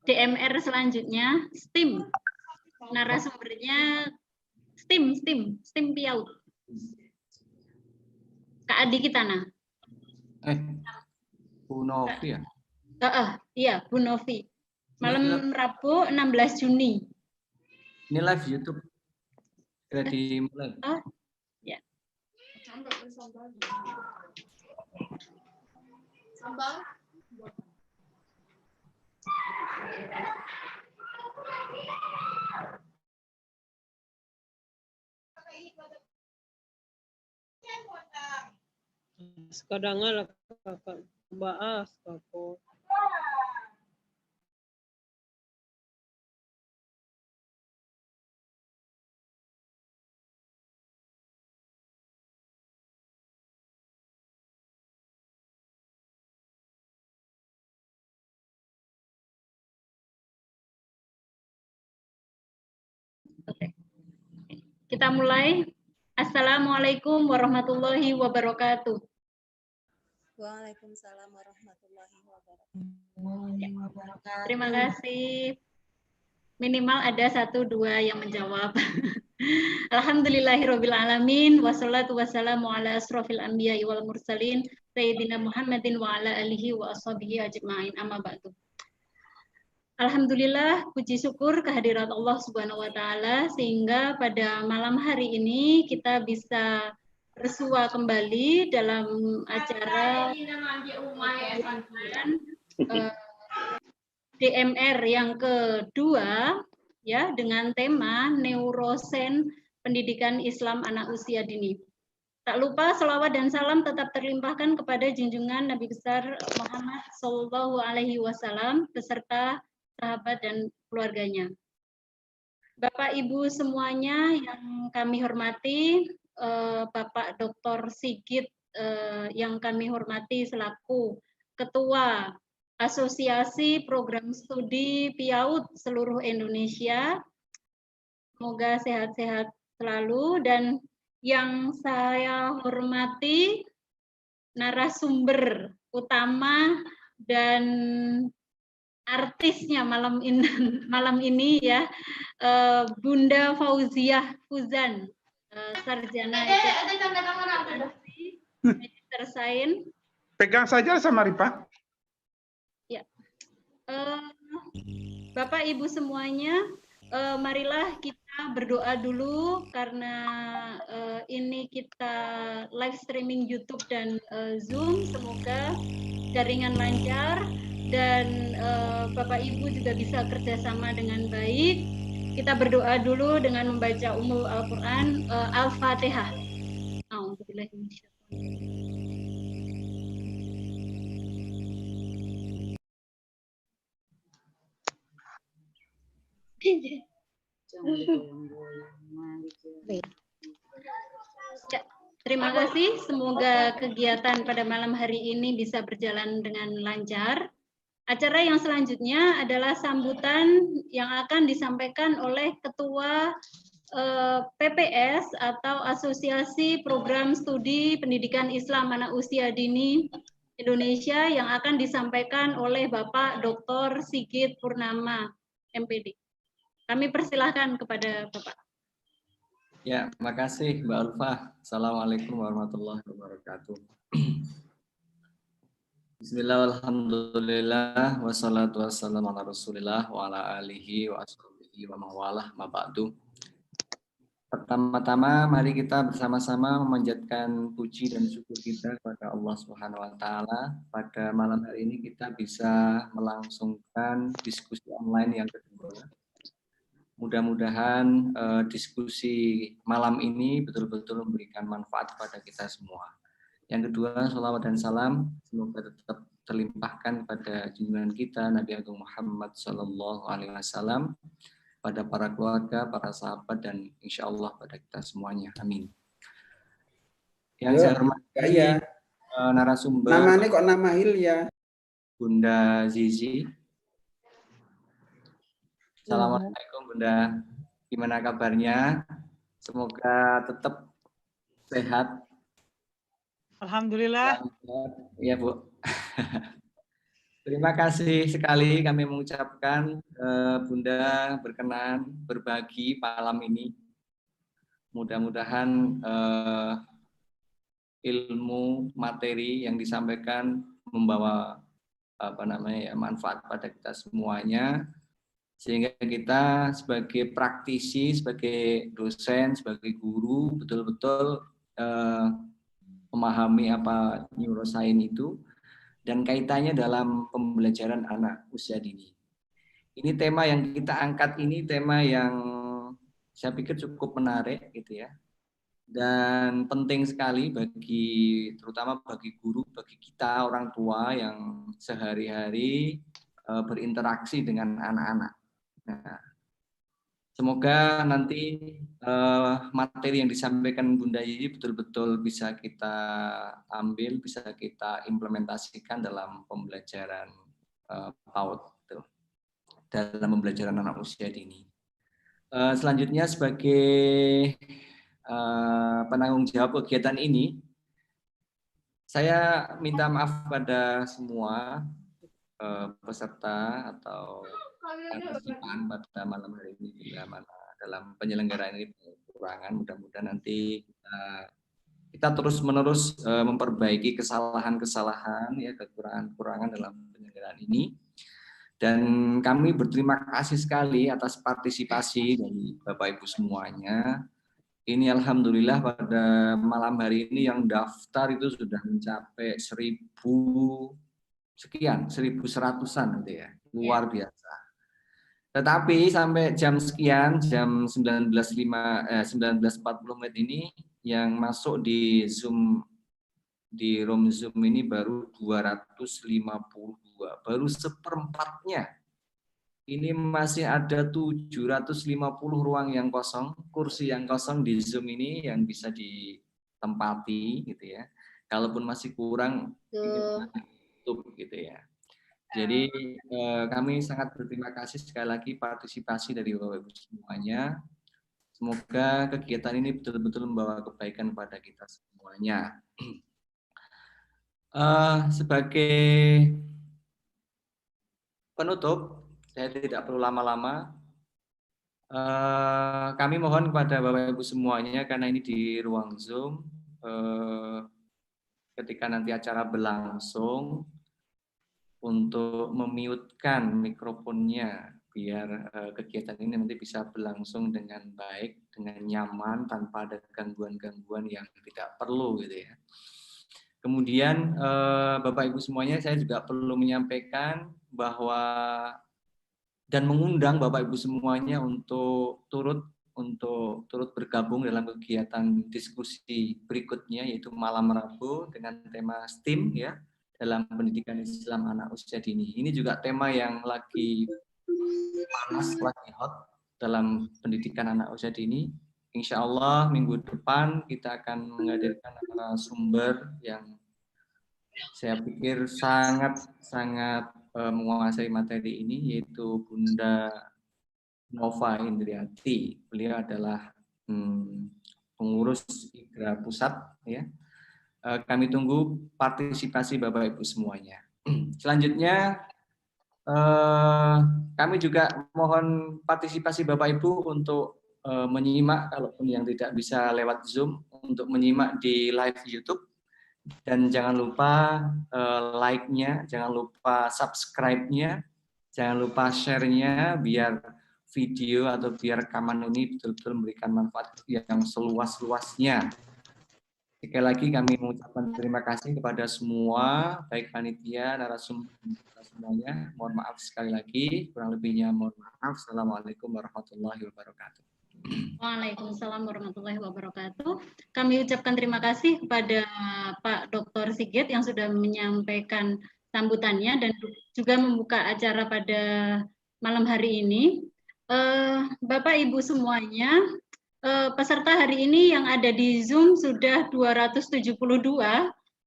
DMR selanjutnya STEAM. Narasumbernya STEAM Piaut. Kak Adi Kitana. Bu Novi ya? Iya, Bu Novi. Malam Rabu 16 Juni. Ini live YouTube. Sudah dimulai. Ya. Sambal. Kadang lah kakak bahas kakak. Oke. Kita mulai. Assalamualaikum warahmatullahi wabarakatuh. Waalaikumsalam warahmatullahi wabarakatuh. Terima kasih. Minimal ada 1-2 yang menjawab. Alhamdulillahirabbil alamin wassalatu wassalamu ala asrofil anbiya'i wal mursalin sayyidina Muhammadin wa ala alihi wa ashabihi ajma'in amma ba'du. Alhamdulillah, puji syukur kehadirat Allah Subhanahu wa taala sehingga pada malam hari ini kita bisa bersua kembali dalam acara DMR yang kedua ya dengan tema Neurosen Pendidikan Islam Anak Usia Dini. Tak lupa selawat dan salam tetap terlimpahkan kepada junjungan Nabi besar Muhammad SAW beserta sahabat dan keluarganya. Bapak Ibu semuanya yang kami hormati, Bapak Dr. Sigit yang kami hormati selaku Ketua Asosiasi Program Studi PIAUD seluruh Indonesia. Semoga sehat-sehat selalu dan yang saya hormati narasumber utama dan artisnya malam ini ya, Bunda Fauziah Fuzan, sarjana Magister Sains. Pegang saja sama Ripa. Ya, Bapak Ibu semuanya, marilah kita berdoa dulu karena ini kita live streaming YouTube dan Zoom. Semoga jaringan lancar dan Bapak Ibu juga bisa kerjasama dengan baik. Kita berdoa dulu dengan membaca Ummul Al-Quran, Al-Fatihah. Ya, terima kasih. Semoga kegiatan pada malam hari ini bisa berjalan dengan lancar. Acara yang selanjutnya adalah sambutan yang akan disampaikan oleh Ketua PPS atau Asosiasi Program Studi Pendidikan Islam Anak Usia Dini Indonesia yang akan disampaikan oleh Bapak Dr. Sigit Purnama, MPD. Kami persilahkan kepada Bapak. Ya, makasih Mbak Ulfa. Assalamualaikum warahmatullahi wabarakatuh. Bismillah, alhamdulillah, wassalatu wassalamu ala rasulillah wa ala alihi wa ashabihi wa mawalah ma ba'du. Pertama-tama mari kita bersama-sama memanjatkan puji dan syukur kita kepada Allah Subhanahu wa taala. Pada malam hari ini kita bisa melangsungkan diskusi online yang kedua. Mudah-mudahan diskusi malam ini betul-betul memberikan manfaat kepada kita semua. Yang kedua, sholawat dan salam semoga tetap terlimpahkan pada junjungan kita Nabi Agung Muhammad SAW, pada para keluarga, para sahabat, dan insya Allah pada kita semuanya. Amin. Yang saya hormati narasumber. Namanya kok nama Hilya? Bunda Zizi. Assalamualaikum Bunda. Gimana kabarnya? Semoga tetap sehat. Alhamdulillah. Ya Bu. Terima kasih sekali kami mengucapkan Bunda berkenan berbagi malam ini. Mudah-mudahan ilmu materi yang disampaikan membawa manfaat pada kita semuanya, sehingga kita sebagai praktisi, sebagai dosen, sebagai guru betul-betul memahami apa neuroscience itu dan kaitannya dalam pembelajaran anak usia dini. Ini tema yang kita angkat, ini tema yang saya pikir cukup menarik gitu ya. Dan penting sekali terutama bagi guru, bagi kita orang tua yang sehari-hari berinteraksi dengan anak-anak. Nah, semoga nanti materi yang disampaikan Bunda Yiyi betul-betul bisa kita ambil, bisa kita implementasikan dalam pembelajaran PAUD, dalam pembelajaran anak usia dini. Selanjutnya sebagai penanggung jawab kegiatan ini, saya minta maaf pada semua peserta atau partisipan pada malam hari ini bila mana dalam penyelenggaraan ini kekurangan. Mudah-mudahan nanti kita terus-menerus memperbaiki kesalahan-kesalahan ya, kekurangan-kekurangan dalam penyelenggaraan ini. Dan kami berterima kasih sekali atas partisipasi dari Bapak Ibu semuanya. Ini alhamdulillah pada malam hari ini yang daftar itu sudah mencapai 1.000 sekian, 1.100-an gitu ya. Luar biasa. Tetapi sampai jam sekian, jam 19.40 menit ini yang masuk di Zoom, di room Zoom ini baru 252, baru seperempatnya. Ini masih ada 750 ruang yang kosong, kursi yang kosong di Zoom ini yang bisa ditempati gitu ya. Kalaupun masih kurang, tutup gitu ya. Jadi kami sangat berterima kasih sekali lagi partisipasi dari Bapak Ibu semuanya. Semoga kegiatan ini betul-betul membawa kebaikan pada kita semuanya. Sebagai penutup, saya tidak perlu lama-lama. Kami mohon kepada Bapak Ibu semuanya, karena ini di ruang Zoom, ketika nanti acara berlangsung, untuk memute-kan mikrofonnya, biar kegiatan ini nanti bisa berlangsung dengan baik, dengan nyaman, tanpa ada gangguan-gangguan yang tidak perlu gitu ya. Kemudian Bapak Ibu semuanya, saya juga perlu menyampaikan bahwa dan mengundang Bapak Ibu semuanya untuk turut bergabung dalam kegiatan diskusi berikutnya, yaitu malam Rabu dengan tema STEAM ya, dalam pendidikan Islam anak usia dini. Ini juga tema yang lagi panas, lagi hot dalam pendidikan anak usia dini. Insya Allah minggu depan kita akan menghadirkan narasumber yang saya pikir sangat menguasai materi ini, yaitu Bunda Nova Indriati. Beliau adalah pengurus IGRA Pusat ya. Kami tunggu partisipasi Bapak Ibu semuanya. Selanjutnya kami juga mohon partisipasi Bapak Ibu untuk menyimak, kalaupun yang tidak bisa lewat Zoom, untuk menyimak di live YouTube. Dan jangan lupa like-nya, jangan lupa subscribe-nya, jangan lupa share-nya, biar video atau biar rekaman ini betul-betul memberikan manfaat yang seluas-luasnya. Sekali lagi kami mengucapkan terima kasih kepada semua, baik panitia, narasumber, semuanya. Mohon maaf sekali lagi, kurang lebihnya mohon maaf. Assalamualaikum warahmatullahi wabarakatuh. Waalaikumsalam warahmatullahi wabarakatuh. Kami ucapkan terima kasih kepada Pak Dr. Sigit yang sudah menyampaikan sambutannya dan juga membuka acara pada malam hari ini. Bapak Ibu semuanya, peserta hari ini yang ada di Zoom sudah 272,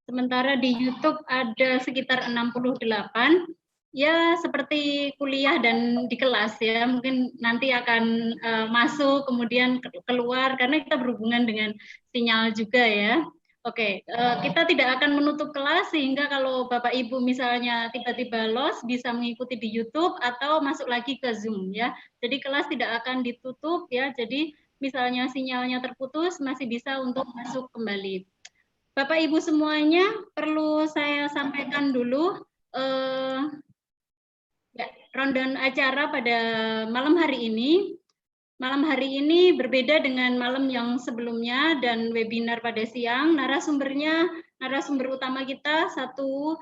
sementara di YouTube ada sekitar 68. Ya, seperti kuliah dan di kelas ya, mungkin nanti akan masuk kemudian keluar karena kita berhubungan dengan sinyal juga ya. Oke, kita tidak akan menutup kelas sehingga kalau Bapak Ibu misalnya tiba-tiba lost bisa mengikuti di YouTube atau masuk lagi ke Zoom ya. Jadi kelas tidak akan ditutup ya. Jadi misalnya sinyalnya terputus masih bisa untuk masuk kembali. Bapak Ibu semuanya perlu saya sampaikan dulu ya, rundown acara pada malam hari ini. Malam hari ini berbeda dengan malam yang sebelumnya dan webinar pada siang. Narasumber utama kita satu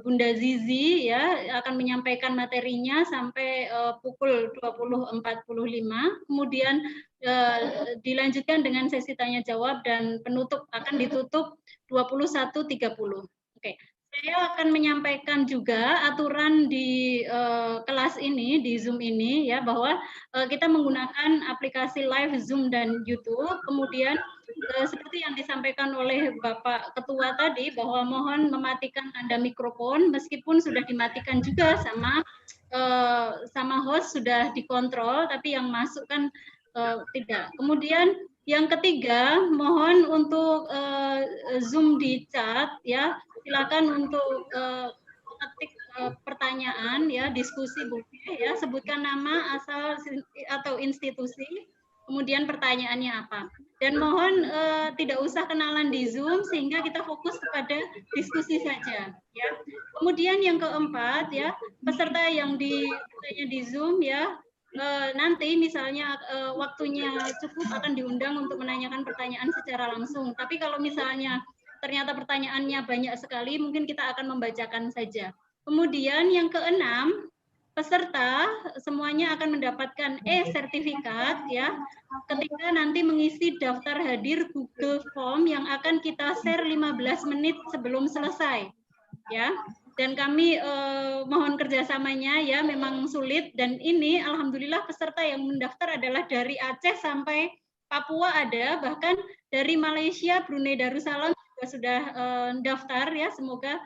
Bunda Zizi ya akan menyampaikan materinya sampai pukul 20.45. Kemudian dilanjutkan dengan sesi tanya jawab dan penutup akan ditutup 21.30. Oke. Saya akan menyampaikan juga aturan di kelas ini, di Zoom ini, ya bahwa kita menggunakan aplikasi live Zoom dan YouTube. Kemudian seperti yang disampaikan oleh Bapak Ketua tadi, bahwa mohon mematikan Anda mikrofon, meskipun sudah dimatikan juga sama host sudah dikontrol, tapi yang masuk kan tidak. Kemudian yang ketiga, mohon untuk Zoom di chat, ya. Silakan untuk ketik pertanyaan ya, diskusi boleh ya, sebutkan nama, asal atau institusi, kemudian pertanyaannya apa. Dan mohon tidak usah kenalan di Zoom sehingga kita fokus kepada diskusi saja ya. Kemudian yang keempat ya, peserta yang di Zoom ya, nanti misalnya waktunya cukup akan diundang untuk menanyakan pertanyaan secara langsung. Tapi kalau misalnya ternyata pertanyaannya banyak sekali, mungkin kita akan membacakan saja. Kemudian yang keenam, peserta semuanya akan mendapatkan e-sertifikat ya ketika nanti mengisi daftar hadir Google Form yang akan kita share 15 menit sebelum selesai ya. Dan kami mohon kerjasamanya ya, memang sulit, dan ini alhamdulillah peserta yang mendaftar adalah dari Aceh sampai Papua ada, bahkan dari Malaysia, Brunei Darussalam sudah daftar ya. Semoga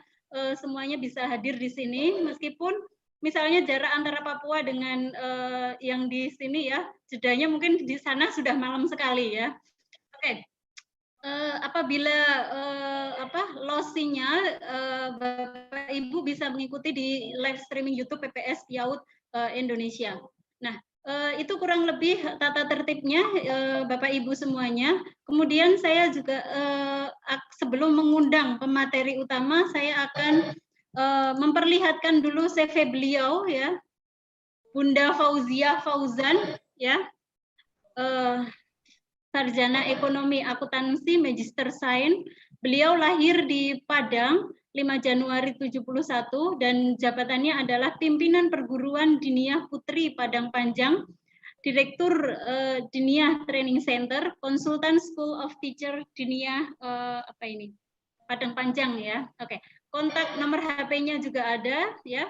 semuanya bisa hadir di sini, meskipun misalnya jarak antara Papua dengan yang di sini ya, jedanya mungkin di sana sudah malam sekali ya. Oke. Apabila losinya Bapak Ibu bisa mengikuti di live streaming YouTube PPS Yaut Indonesia. Nah, itu kurang lebih tata tertibnya Bapak Ibu semuanya. Kemudian saya juga sebelum mengundang pemateri utama, saya akan memperlihatkan dulu CV beliau ya, Bunda Fauzia Fauzan ya, sarjana ekonomi akuntansi Magister Sains. Beliau lahir di Padang 5 Januari 71 dan jabatannya adalah pimpinan perguruan Diniyah Putri Padang Panjang, Direktur Diniyah Training Center, konsultan School of Teacher Diniyah Padang Panjang ya. Oke. Kontak nomor HP-nya juga ada ya.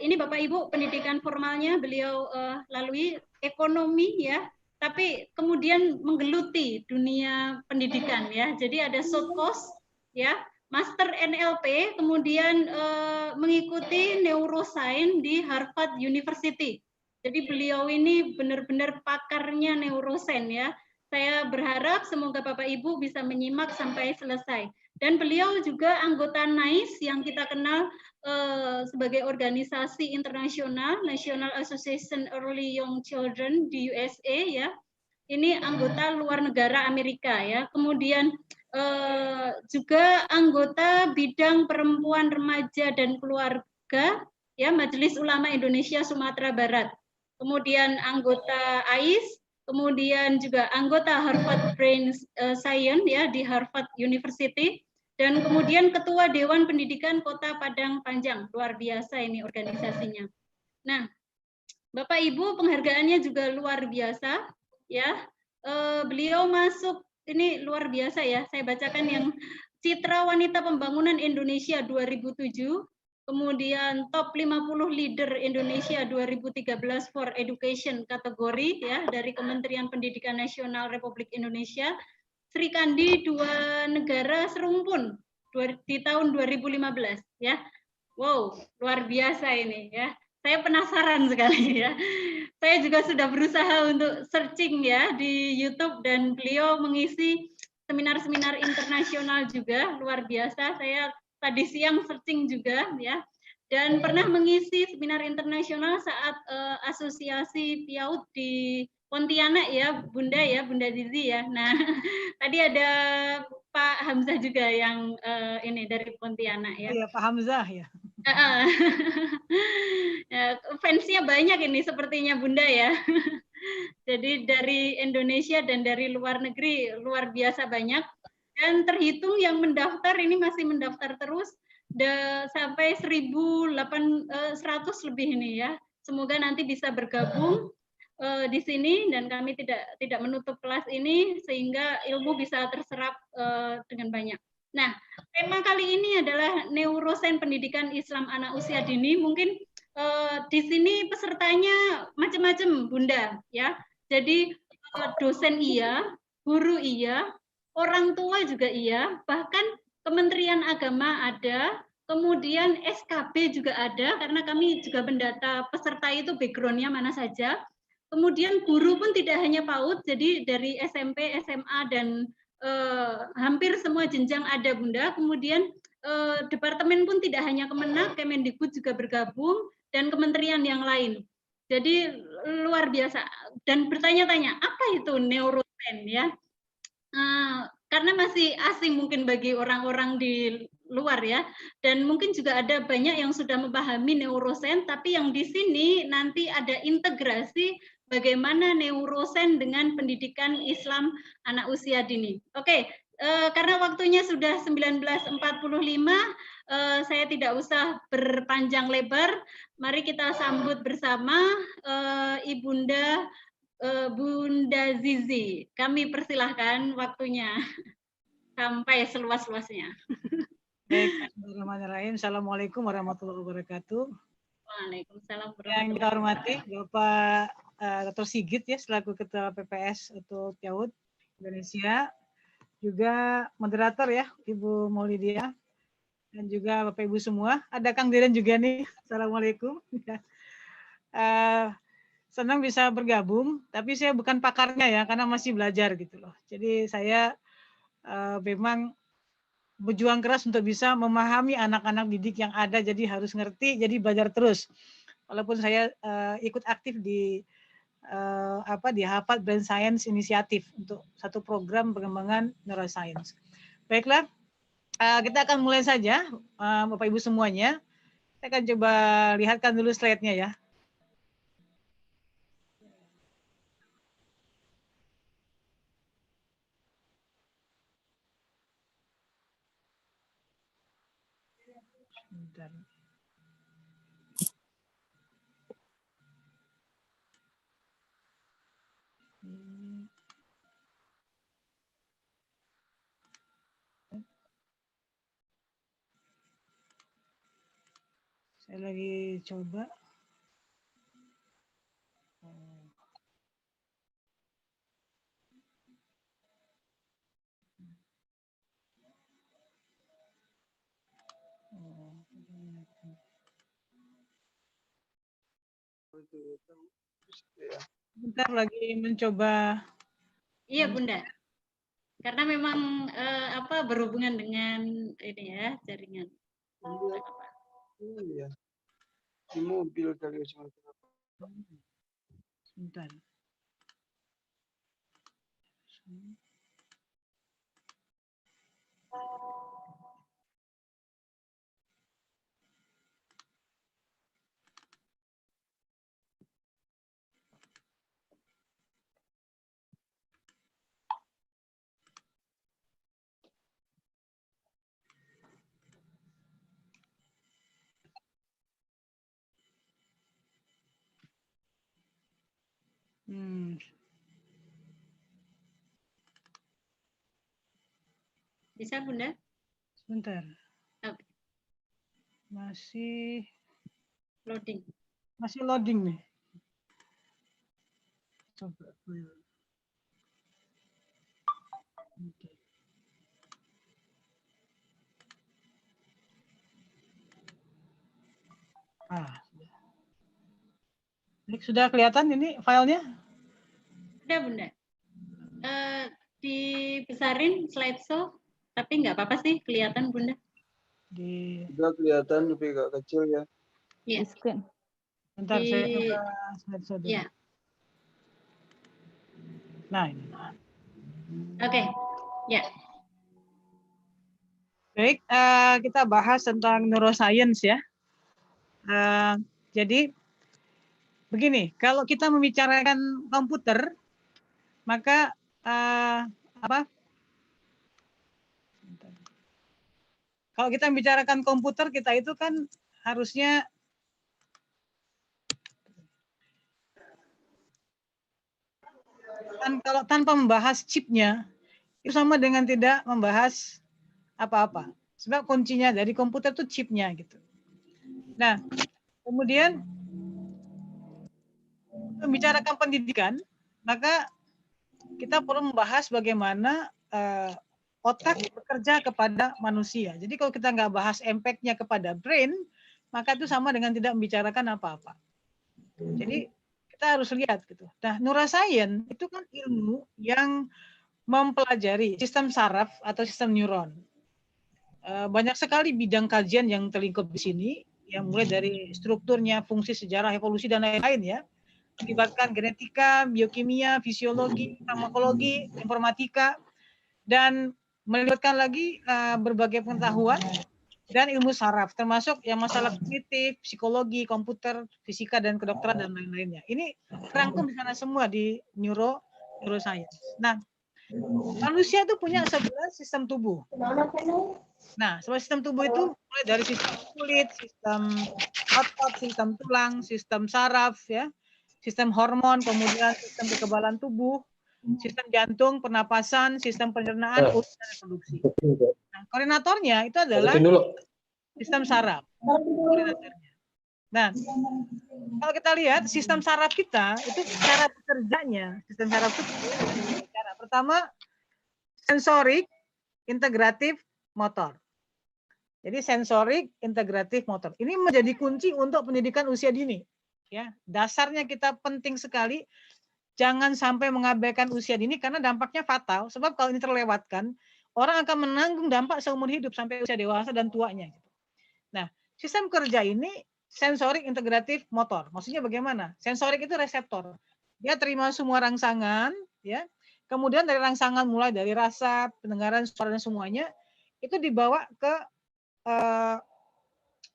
Ini Bapak Ibu pendidikan formalnya beliau lalui ekonomi ya, tapi kemudian menggeluti dunia pendidikan ya. Jadi ada short course ya, Master NLP, kemudian mengikuti neuroscience di Harvard University. Jadi beliau ini benar-benar pakarnya neuroscience ya. Saya berharap semoga Bapak Ibu bisa menyimak sampai selesai. Dan beliau juga anggota NICE yang kita kenal sebagai organisasi internasional, National Association Early Young Children di USA ya. Ini anggota luar negara Amerika ya. Kemudian juga anggota bidang perempuan, remaja dan keluarga ya, Majelis Ulama Indonesia Sumatera Barat. Kemudian anggota AIS, kemudian juga anggota Harvard Brain Science ya di Harvard University, dan kemudian Ketua Dewan Pendidikan Kota Padang Panjang. Luar biasa ini organisasinya. Nah, Bapak Ibu, penghargaannya juga luar biasa ya. Beliau masuk, ini luar biasa ya. Saya bacakan yang Citra Wanita Pembangunan Indonesia 2007. Kemudian top 50 leader Indonesia 2013 for education kategori ya dari Kementerian Pendidikan Nasional Republik Indonesia. Sri Kandi 2 negara serumpun di tahun 2015 ya. Wow, luar biasa ini ya. Saya penasaran sekali ya. Saya juga sudah berusaha untuk searching ya di YouTube, dan beliau mengisi seminar-seminar internasional juga luar biasa. Saya tadi siang searching juga ya, dan pernah mengisi seminar internasional saat asosiasi PIAUD di Pontianak ya, Bunda Zizi ya. Nah, tadi ada Pak Hamzah juga yang ini dari Pontianak ya. Iya, Pak Hamzah ya. Ya, fansnya banyak ini sepertinya Bunda ya. Jadi dari Indonesia dan dari luar negeri luar biasa banyak, dan terhitung yang mendaftar ini masih mendaftar terus sampai 1.100 lebih ini ya. Semoga nanti bisa bergabung di sini, dan kami tidak menutup kelas ini sehingga ilmu bisa terserap dengan banyak. Nah, tema kali ini adalah neurosains pendidikan Islam anak usia dini. Mungkin di sini pesertanya macam-macam Bunda ya. Jadi dosen iya, guru iya, orang tua juga iya, bahkan Kementerian Agama ada, kemudian SKB juga ada, karena kami juga mendata peserta itu background-nya mana saja. Kemudian guru pun tidak hanya PAUD, jadi dari SMP, SMA, dan hampir semua jenjang ada Bunda. Kemudian departemen pun tidak hanya Kemenak, Kemendikbud juga bergabung, dan kementerian yang lain. Jadi luar biasa. Dan bertanya-tanya, apa itu neurosains ya? Karena masih asing mungkin bagi orang-orang di luar ya, dan mungkin juga ada banyak yang sudah memahami neurosains, tapi yang di sini nanti ada integrasi bagaimana neurosains dengan pendidikan Islam anak usia dini. Oke, karena waktunya sudah 19.45, saya tidak usah berpanjang lebar. Mari kita sambut bersama Ibunda Bunda Zizi. Kami persilahkan waktunya sampai seluas-luasnya. Baik, bismillahirrahmanirrahim. Assalamualaikum warahmatullahi wabarakatuh. Waalaikumsalam Yang warahmatullahi kita hormati Bapak Dr. Sigit ya, selaku Ketua PPS untuk PIAUD Indonesia, juga moderator ya Ibu Maulidia, dan juga Bapak Ibu semua. Ada Kang Diren juga nih. Assalamualaikum. Senang bisa bergabung, tapi saya bukan pakarnya ya, karena masih belajar gitu loh. Jadi saya memang berjuang keras untuk bisa memahami anak-anak didik yang ada, jadi harus ngerti, jadi belajar terus. Walaupun saya ikut aktif di di Harvard Brain Science Initiative untuk satu program pengembangan neuroscience. Baiklah, kita akan mulai saja, Bapak Ibu semuanya. Saya akan coba lihatkan dulu slide-nya ya. Sebentar. Saya lagi coba. Bentar lagi mencoba. Iya Bunda, karena memang berhubungan dengan ini ya, jaringan. Iya, di mobil dari Sumatera. Sebentar. Bisa Bunda? Sebentar. Oke. Masih loading nih. Coba. Oke. Sudah kelihatan ini filenya? Sudah Bunda. dibesarin slideshow, tapi nggak apa-apa sih, kelihatan Bunda. Di Udah kelihatan tapi agak kecil ya. Iya. bentar Di- saya buka slideshow dulu. Iya. Nah, ini. Oke. Ya. Baik, kita bahas tentang neuroscience ya. Jadi begini, kalau kita membicarakan komputer, maka kalau kita membicarakan komputer, kita itu kan harusnya kalau tanpa membahas chipnya, itu sama dengan tidak membahas apa-apa. Sebab kuncinya dari komputer itu chipnya gitu. Nah, kemudian membicarakan pendidikan, maka kita perlu membahas bagaimana otak bekerja kepada manusia. Jadi kalau kita nggak bahas impact-nya kepada brain, maka itu sama dengan tidak membicarakan apa-apa. Jadi kita harus lihat gitu. Nah, neuroscience itu kan ilmu yang mempelajari sistem saraf atau sistem neuron. Banyak sekali bidang kajian yang terlingkup di sini, yang mulai dari strukturnya, fungsi, sejarah, evolusi, dan lain-lain ya. Melibatkan genetika, biokimia, fisiologi, farmakologi, informatika, dan melibatkan lagi berbagai pengetahuan dan ilmu saraf, termasuk yang masalah kognitif, psikologi, komputer, fisika, dan kedokteran, dan lain-lainnya. Ini terangkum di sana semua di neuroscience. Nah, manusia itu punya 11 sistem tubuh. Nah, 11 sistem tubuh itu mulai dari sistem kulit, sistem otot, sistem tulang, sistem saraf, ya, sistem hormon, kemudian sistem kekebalan tubuh, sistem jantung, pernapasan, sistem pencernaan, usus, dan reproduksi. Nah, koordinatornya itu adalah sistem saraf. Koordinatornya. Nah, kalau kita lihat sistem saraf kita itu cara bekerjanya, sistem saraf itu cara pertama sensorik, integratif, motor. Jadi sensorik, integratif, motor. Ini menjadi kunci untuk pendidikan usia dini. Ya, dasarnya kita penting sekali. Jangan sampai mengabaikan usia dini karena dampaknya fatal. Sebab kalau ini terlewatkan, orang akan menanggung dampak seumur hidup sampai usia dewasa dan tuanya. Nah, sistem kerja ini sensorik, integratif, motor. Maksudnya bagaimana? Sensorik itu reseptor. Dia terima semua rangsangan, ya. Kemudian dari rangsangan mulai dari rasa, pendengaran, suara, dan semuanya itu dibawa ke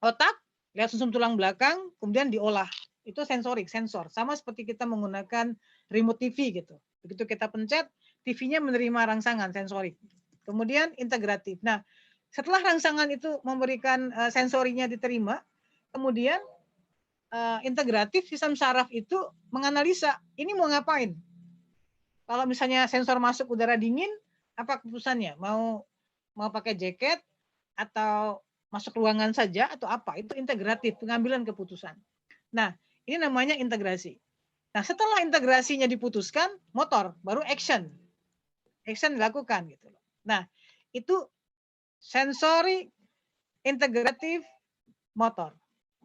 otak, lihat sumsum tulang belakang, kemudian diolah. Itu sensorik, sensor. Sama seperti kita menggunakan remote TV gitu. Begitu kita pencet, TV-nya menerima rangsangan sensorik. Kemudian integratif. Nah, setelah rangsangan itu memberikan sensorinya diterima, kemudian integratif, sistem saraf itu menganalisa, ini mau ngapain? Kalau misalnya sensor masuk udara dingin, apa keputusannya? Mau pakai jaket atau masuk ruangan saja atau apa? Itu integratif, pengambilan keputusan. Nah, ini namanya integrasi. Nah, setelah integrasinya diputuskan, motor, baru action. Action dilakukan gitu. Nah, itu sensori, integratif, motor.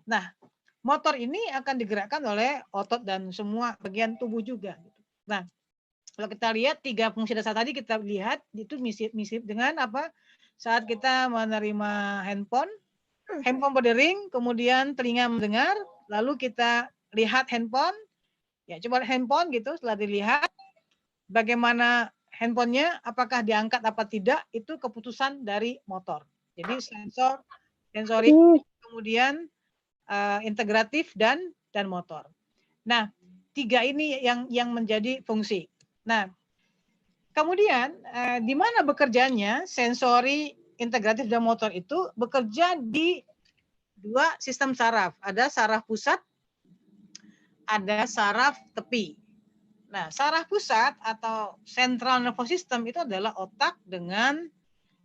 Nah, motor ini akan digerakkan oleh otot dan semua bagian tubuh juga. Nah, kalau kita lihat 3 fungsi dasar tadi kita lihat itu mirip dengan apa? Saat kita menerima handphone berdering, kemudian telinga mendengar, lalu kita lihat handphone, ya coba handphone gitu, setelah dilihat bagaimana handphonenya, apakah diangkat apa tidak, itu keputusan dari motor. Jadi sensorik, kemudian integratif dan motor. Nah, 3 ini yang menjadi fungsi. Nah, kemudian di mana bekerjanya sensori, integratif, dan motor itu bekerja di 2 sistem saraf. Ada saraf pusat, ada saraf tepi. Nah, saraf pusat atau central nervous system itu adalah otak dengan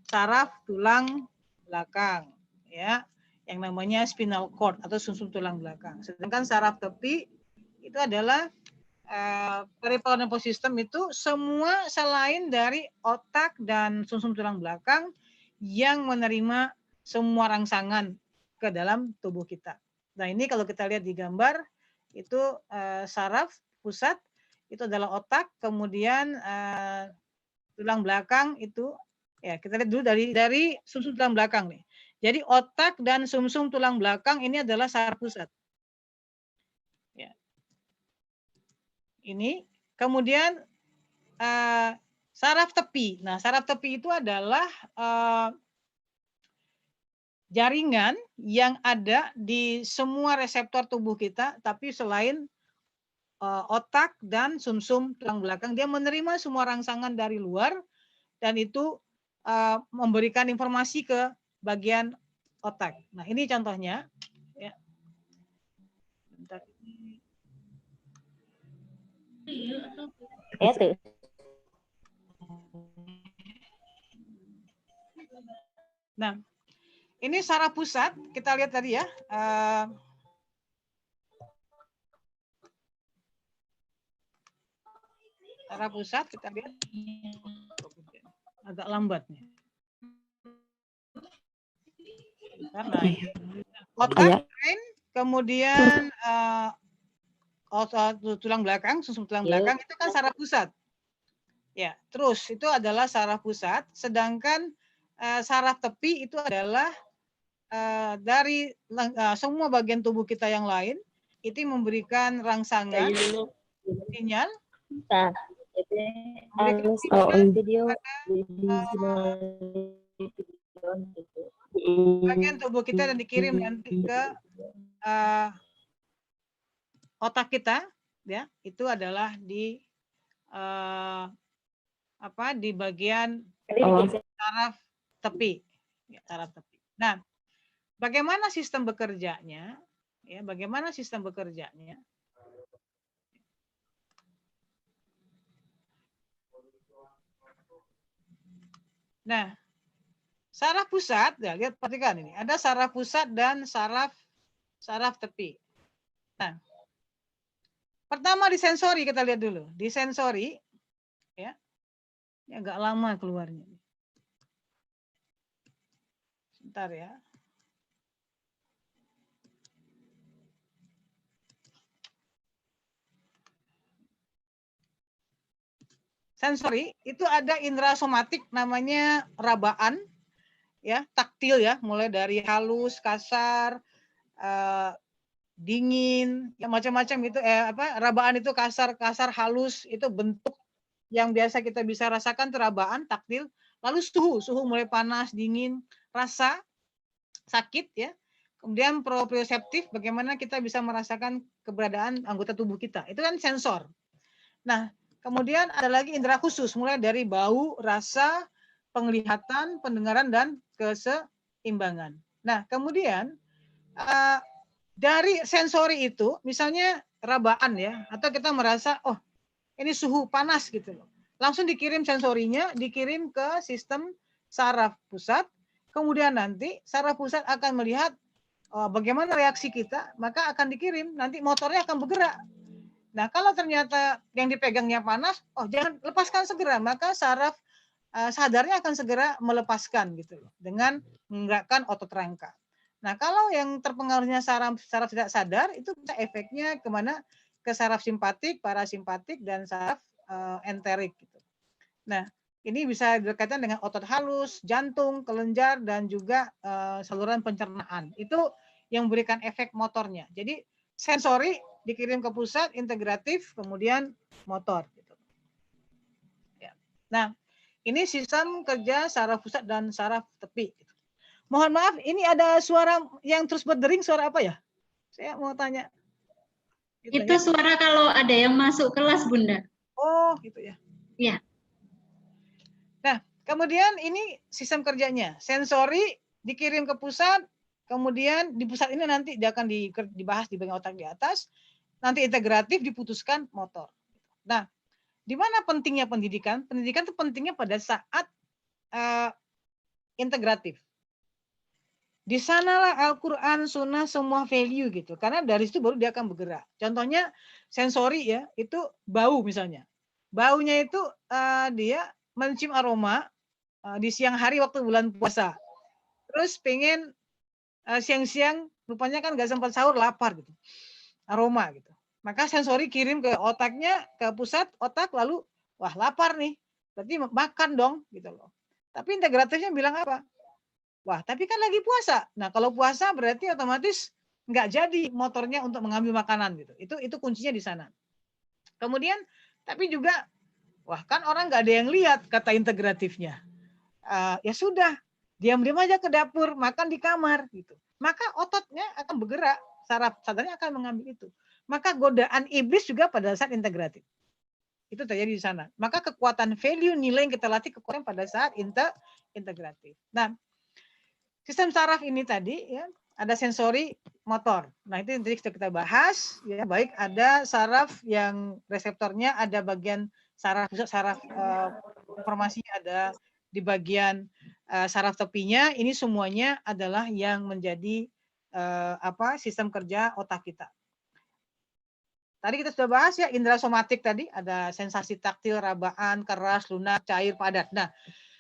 saraf tulang belakang, ya, yang namanya spinal cord atau sumsum tulang belakang. Sedangkan saraf tepi itu adalah peripheral nervous system, itu semua selain dari otak dan sumsum tulang belakang yang menerima semua rangsangan ke dalam tubuh kita. Nah, ini kalau kita lihat di gambar itu saraf pusat itu adalah otak, kemudian tulang belakang itu ya kita lihat dulu dari sumsum tulang belakang nih. Jadi otak dan sumsum tulang belakang ini adalah saraf pusat. Ya. Ini kemudian saraf tepi. Nah, saraf tepi itu adalah jaringan yang ada di semua reseptor tubuh kita, tapi selain otak dan sumsum tulang belakang, dia menerima semua rangsangan dari luar dan itu memberikan informasi ke bagian otak. Nah, ini contohnya. Ya. Bentar. Nah, ini saraf pusat, kita lihat tadi ya. Saraf pusat kita lihat agak lambat nih. Karena otak, brain, kemudian tulang belakang, sumsum tulang belakang itu kan saraf pusat. Ya, terus itu adalah saraf pusat, sedangkan saraf tepi itu adalah dari semua bagian tubuh kita yang lain, itu memberikan rangsangan, sinyal, bagian tubuh kita dan dikirim nanti ke otak kita, ya itu adalah di di bagian saraf tepi, ya, saraf tepi. Nah, bagaimana sistem bekerjanya? Ya, bagaimana sistem bekerjanya? Nah, saraf pusat, ya lihat perhatikan ini, ada saraf pusat dan saraf tepi. Nah, pertama di sensori kita lihat dulu, di sensori, ya, ini agak lama keluarnya. Sebentar ya. Sensori itu ada indera somatik namanya rabaan, ya taktil ya, mulai dari halus, kasar, dingin, ya macam-macam itu. Rabaan itu kasar, halus, itu bentuk yang biasa kita bisa rasakan terabaan, taktil. Lalu suhu mulai panas, dingin, rasa, sakit ya. Kemudian proprioseptif, bagaimana kita bisa merasakan keberadaan anggota tubuh kita. Itu kan sensor. Nah, kemudian ada lagi indera khusus, mulai dari bau, rasa, penglihatan, pendengaran, dan keseimbangan. Nah, kemudian dari sensori itu, misalnya rabaan ya, atau kita merasa, oh ini suhu panas gitu loh. Langsung dikirim sensorinya, dikirim ke sistem saraf pusat, kemudian nanti saraf pusat akan melihat bagaimana reaksi kita, maka akan dikirim, nanti motornya akan bergerak. Nah, kalau ternyata yang dipegangnya panas, oh jangan lepaskan segera, maka saraf sadarnya akan segera melepaskan gitu loh, dengan menggerakkan otot rangka. Nah, kalau yang terpengaruhnya saraf tidak sadar, itu bisa efeknya kemana? Ke saraf simpatik, parasimpatik, dan saraf enterik. Gitu. Nah, ini bisa berkaitan dengan otot halus, jantung, kelenjar, dan juga saluran pencernaan. Itu yang memberikan efek motornya. Jadi sensori dikirim ke pusat, integratif, kemudian motor. Gitu. Ya. Nah, ini sistem kerja saraf pusat dan saraf tepi. Gitu. Mohon maaf, ini ada suara yang terus berdering, suara apa ya? Saya mau tanya. Gitu, itu ya? Suara kalau ada yang masuk kelas, Bunda. Oh, gitu ya. Iya. Nah, kemudian ini sistem kerjanya. Sensori dikirim ke pusat, kemudian di pusat ini nanti dia akan dibahas di bagian otak di atas, nanti integratif diputuskan motor. Nah, di mana pentingnya pendidikan? Pendidikan itu pentingnya pada saat integratif. Di sanalah Al-Quran, Sunnah, semua value gitu. Karena dari situ baru dia akan bergerak. Contohnya sensori ya, itu bau misalnya. Baunya itu dia mencium aroma di siang hari waktu bulan puasa. Terus pengen siang-siang, rupanya kan gak sempat sahur, lapar gitu. Aroma gitu. Maka sensori kirim ke otaknya, ke pusat otak, lalu wah lapar nih. berarti makan dong gitu loh. Tapi integratifnya bilang apa? Wah, tapi kan lagi puasa. Nah, kalau puasa berarti otomatis nggak jadi motornya untuk mengambil makanan gitu. Itu kuncinya di sana. Kemudian, tapi juga, wah kan orang nggak ada yang lihat kata integratifnya. Ya sudah, diam-diam aja ke dapur, makan di kamar gitu. Maka ototnya akan bergerak, saraf sadarnya akan mengambil itu. Maka godaan iblis juga pada saat integratif. Itu terjadi di sana. Maka kekuatan value nilai yang kita latih kekuatan pada saat integratif. Nah, sistem saraf ini tadi ya ada sensori motor. Nah, itu yang tadi kita bahas ya, baik ada saraf yang reseptornya ada bagian saraf pusat saraf informasinya ada di bagian saraf tepinya. Ini semuanya adalah yang menjadi sistem kerja otak kita. Tadi kita sudah bahas ya indera somatik tadi ada sensasi taktil, rabaan, keras, lunak, cair, padat. Nah,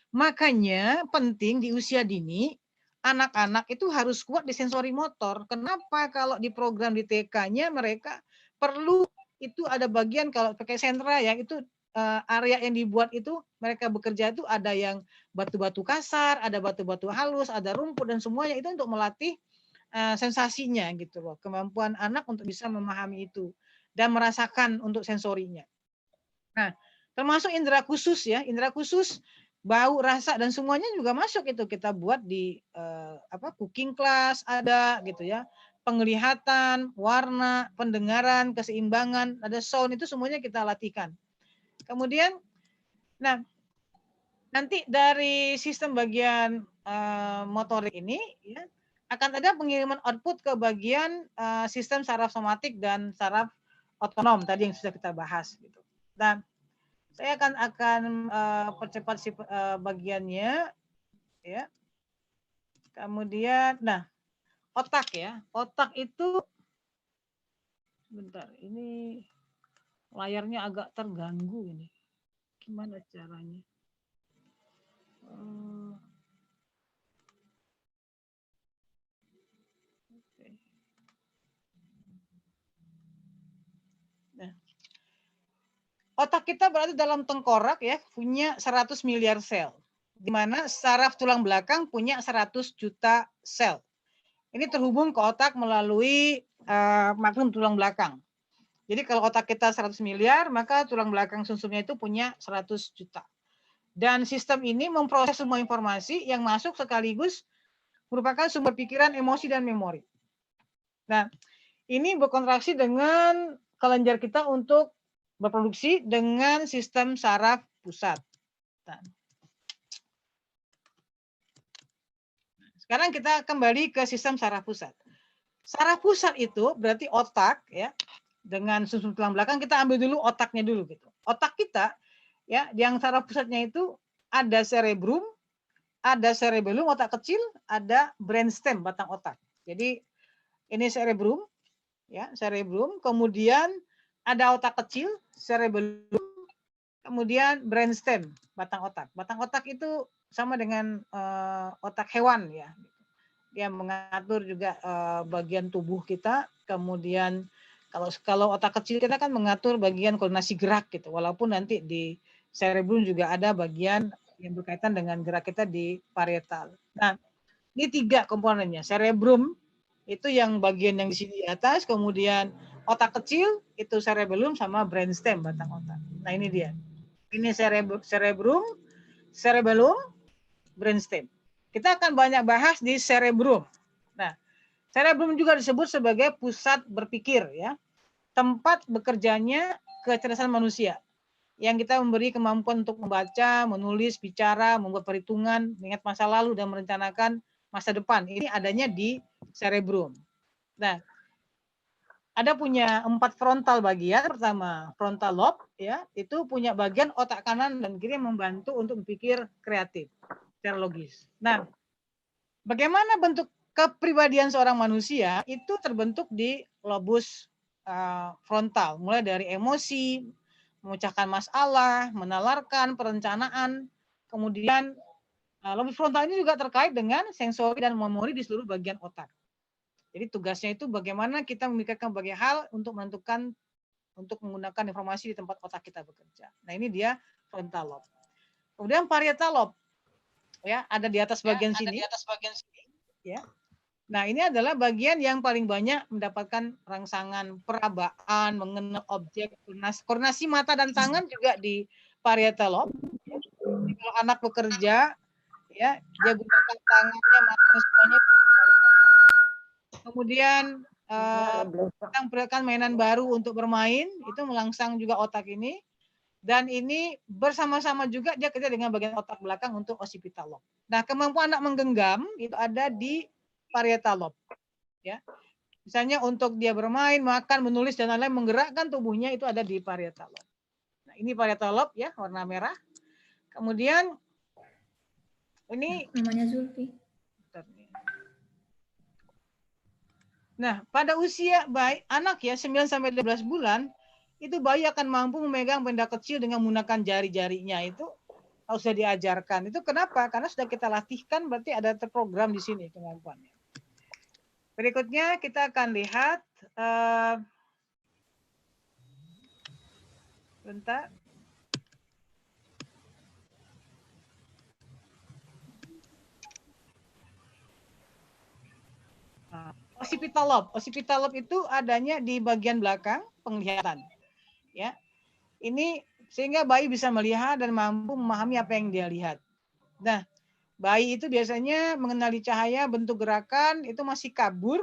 makanya penting di usia dini anak-anak itu harus kuat di sensori motor. Kenapa? Kalau di program di TK-nya mereka perlu itu ada bagian kalau pakai sentra ya itu area yang dibuat itu mereka bekerja itu ada yang batu-batu kasar, ada batu-batu halus, ada rumput dan semuanya itu untuk melatih sensasinya gitu loh. Kemampuan anak untuk bisa memahami itu dan merasakan untuk sensorinya. Nah, termasuk indera khusus ya, indera khusus bau, rasa dan semuanya juga masuk itu kita buat di cooking class ada gitu ya. Penglihatan, warna, pendengaran, keseimbangan, ada sound itu semuanya kita latihkan. Kemudian nah nanti dari sistem bagian motorik ini ya akan ada pengiriman output ke bagian sistem saraf somatik dan saraf otonom tadi yang sudah kita bahas gitu. Dan saya akan percepat bagiannya ya. Kemudian nah otak ya. Otak itu bentar ini layarnya agak terganggu ini. Gimana caranya? Nah, otak kita berada dalam tengkorak ya, punya 100 miliar sel. Di mana saraf tulang belakang punya 100 juta sel. Ini terhubung ke otak melalui magnum tulang belakang. Jadi kalau otak kita 100 miliar, maka tulang belakang sumsumnya itu punya 100 juta. Dan sistem ini memproses semua informasi yang masuk sekaligus merupakan sumber pikiran, emosi, dan memori. Nah, ini berkontraksi dengan kelenjar kita untuk berproduksi dengan sistem saraf pusat. Nah, sekarang kita kembali ke sistem saraf pusat. Saraf pusat itu berarti otak ya. Dengan sumsum tulang belakang kita ambil dulu otaknya dulu gitu. Otak kita ya yang saraf pusatnya itu ada cerebrum, ada cerebellum otak kecil, ada brainstem batang otak. Jadi ini cerebrum ya, cerebrum, kemudian ada otak kecil, cerebellum, kemudian brainstem batang otak. Batang otak itu sama dengan otak hewan ya. Dia mengatur juga bagian tubuh kita, kemudian kalau otak kecil kita kan mengatur bagian koordinasi gerak gitu. Walaupun nanti di cerebrum juga ada bagian yang berkaitan dengan gerak kita di parietal. Nah, ini 3 komponennya. Cerebrum itu yang bagian yang di sini di atas, kemudian otak kecil itu cerebellum sama brainstem batang otak. Nah, ini dia. Ini cerebrum, cerebellum, brainstem. Kita akan banyak bahas di cerebrum. Nah, cerebrum juga disebut sebagai pusat berpikir ya. Tempat bekerjanya kecerdasan manusia. Yang kita memberi kemampuan untuk membaca, menulis, bicara, membuat perhitungan, mengingat masa lalu dan merencanakan masa depan. Ini adanya di cerebrum. Nah, ada punya 4 frontal bagian. Pertama, frontal lobe ya, itu punya bagian otak kanan dan kiri yang membantu untuk berpikir kreatif secara logis. Nah, bagaimana bentuk kepribadian seorang manusia itu terbentuk di lobus frontal, mulai dari emosi, memecahkan masalah, menalarkan, perencanaan, kemudian lobus frontal ini juga terkait dengan sensori dan memori di seluruh bagian otak. Jadi tugasnya itu bagaimana kita memikirkan berbagai hal untuk menentukan, untuk menggunakan informasi di tempat otak kita bekerja. Nah ini dia frontal lobe. Kemudian parietal lobe, ya, ada di atas bagian sini. Ya. Nah, ini adalah bagian yang paling banyak mendapatkan rangsangan perabaan, mengenal objek, koordinasi mata dan tangan juga di parietal lobe. Ya. Jadi kalau anak bekerja, ya, dia gunakan tangannya, matanya semuanya. Kemudian kita memperlihatkan mainan baru untuk bermain, itu melangsang juga otak ini. Dan ini bersama-sama juga dia kerja dengan bagian otak belakang untuk occipital lobe. Nah, kemampuan anak menggenggam itu ada di parietal lobe. Ya. Misalnya untuk dia bermain, makan, menulis dan lain-lain, menggerakkan tubuhnya itu ada di parietal lobe. Nah, ini parietal lobe ya, warna merah. Kemudian ini Namanya Zulfi. Nah, pada usia bayi anak ya 9 sampai 12 bulan itu bayi akan mampu memegang benda kecil dengan menggunakan jari-jarinya, itu harus sudah diajarkan. Itu kenapa? Karena sudah kita latihkan, berarti ada terprogram di sini kemampuannya. Berikutnya kita akan lihat bentar. Occipital lobe. Occipital lobe itu adanya di bagian belakang penglihatan. Ya. Ini sehingga bayi bisa melihat dan mampu memahami apa yang dia lihat. Nah, bayi itu biasanya mengenali cahaya, bentuk gerakan itu masih kabur.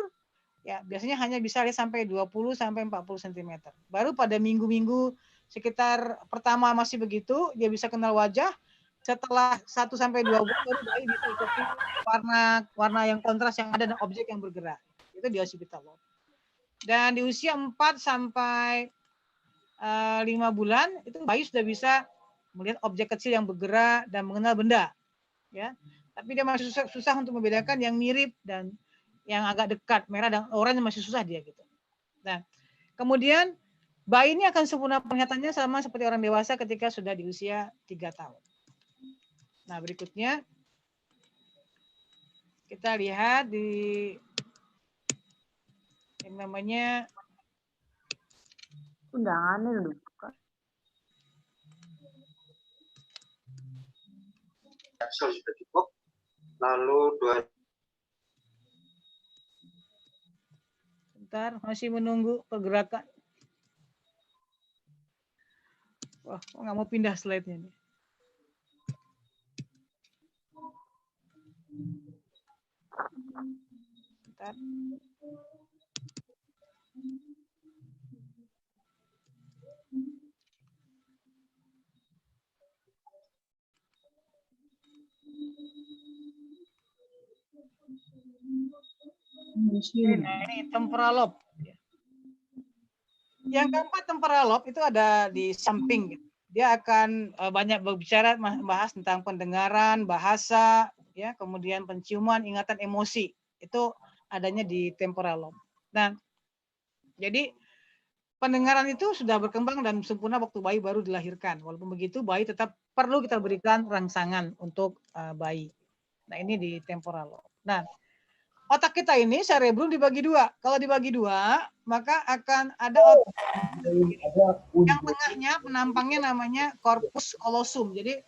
Ya, biasanya hanya bisa lihat sampai 20 sampai 40 cm. Baru pada minggu-minggu sekitar pertama masih begitu, dia bisa kenal wajah. Setelah 1 sampai 2 bulan baru bayi bisa ikuti warna yang kontras yang ada dan objek yang bergerak. Itu di occipital lobe. Dan di usia 4 sampai 5 bulan itu bayi sudah bisa melihat objek kecil yang bergerak dan mengenal benda, ya. Tapi dia masih susah untuk membedakan yang mirip dan yang agak dekat, merah dan oranye masih susah dia gitu. Nah, kemudian bayi ini akan sempurna penglihatannya sama seperti orang dewasa ketika sudah di usia 3 tahun. Nah, berikutnya kita lihat di yang namanya undangannya udah buka. Sudah cukup. Lalu Bentar, masih menunggu pergerakan. Wah, kok nggak mau pindah slide-nya nih. Bentar. Nah, ini temporal lobe. Yang keempat temporal lobe itu ada di samping. Dia akan banyak berbicara, membahas tentang pendengaran, bahasa, ya, kemudian penciuman, ingatan, emosi. Itu adanya di temporal lobe. Nah, jadi pendengaran itu sudah berkembang dan sempurna waktu bayi baru dilahirkan. Walaupun begitu, bayi tetap perlu kita berikan rangsangan untuk bayi. Nah, ini di temporal lobe. Nah, otak kita ini cerebrum dibagi dua. Kalau dibagi dua, maka akan ada otak yang tengahnya penampangnya namanya corpus callosum. Jadi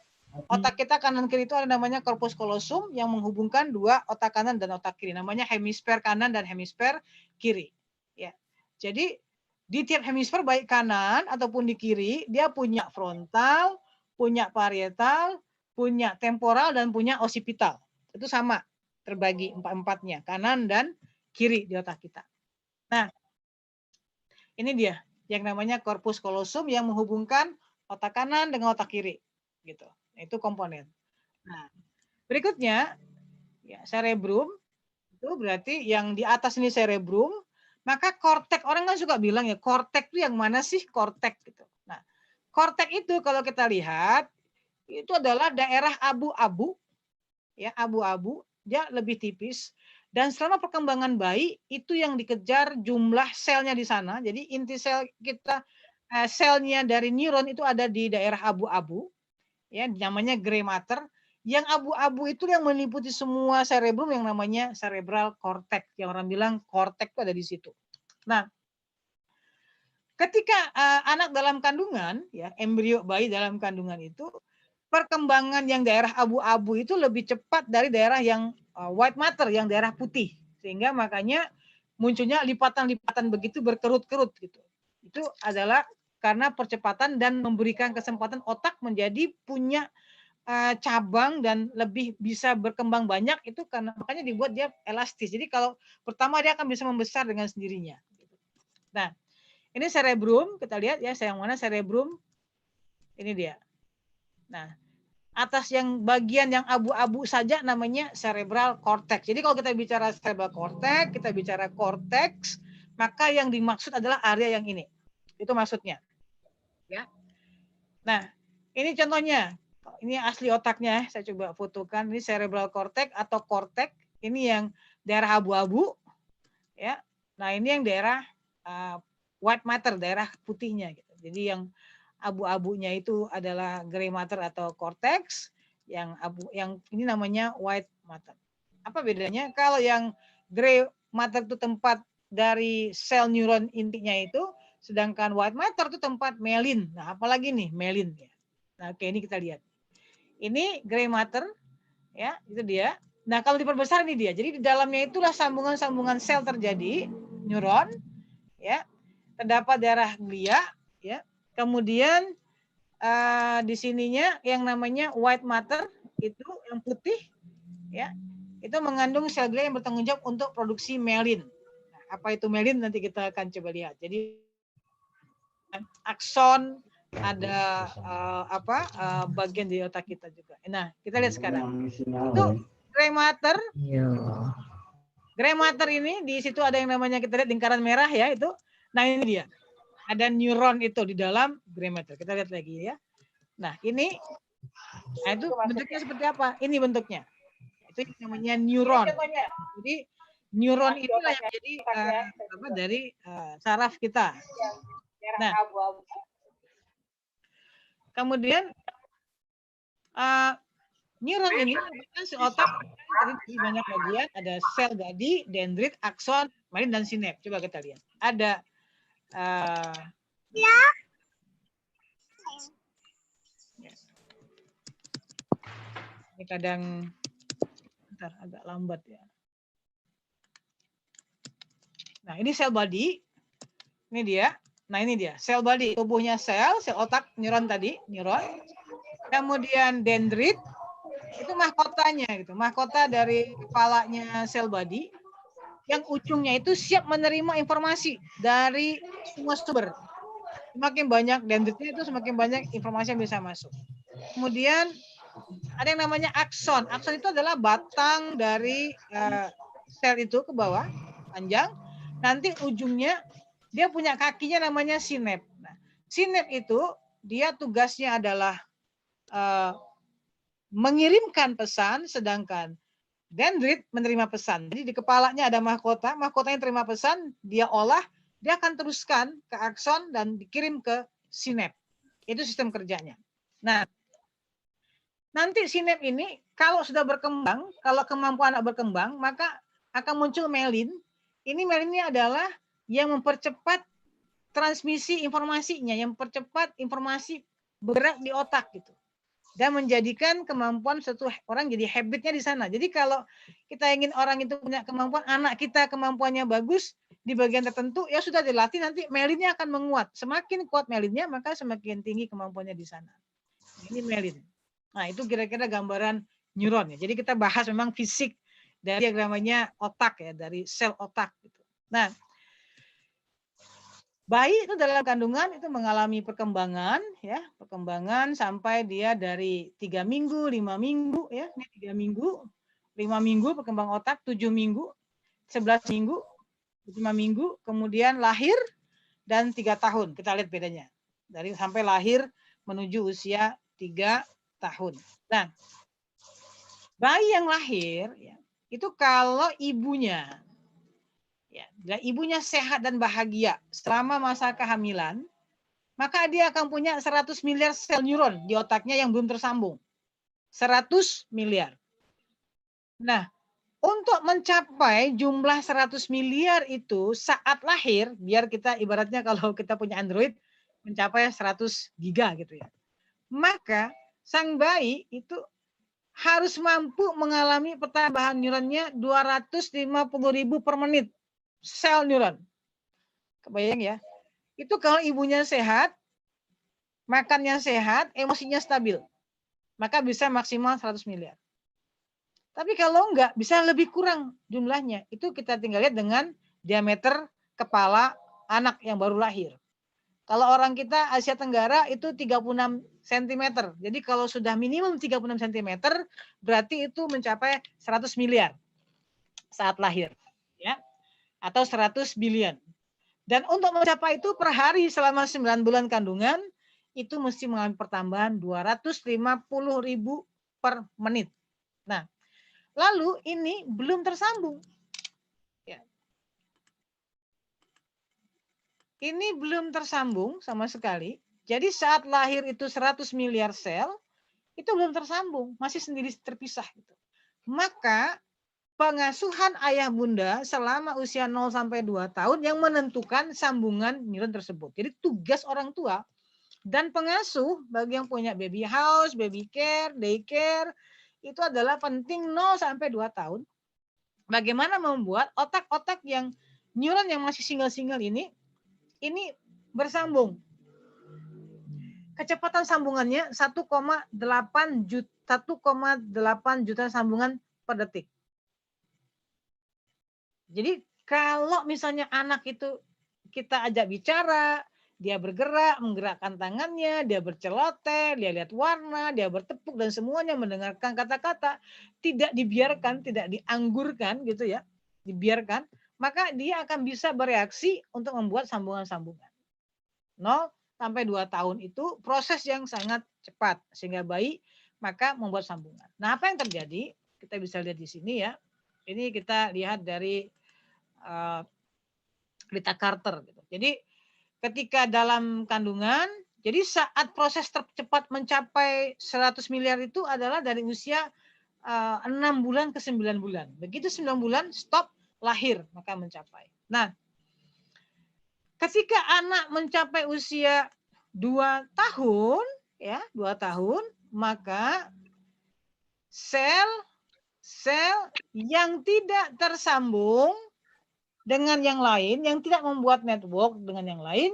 otak kita kanan kiri itu ada namanya corpus callosum yang menghubungkan dua otak kanan dan otak kiri. Namanya hemisfer kanan dan hemisfer kiri. Ya. Jadi di tiap hemisfer baik kanan ataupun di kiri dia punya frontal, punya parietal, punya temporal dan punya occipital. Itu sama. Terbagi empat-empatnya, kanan dan kiri di otak kita. Nah, ini dia yang namanya corpus callosum yang menghubungkan otak kanan dengan otak kiri, gitu. Nah, itu komponen. Nah, berikutnya ya cerebrum itu berarti yang di atas ini cerebrum, maka kortek, orang kan suka bilang ya kortek itu yang mana sih kortek gitu. Nah, kortek itu kalau kita lihat itu adalah daerah abu-abu, ya abu-abu. Dia lebih tipis dan selama perkembangan bayi itu yang dikejar jumlah selnya di sana. Jadi inti sel kita selnya dari neuron itu ada di daerah abu-abu, ya namanya gray matter. Yang abu-abu itu yang meliputi semua cerebrum yang namanya cerebral cortex. Yang orang bilang cortex itu ada di situ. Nah, ketika anak dalam kandungan, ya embrio bayi dalam kandungan itu perkembangan yang daerah abu-abu itu lebih cepat dari daerah yang white matter, yang daerah putih. Sehingga makanya munculnya lipatan-lipatan begitu berkerut-kerut gitu. Itu adalah karena percepatan dan memberikan kesempatan otak menjadi punya cabang dan lebih bisa berkembang banyak, itu karena makanya dibuat dia elastis. Jadi kalau pertama dia akan bisa membesar dengan sendirinya. Nah, ini cerebrum, kita lihat ya, yang mana cerebrum. Ini dia. Nah, atas yang bagian yang abu-abu saja namanya cerebral cortex. Jadi kalau kita bicara cerebral cortex, kita bicara cortex, maka yang dimaksud adalah area yang ini. Itu maksudnya. Ya. Nah, ini contohnya. Ini asli otaknya, saya coba fotokan. Ini cerebral cortex atau cortex. Ini yang daerah abu-abu, ya. Nah, ini yang daerah white matter, daerah putihnya. Gitu. Jadi yang abu-abunya itu adalah gray matter atau cortex. Yang ini namanya white matter. Apa bedanya? Kalau yang gray matter itu tempat dari sel neuron intinya itu, sedangkan white matter itu tempat myelin. Nah, apalagi nih myelin. Nah, oke, ini kita lihat. Ini gray matter, ya, itu dia. Nah, kalau diperbesar ini dia. Jadi di dalamnya itulah sambungan-sambungan sel terjadi, neuron, ya. Terdapat daerah glia, ya. Kemudian di sininya yang namanya white matter itu yang putih, ya. Itu mengandung sel glia yang bertanggung jawab untuk produksi myelin. Nah, apa itu myelin nanti kita akan coba lihat. Jadi akson, ada bagian di otak kita juga. Nah, kita lihat sekarang. Itu gray matter. Gray matter ini di situ ada yang namanya, kita lihat lingkaran merah ya itu. Nah, ini dia. Ada neuron itu di dalam gray matter. Kita lihat lagi ya. Nah, ini nah itu bentuknya seperti apa? Ini bentuknya. Itu namanya neuron. Jadi neuron itulah yang jadi dari saraf kita. Nah, kemudian neuron ini merupakan si otak tadi banyak bagian, ada sel gadi, dendrit, akson, myelin dan sinap. Coba kita lihat. Ada ini kadang bentar, agak lambat ya. Nah, ini sel body. Ini dia. Nah, ini dia, sel body, tubuhnya sel otak, neuron tadi, neuron. Kemudian dendrit, itu mahkotanya gitu, mahkota dari kepalanya sel body, yang ujungnya itu siap menerima informasi dari semua sumber. Semakin banyak dendritnya itu semakin banyak informasi yang bisa masuk. Kemudian ada yang namanya akson. Akson itu adalah batang dari sel itu ke bawah, panjang. Nanti ujungnya dia punya kakinya namanya sinap. Nah, sinap itu dia tugasnya adalah mengirimkan pesan, sedangkan dendrit menerima pesan. Jadi di kepalanya ada mahkota, mahkotanya terima pesan, dia olah, dia akan teruskan ke akson dan dikirim ke sinap. Itu sistem kerjanya. Nah, nanti sinap ini kalau sudah berkembang, kalau kemampuan berkembang, maka akan muncul myelin. Ini myelinnya adalah yang mempercepat transmisi informasinya, yang mempercepat informasi bergerak di otak gitu. Dan menjadikan kemampuan satu orang jadi habitnya di sana. Jadi kalau kita ingin orang itu punya kemampuan, anak kita kemampuannya bagus di bagian tertentu, ya sudah dilatih, nanti myelinnya akan menguat. Semakin kuat myelinnya, maka semakin tinggi kemampuannya di sana. Ini myelin. Nah, itu kira-kira gambaran neuron ya. Jadi kita bahas memang fisik dari diagramanya otak ya, dari sel otak gitu. Nah, bayi itu dalam kandungan itu mengalami perkembangan ya, perkembangan sampai dia dari 3 minggu, 5 minggu ya, ini 3 minggu, 5 minggu perkembang otak, 7 minggu, 11 minggu, 5 minggu, kemudian lahir dan 3 tahun. Kita lihat bedanya. Dari sampai lahir menuju usia 3 tahun. Nah, bayi yang lahir ya, itu kalau ibunya ya, bila ibunya sehat dan bahagia selama masa kehamilan, maka dia akan punya 100 miliar sel neuron di otaknya yang belum tersambung. 100 miliar. Nah, untuk mencapai jumlah 100 miliar itu saat lahir, biar kita ibaratnya kalau kita punya Android, mencapai 100 giga gitu ya. Maka sang bayi itu harus mampu mengalami pertambahan neuronnya 250.000 per menit sel neuron. Kebayang ya? Itu kalau ibunya sehat, makannya sehat, emosinya stabil. Maka bisa maksimal 100 miliar. Tapi kalau enggak, bisa lebih kurang jumlahnya. Itu kita tinggal lihat dengan diameter kepala anak yang baru lahir. Kalau orang kita Asia Tenggara itu 36 cm. Jadi kalau sudah minimum 36 cm, berarti itu mencapai 100 miliar saat lahir. Ya, atau 100 billion. Dan untuk mencapai itu per hari selama 9 bulan kandungan, itu mesti mengalami pertambahan 250.000 per menit. Nah, lalu ini belum tersambung. Ya. Ini belum tersambung sama sekali. Jadi saat lahir itu 100 miliar sel, itu belum tersambung, masih sendiri terpisah. Gitu. Maka pengasuhan ayah bunda selama usia 0 sampai 2 tahun yang menentukan sambungan neuron tersebut. Jadi tugas orang tua dan pengasuh bagi yang punya baby house, baby care, daycare, itu adalah penting 0 sampai 2 tahun. Bagaimana membuat otak-otak yang neuron yang masih single-single ini bersambung. Kecepatan sambungannya 1,8 juta sambungan per detik. Jadi kalau misalnya anak itu kita ajak bicara, dia bergerak, menggerakkan tangannya, dia berceloteh, dia lihat warna, dia bertepuk dan semuanya mendengarkan kata-kata, tidak dibiarkan, tidak dianggurkan gitu ya, dibiarkan, maka dia akan bisa bereaksi untuk membuat sambungan-sambungan. 0 sampai 2 tahun itu proses yang sangat cepat sehingga bayi maka membuat sambungan. Nah, apa yang terjadi? Kita bisa lihat di sini ya. Ini kita lihat dari Rita Carter gitu. Jadi ketika dalam kandungan, jadi saat proses tercepat mencapai 100 miliar itu adalah dari usia 6 bulan ke 9 bulan. Begitu 9 bulan stop lahir maka mencapai. Nah, ketika anak mencapai usia 2 tahun ya, 2 tahun, maka sel yang tidak tersambung dengan yang lain, yang tidak membuat network dengan yang lain,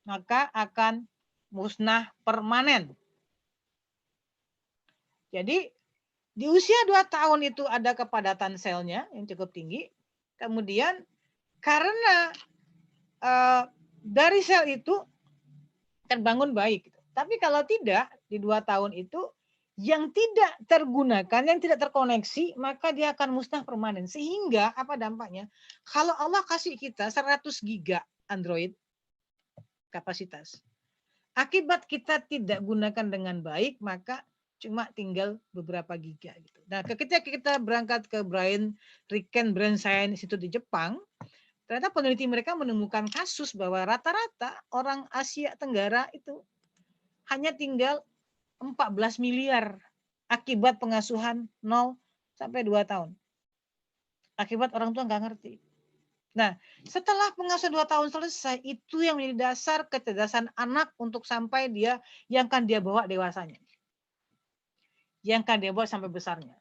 maka akan musnah permanen. Jadi di usia 2 tahun itu ada kepadatan selnya yang cukup tinggi. Kemudian karena dari sel itu terbangun baik. Tapi kalau tidak, di 2 tahun itu yang tidak tergunakan, yang tidak terkoneksi, maka dia akan musnah permanen. Sehingga apa dampaknya? Kalau Allah kasih kita 100 giga Android kapasitas, akibat kita tidak gunakan dengan baik, maka cuma tinggal beberapa giga. Gitu. Nah, ketika kita berangkat ke Riken Brain Science Institute di Jepang, ternyata peneliti mereka menemukan kasus bahwa rata-rata orang Asia Tenggara itu hanya tinggal 14 miliar akibat pengasuhan 0 sampai 2 tahun. Akibat orang tua nggak ngerti. Nah, setelah pengasuhan 2 tahun selesai, itu yang menjadi dasar kecerdasan anak untuk sampai yang akan dia bawa dewasanya. Yang akan dia bawa sampai besarnya.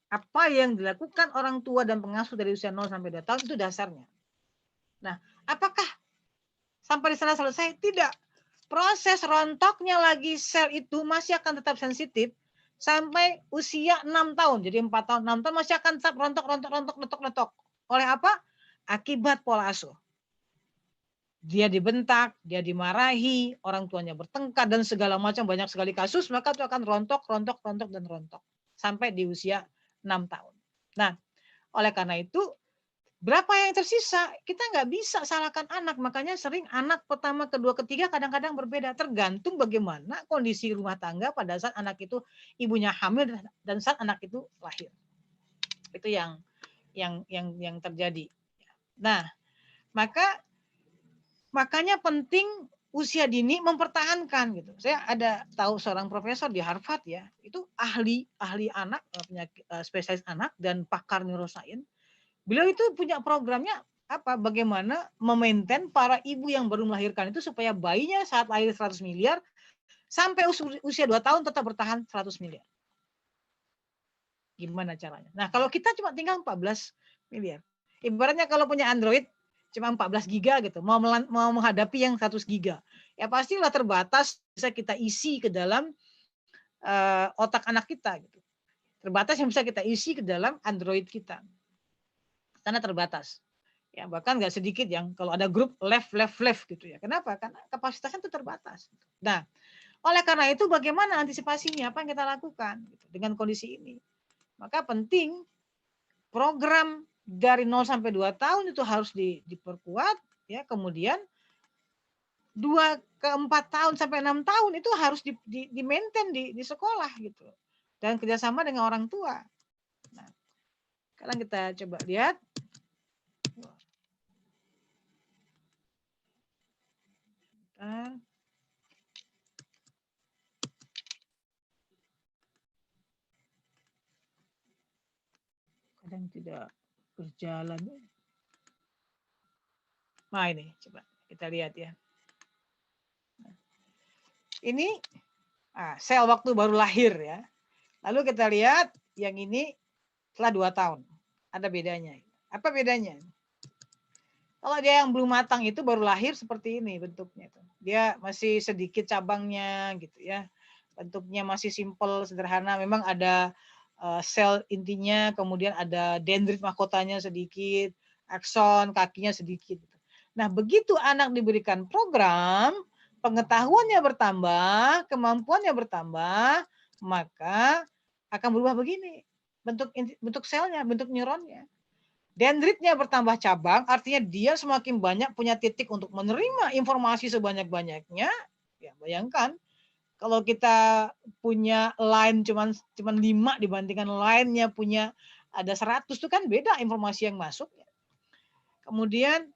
Apa yang dilakukan orang tua dan pengasuh dari usia 0 sampai 2 tahun itu dasarnya. Nah, apakah sampai di sana selesai? Tidak. Proses rontoknya lagi sel itu masih akan tetap sensitif sampai usia 6 tahun. Jadi 4 tahun, 6 tahun masih akan tetap rontok. Oleh apa? Akibat pola asuh. Dia dibentak, dia dimarahi, orang tuanya bertengkar dan segala macam, banyak sekali kasus, maka itu akan rontok. Sampai di usia 6 tahun. Nah, oleh karena itu, berapa yang tersisa? Kita nggak bisa salahkan anak. Makanya sering anak pertama, kedua, ketiga kadang-kadang berbeda. Tergantung bagaimana kondisi rumah tangga pada saat anak itu ibunya hamil dan saat anak itu lahir. Itu yang terjadi. Nah, makanya penting usia dini mempertahankan gitu. Saya ada tahu seorang profesor di Harvard ya, itu ahli anak, spesialis anak dan pakar neuroscience. Beliau itu punya programnya apa? Bagaimana memaintain para ibu yang baru melahirkan itu supaya bayinya saat lahir 100 miliar sampai usia 2 tahun tetap bertahan 100 miliar. Gimana caranya? Nah, kalau kita cuma tinggal 14 miliar. Ibaratnya kalau punya Android cuma 14 giga gitu, mau menghadapi yang 100 giga. Ya pastilah terbatas bisa kita isi ke dalam otak anak kita gitu. Terbatas yang bisa kita isi ke dalam Android kita. Karena terbatas. Ya, bahkan nggak sedikit yang kalau ada grup left gitu ya. Kenapa? Karena kapasitasnya itu terbatas. Nah, oleh karena itu bagaimana antisipasinya? Apa yang kita lakukan gitu, dengan kondisi ini? Maka penting program dari 0 sampai 2 tahun itu harus diperkuat ya. Kemudian 2 ke 4 tahun sampai 6 tahun itu harus di maintain di sekolah gitu. Dan kerjasama dengan orang tua. Nah, sekarang kita coba lihat. Kadang tidak berjalan. Nah ini coba kita lihat ya. Ini sel waktu baru lahir ya. Lalu kita lihat yang ini setelah 2 tahun. Ada bedanya. Apa bedanya? Kalau dia yang belum matang itu baru lahir seperti ini bentuknya. Dia masih sedikit cabangnya gitu ya. Bentuknya masih simpel, sederhana. Memang ada sel intinya, kemudian ada dendrit mahkotanya sedikit, akson, kakinya sedikit. Nah, begitu anak diberikan program, pengetahuannya bertambah, kemampuannya bertambah, maka akan berubah begini. Bentuk selnya, bentuk neuronnya. Dendritnya bertambah cabang, artinya dia semakin banyak punya titik untuk menerima informasi sebanyak-banyaknya. Ya, bayangkan kalau kita punya line cuman 5 dibandingkan line-nya punya ada 100 itu kan beda informasi yang masuk. Kemudian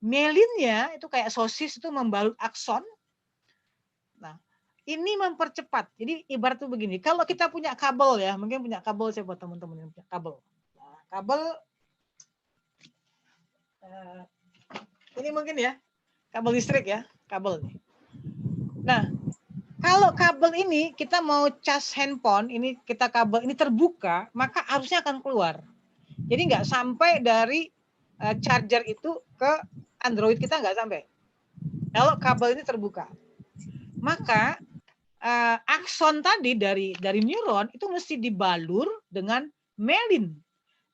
melinnya itu kayak sosis itu membalut akson. Nah, ini mempercepat. Jadi ibarat itu begini, kalau kita punya kabel ya, mungkin punya kabel saya buat teman-teman yang punya kabel. Nah, kabel ini mungkin ya, kabel listrik ya, kabel nih. Nah, kalau kabel ini kita mau cas handphone, ini kita kabel ini terbuka, maka arusnya akan keluar. Jadi nggak sampai dari charger itu ke Android kita nggak sampai. Kalau kabel ini terbuka, maka akson tadi dari neuron itu mesti dibalur dengan melin.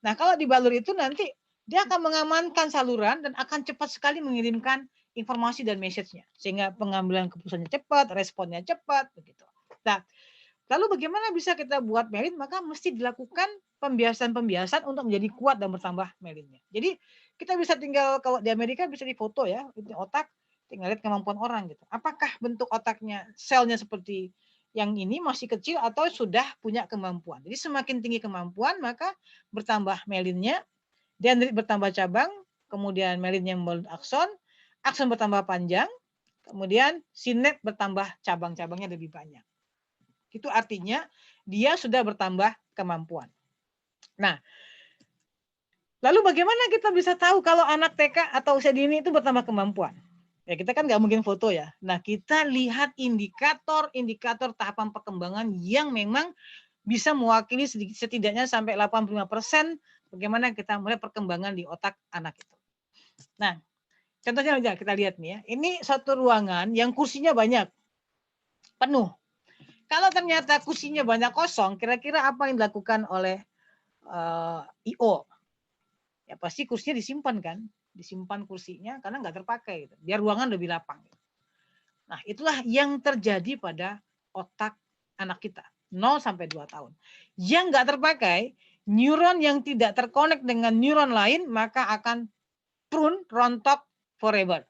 Nah, kalau dibalur itu nanti dia akan mengamankan saluran dan akan cepat sekali mengirimkan informasi dan message-nya, sehingga pengambilan keputusannya cepat, responnya cepat, begitu. Nah, lalu bagaimana bisa kita buat melin? Maka mesti dilakukan pembiasan untuk menjadi kuat dan bertambah melinnya. Jadi kita bisa tinggal, kalau di Amerika bisa difoto ya, otak, tinggal lihat kemampuan orang gitu. Apakah bentuk otaknya, selnya seperti yang ini masih kecil atau sudah punya kemampuan. Jadi semakin tinggi kemampuan, maka bertambah melinnya, dendrit bertambah cabang, kemudian melinnya membalut akson bertambah panjang, kemudian sinap bertambah cabang-cabangnya lebih banyak. Itu artinya dia sudah bertambah kemampuan. Nah, lalu bagaimana kita bisa tahu kalau anak TK atau usia dini itu bertambah kemampuan? Ya kita kan nggak mungkin foto ya. Nah, kita lihat indikator tahapan perkembangan yang memang bisa mewakili setidaknya sampai 85% bagaimana kita melihat perkembangan di otak anak itu. Nah, contohnya aja kita lihat nih ya. Ini satu ruangan yang kursinya banyak, penuh. Kalau ternyata kursinya banyak kosong, kira-kira apa yang dilakukan oleh IO? Ya pasti kursinya disimpan kan, disimpan kursinya karena nggak terpakai, gitu. Biar ruangan lebih lapang. Nah, itulah yang terjadi pada otak anak kita 0 sampai 2 tahun. Yang nggak terpakai, neuron yang tidak terkonek dengan neuron lain maka akan prune, rontok forever.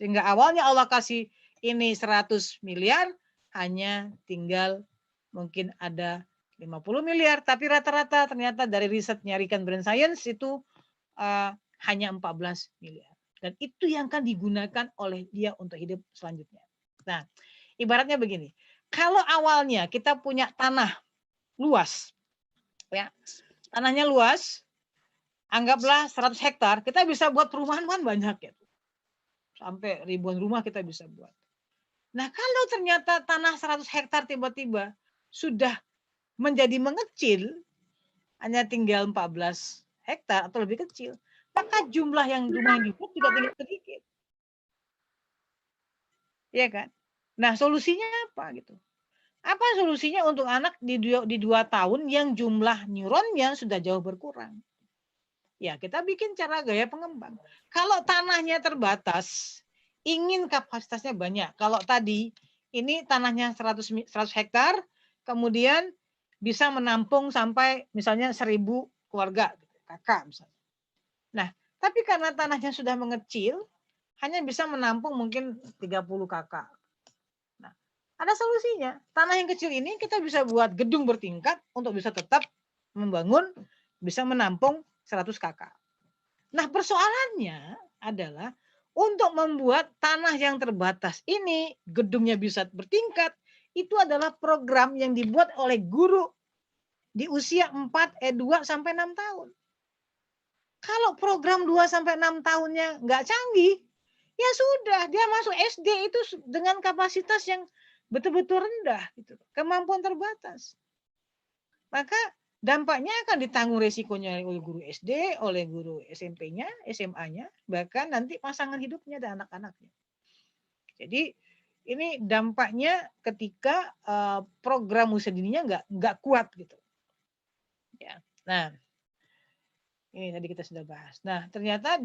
Sehingga awalnya Allah kasih ini 100 miliar, hanya tinggal mungkin ada 50 miliar, tapi rata-rata ternyata dari risetnya Rican Brain Science itu hanya 14 miliar. Dan itu yang akan digunakan oleh dia untuk hidup selanjutnya. Nah, ibaratnya begini, kalau awalnya kita punya tanah luas, ya, tanahnya luas, anggaplah 100 hektar, kita bisa buat perumahan kan banyak ya. Sampai ribuan rumah kita bisa buat. Nah, kalau ternyata tanah 100 hektar tiba-tiba sudah menjadi mengecil, hanya tinggal 14 hektar atau lebih kecil, maka jumlah yang rumah yang dibuat juga tinggal sedikit. Iya kan? Nah, solusinya apa gitu? Apa solusinya untuk anak di 2 tahun yang jumlah neuronnya sudah jauh berkurang? Ya, kita bikin cara gaya pengembang. Kalau tanahnya terbatas, ingin kapasitasnya banyak. Kalau tadi ini tanahnya 100 hektar, kemudian bisa menampung sampai misalnya 1000 keluarga, kakak misalnya. Nah, tapi karena tanahnya sudah mengecil, hanya bisa menampung mungkin 30 kakak. Nah, ada solusinya. Tanah yang kecil ini kita bisa buat gedung bertingkat untuk bisa tetap membangun, bisa menampung 100 kakak. Nah, persoalannya adalah untuk membuat tanah yang terbatas ini, gedungnya bisa bertingkat, itu adalah program yang dibuat oleh guru di usia 2 sampai 6 tahun. Kalau program 2 sampai 6 tahunnya nggak canggih, ya sudah, dia masuk SD itu dengan kapasitas yang betul-betul rendah, gitu. Kemampuan terbatas. Maka dampaknya akan ditanggung resikonya oleh guru SD, oleh guru SMP-nya, SMA-nya, bahkan nanti pasangan hidupnya dan anak-anaknya. Jadi ini dampaknya ketika program usia dininya nggak kuat gitu. Ya. Nah, ini tadi kita sudah bahas. Nah, ternyata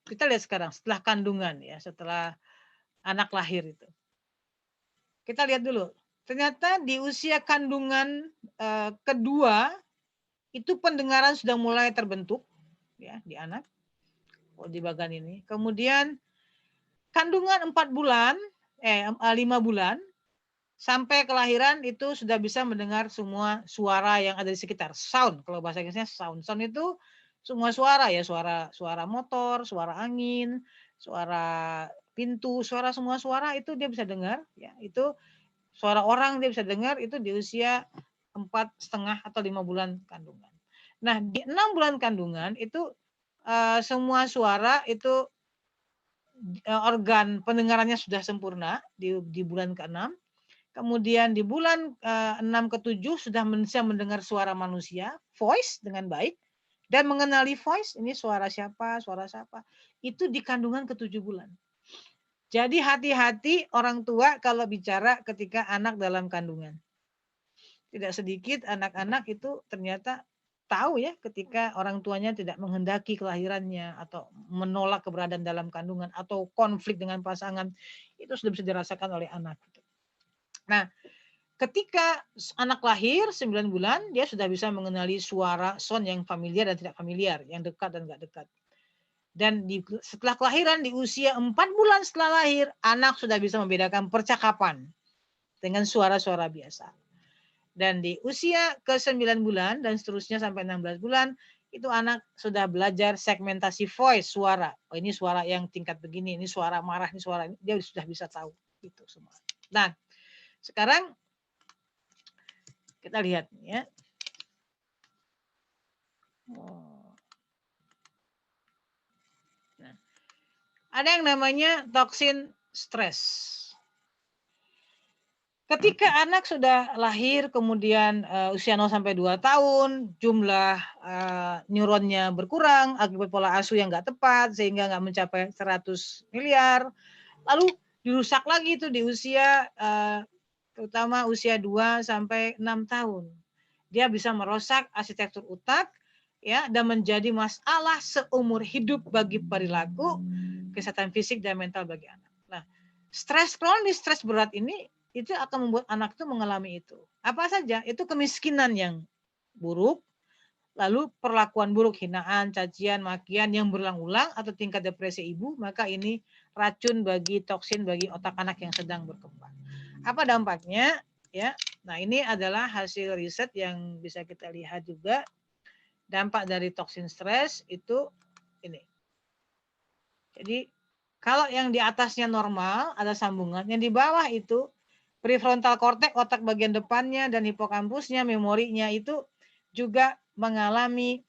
kita lihat sekarang setelah kandungan ya, setelah anak lahir itu. Kita lihat dulu. Ternyata di usia kandungan kedua itu pendengaran sudah mulai terbentuk ya di anak di bagian ini. Kemudian kandungan 5 bulan sampai kelahiran itu sudah bisa mendengar semua suara yang ada di sekitar. Sound, kalau bahasa Inggrisnya sound. Sound itu semua suara ya, suara motor, suara angin, suara pintu, semua suara itu dia bisa dengar ya. Itu suara orang dia bisa dengar itu di usia 4,5 atau 5 bulan kandungan. Nah, di 6 bulan kandungan itu semua suara itu organ pendengarannya sudah sempurna di bulan ke-6. Kemudian di bulan 6 ke-7 sudah bisa mendengar suara manusia, voice dengan baik dan mengenali voice, ini suara siapa. Itu di kandungan ke-7 bulan. Jadi hati-hati orang tua kalau bicara ketika anak dalam kandungan. Tidak sedikit anak-anak itu ternyata tahu ya ketika orang tuanya tidak menghendaki kelahirannya atau menolak keberadaan dalam kandungan atau konflik dengan pasangan, itu sudah bisa dirasakan oleh anak. Nah, ketika anak lahir 9 bulan, dia sudah bisa mengenali suara sound yang familiar dan tidak familiar, yang dekat dan enggak dekat. Dan setelah kelahiran di usia 4 bulan setelah lahir, anak sudah bisa membedakan percakapan dengan suara-suara biasa. Dan di usia ke-9 bulan dan seterusnya sampai 16 bulan, itu anak sudah belajar segmentasi voice, suara. Oh, ini suara yang tingkat begini, ini suara marah, ini suara ini. Dia sudah bisa tahu itu semua. Nah, sekarang kita lihat ya. Nah, ada yang namanya toksin stres. Ketika anak sudah lahir, kemudian usia 0 sampai 2 tahun, jumlah neuronnya berkurang akibat pola asuh yang nggak tepat, sehingga nggak mencapai 100 miliar. Lalu dirusak lagi itu di usia, terutama usia 2 sampai 6 tahun. Dia bisa merusak arsitektur otak, ya, dan menjadi masalah seumur hidup bagi perilaku, kesehatan fisik dan mental bagi anak. Nah, stres kronis, stres berat ini itu akan membuat anak itu mengalami itu. Apa saja? Itu kemiskinan yang buruk, lalu perlakuan buruk, hinaan, cacian, makian yang berulang-ulang atau tingkat depresi ibu, maka ini racun bagi toksin bagi otak anak yang sedang berkembang. Apa dampaknya? Ya, nah ini adalah hasil riset yang bisa kita lihat juga. Dampak dari toksin stres itu ini. Jadi kalau yang di atasnya normal ada sambungan, yang di bawah itu prefrontal cortex, otak bagian depannya dan hipokampusnya, memorinya itu juga mengalami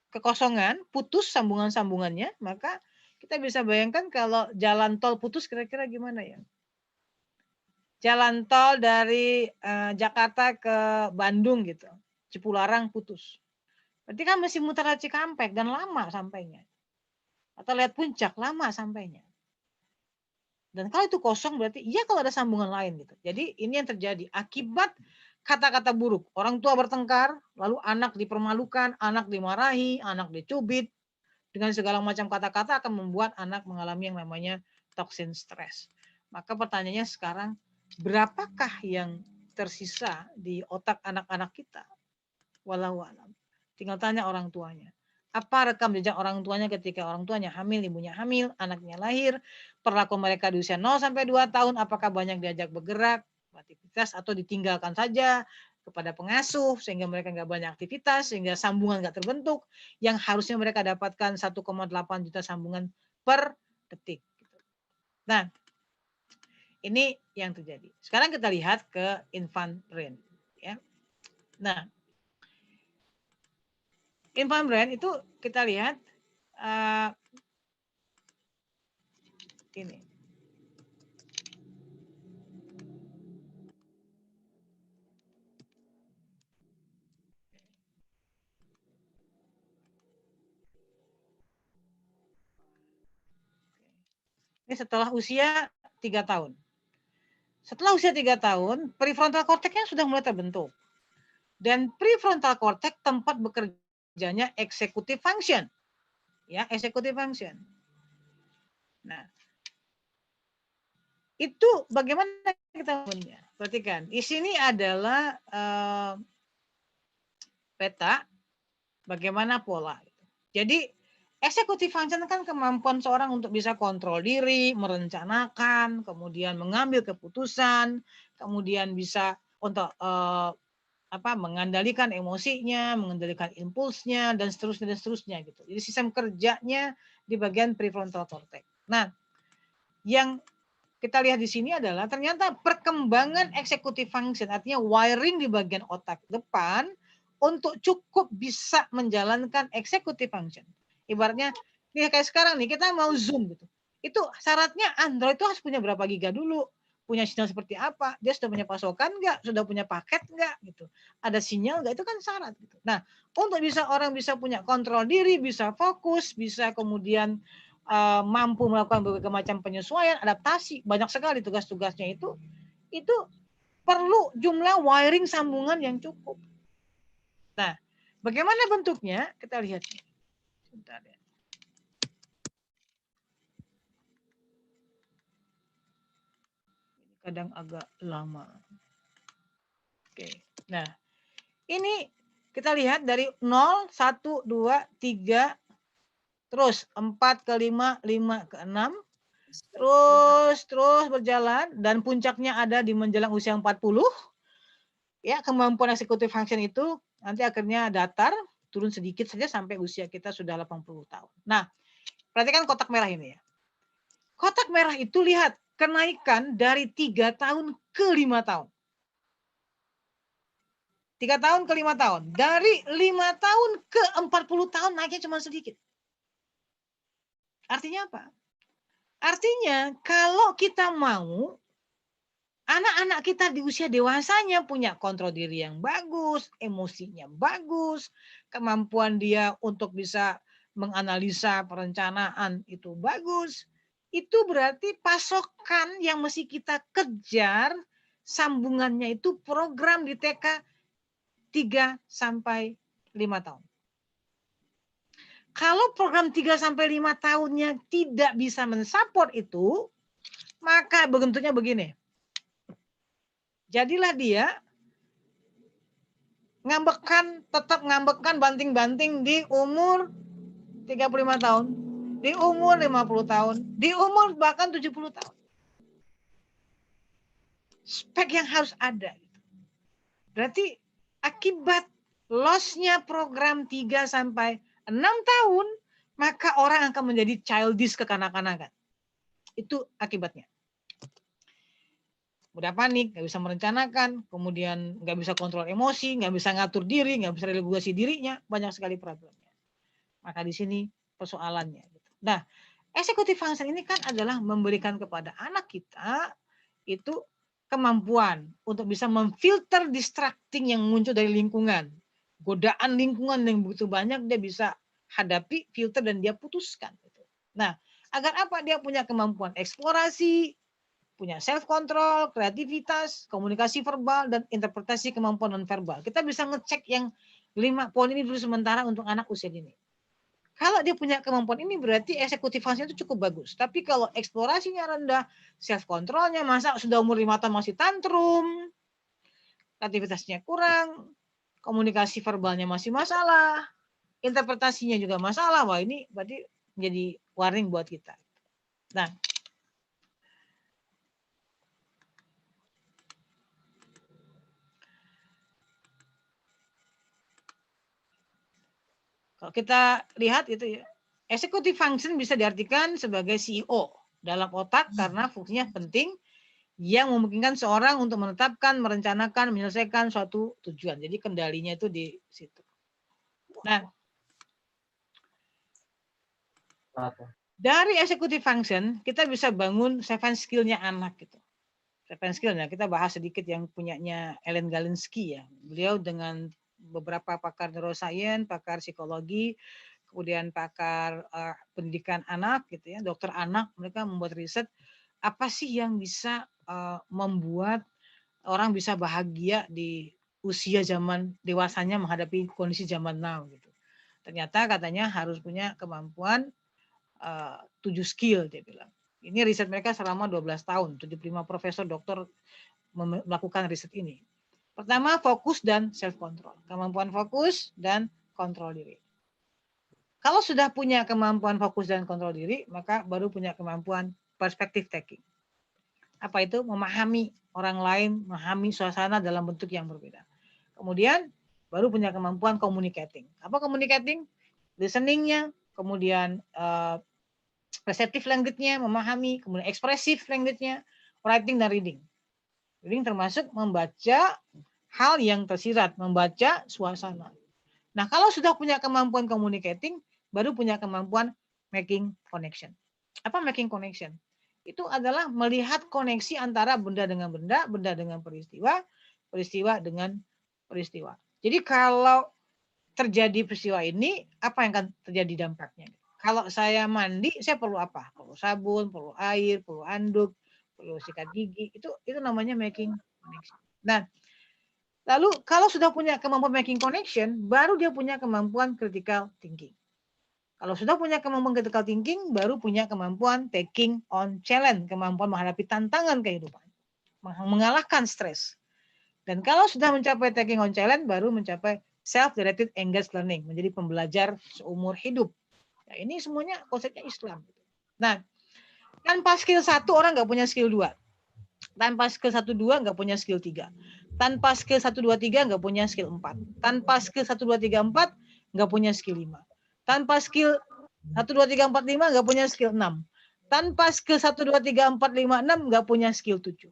kekosongan, putus sambungan-sambungannya, maka Kita bisa bayangkan kalau jalan tol putus kira-kira gimana ya? Jalan tol dari Jakarta ke Bandung gitu, Cipularang putus. Berarti kan mesti muter lewat Cikampek dan lama sampainya. Atau lihat puncak, lama sampainya. Dan kalau itu kosong berarti iya kalau ada sambungan lain gitu. Jadi ini yang terjadi akibat kata-kata buruk. Orang tua bertengkar, lalu anak dipermalukan, anak dimarahi, anak dicubit. Dengan segala macam kata-kata akan membuat anak mengalami yang namanya toksin stres. Maka pertanyaannya sekarang, berapakah yang tersisa di otak anak-anak kita? Walau alam. Tinggal tanya orang tuanya. Apa rekam jejak orang tuanya ketika orang tuanya hamil, ibunya hamil, anaknya lahir, perlakuan mereka di usia 0 sampai 2 tahun, apakah banyak diajak bergerak, aktivitas, atau ditinggalkan saja kepada pengasuh sehingga mereka nggak banyak aktivitas, sehingga sambungan nggak terbentuk, yang harusnya mereka dapatkan 1,8 juta sambungan per detik. Nah, ini yang terjadi. Sekarang kita lihat ke infant brain. Ya. Nah, infant brain itu kita lihat ini. Ini setelah usia 3 tahun. Setelah usia 3 tahun, prefrontal cortex-nya sudah mulai terbentuk. Dan prefrontal cortex tempat bekerjanya executive function. Ya, executive function. Nah, itu bagaimana kita punya? Perhatikan, di sini adalah peta bagaimana pola. Jadi executive function kan kemampuan seorang untuk bisa kontrol diri, merencanakan, kemudian mengambil keputusan, kemudian bisa untuk mengendalikan emosinya, mengendalikan impulsnya, dan seterusnya gitu. Jadi sistem kerjanya di bagian prefrontal cortex. Nah, yang kita lihat di sini adalah ternyata perkembangan executive function, artinya wiring di bagian otak depan untuk cukup bisa menjalankan executive function. Ibaratnya, nih kayak sekarang nih, kita mau Zoom gitu. Itu syaratnya Android itu harus punya berapa giga dulu, punya sinyal seperti apa, dia sudah punya pasokan nggak, sudah punya paket nggak, gitu. Ada sinyal nggak, itu kan syarat. Gitu. Nah, untuk bisa orang bisa punya kontrol diri, bisa fokus, bisa kemudian mampu melakukan berbagai macam penyesuaian, adaptasi, banyak sekali tugas-tugasnya itu perlu jumlah wiring sambungan yang cukup. Nah, bagaimana bentuknya? Kita lihat. Sebentar ya. Kadang agak lama. Oke. Nah, ini kita lihat dari 0, 1, 2, 3, terus 4 ke 5, 5 ke 6, terus berjalan, dan puncaknya ada di menjelang usia 40. Ya, kemampuan executive function itu nanti akhirnya datar, turun sedikit saja sampai usia kita sudah 80 tahun. Nah, perhatikan kotak merah ini ya. Kotak merah itu lihat kenaikan dari 3 tahun ke 5 tahun. 3 tahun ke 5 tahun. Dari 5 tahun ke 40 tahun naiknya cuma sedikit. Artinya apa? Artinya kalau kita mau anak-anak kita di usia dewasanya punya kontrol diri yang bagus, emosinya bagus, kemampuan dia untuk bisa menganalisa perencanaan itu bagus, itu berarti pasokan yang mesti kita kejar sambungannya itu program di TK 3 sampai 5 tahun. Kalau program 3 sampai 5 tahunnya tidak bisa mensupport itu, maka bentuknya begini. Jadilah dia tetap ngambekkan banting-banting di umur 35 tahun, di umur 50 tahun, di umur bahkan 70 tahun. Spek yang harus ada. Berarti akibat loss-nya program 3 sampai 6 tahun, maka orang akan menjadi childish, kekanak-kanakan. Itu akibatnya. Mudah panik, nggak bisa merencanakan, kemudian nggak bisa kontrol emosi, nggak bisa ngatur diri, nggak bisa regulasi dirinya, banyak sekali problemnya. Maka di sini persoalannya. Nah, Executive function ini kan adalah memberikan kepada anak kita itu kemampuan untuk bisa memfilter distracting yang muncul dari lingkungan. Godaan lingkungan yang begitu banyak dia bisa hadapi, filter, dan dia putuskan. Nah, agar apa? Dia punya kemampuan eksplorasi, punya self control, kreativitas, komunikasi verbal, dan interpretasi kemampuan nonverbal. Kita bisa ngecek yang 5 poin ini dulu sementara untuk anak usia dini. Kalau dia punya kemampuan ini berarti eksekutif function itu cukup bagus. Tapi kalau eksplorasinya rendah, self controlnya masa sudah umur 5 tahun masih tantrum, kreativitasnya kurang, komunikasi verbalnya masih masalah, interpretasinya juga masalah, wah ini berarti menjadi warning buat kita. Nah, kalau kita lihat itu ya, executive function bisa diartikan sebagai CEO dalam otak karena fungsinya penting yang memungkinkan seorang untuk menetapkan, merencanakan, menyelesaikan suatu tujuan. Jadi kendalinya itu di situ. Nah, dari executive function kita bisa bangun 7 skill-nya anak gitu. 7 skill, nah kita bahas sedikit yang punyanya Ellen Galinsky ya. Beliau dengan beberapa pakar neuroscience, pakar psikologi, kemudian pakar pendidikan anak gitu ya, dokter anak, mereka membuat riset apa sih yang bisa membuat orang bisa bahagia di usia zaman dewasanya menghadapi kondisi zaman now gitu. Ternyata katanya harus punya kemampuan 7 skill dia bilang. Ini riset mereka selama 12 tahun, 75 profesor dokter melakukan riset ini. Pertama, fokus dan self control. Kemampuan fokus dan kontrol diri. Kalau sudah punya kemampuan fokus dan kontrol diri, maka baru punya kemampuan perspective taking. Apa itu? Memahami orang lain, memahami suasana dalam bentuk yang berbeda. Kemudian baru punya kemampuan communicating. Apa communicating? Listening-nya, kemudian receptive language-nya, memahami, kemudian expressive language-nya, writing dan reading. Reading termasuk membaca hal yang tersirat, membaca suasana. Nah, kalau sudah punya kemampuan communicating, baru punya kemampuan making connection. Apa making connection? Itu adalah melihat koneksi antara benda dengan benda, benda dengan peristiwa, peristiwa dengan peristiwa. Jadi kalau terjadi peristiwa ini, apa yang akan terjadi dampaknya? Kalau saya mandi, saya perlu apa? Perlu sabun, perlu air, perlu anduk, perlu sikat gigi. Itu namanya making connection. Nah, lalu kalau sudah punya kemampuan making connection, baru dia punya kemampuan critical thinking. Kalau sudah punya kemampuan critical thinking, baru punya kemampuan taking on challenge, kemampuan menghadapi tantangan kehidupan, mengalahkan stres. Dan kalau sudah mencapai taking on challenge, baru mencapai self-directed engaged learning, menjadi pembelajar seumur hidup. Nah, ini semuanya konsepnya Islam. Nah, tanpa skill 1 orang nggak punya skill 2. Tanpa skill 1, 2 nggak punya skill 3. Tanpa skill 1, 2, 3 nggak punya skill 4. Tanpa skill 1, 2, 3, 4 nggak punya skill 5. Tanpa skill 1, 2, 3, 4, 5 nggak punya skill 6. Tanpa skill 1, 2, 3, 4, 5, 6 nggak punya skill 7.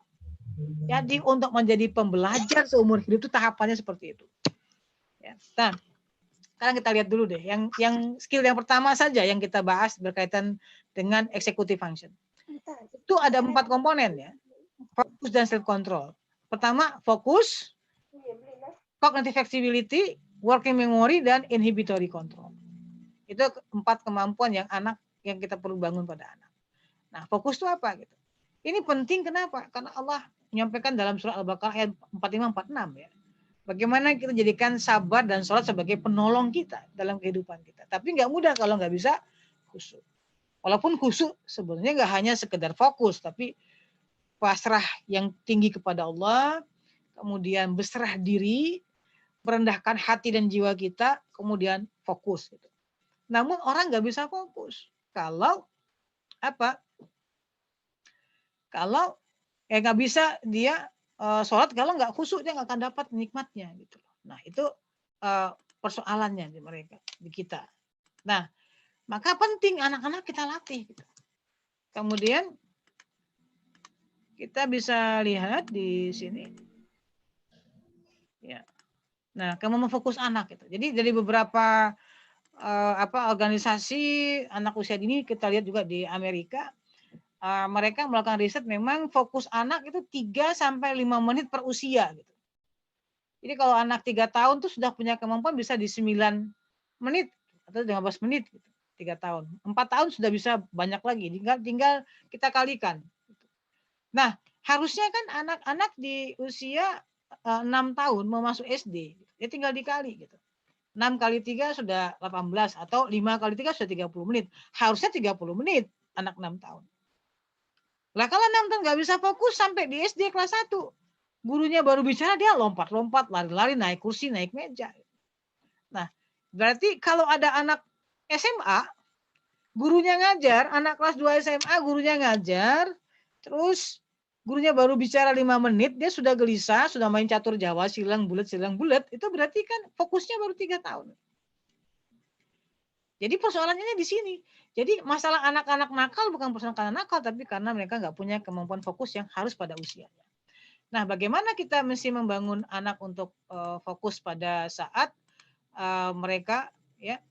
Jadi untuk menjadi pembelajar seumur hidup itu tahapannya seperti itu. Ya. Nah, sekarang kita lihat dulu deh. Yang skill yang pertama saja yang kita bahas berkaitan dengan executive function. Itu ada 4 komponen ya. Fokus dan self control. Pertama, fokus, cognitive flexibility, working memory, dan inhibitory control. Itu 4 kemampuan yang kita perlu bangun pada anak. Nah, fokus itu apa gitu? Ini penting kenapa? Karena Allah menyampaikan dalam surah Al-Baqarah ayat 45-46 ya. Bagaimana kita jadikan sabar dan sholat sebagai penolong kita dalam kehidupan kita. Tapi nggak mudah kalau nggak bisa khusyuk. Walaupun khusyuk sebenarnya nggak hanya sekedar fokus, tapi pasrah yang tinggi kepada Allah, kemudian berserah diri, merendahkan hati dan jiwa kita, kemudian fokus. Gitu. Namun orang nggak bisa fokus kalau apa? Kalau nggak bisa dia sholat kalau nggak khusyuk dia nggak akan dapat nikmatnya gitu. Nah itu persoalannya di mereka, di kita. Nah maka penting anak-anak kita latih. Gitu. Kemudian kita bisa lihat di sini. Ya. Nah kemampuan fokus anak gitu. Jadi dari beberapa organisasi anak usia dini, kita lihat juga di Amerika, mereka melakukan riset, memang fokus anak itu 3-5 menit per usia gitu. Jadi kalau anak 3 tahun tuh sudah punya kemampuan bisa di 9 menit atau 15 menit gitu. 3 tahun. 4 tahun sudah bisa banyak lagi, tinggal kita kalikan. Nah, harusnya kan anak-anak di usia 6 tahun mau masuk SD, ya tinggal dikali gitu. 6 kali 3 sudah 18 atau 5 kali 3 sudah 30 menit. Harusnya 30 menit anak 6 tahun. Lah kalau 6 tahun nggak bisa fokus sampai di SD kelas 1. Gurunya baru bicara dia lompat-lompat, lari-lari, naik kursi, naik meja. Nah, berarti kalau ada anak SMA, gurunya ngajar, anak kelas 2 SMA gurunya ngajar, terus gurunya baru bicara 5 menit, dia sudah gelisah, sudah main catur Jawa, silang bulat, itu berarti kan fokusnya baru 3 tahun. Jadi persoalannya di sini. Jadi masalah anak-anak nakal bukan persoalan karena nakal, tapi karena mereka nggak punya kemampuan fokus yang harus pada usianya. Nah, bagaimana kita mesti membangun anak untuk fokus pada saat mereka ya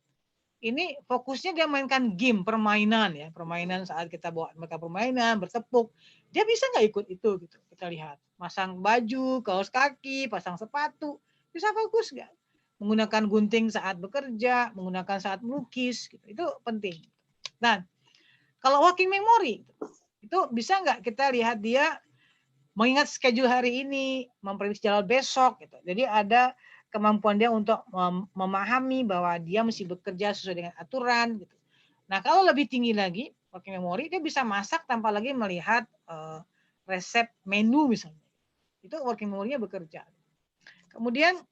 ini fokusnya dia mainkan game, permainan ya, permainan saat kita bawa mereka permainan, bertepuk, dia bisa nggak ikut itu gitu. Kita lihat, pasang baju, kaos kaki, pasang sepatu, bisa fokus nggak? Menggunakan gunting saat bekerja, menggunakan saat melukis, gitu. Itu penting. Nah, kalau working memory, itu bisa nggak kita lihat dia mengingat schedule hari ini, memprediksi jadwal besok, gitu. Jadi ada kemampuan dia untuk memahami bahwa dia mesti bekerja sesuai dengan aturan, gitu. Nah, kalau lebih tinggi lagi, working memory, dia bisa masak tanpa lagi melihat resep menu misalnya. Itu working memory-nya bekerja. Kemudian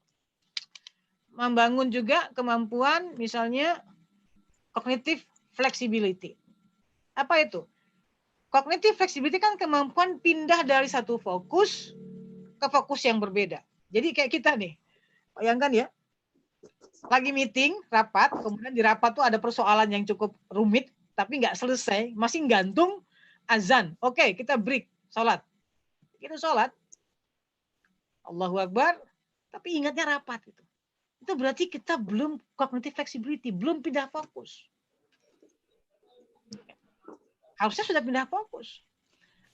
membangun juga kemampuan misalnya cognitive flexibility. Apa itu? Cognitive flexibility kan kemampuan pindah dari satu fokus ke fokus yang berbeda. Jadi kayak kita nih, bayangkan ya, lagi meeting, rapat, kemudian di rapat tuh ada persoalan yang cukup rumit, tapi nggak selesai, masih gantung azan. Oke, kita break, sholat. Kita sholat, Allahu Akbar, tapi ingatnya rapat. Gitu. Itu berarti kita belum cognitive flexibility, belum pindah fokus. Harusnya sudah pindah fokus.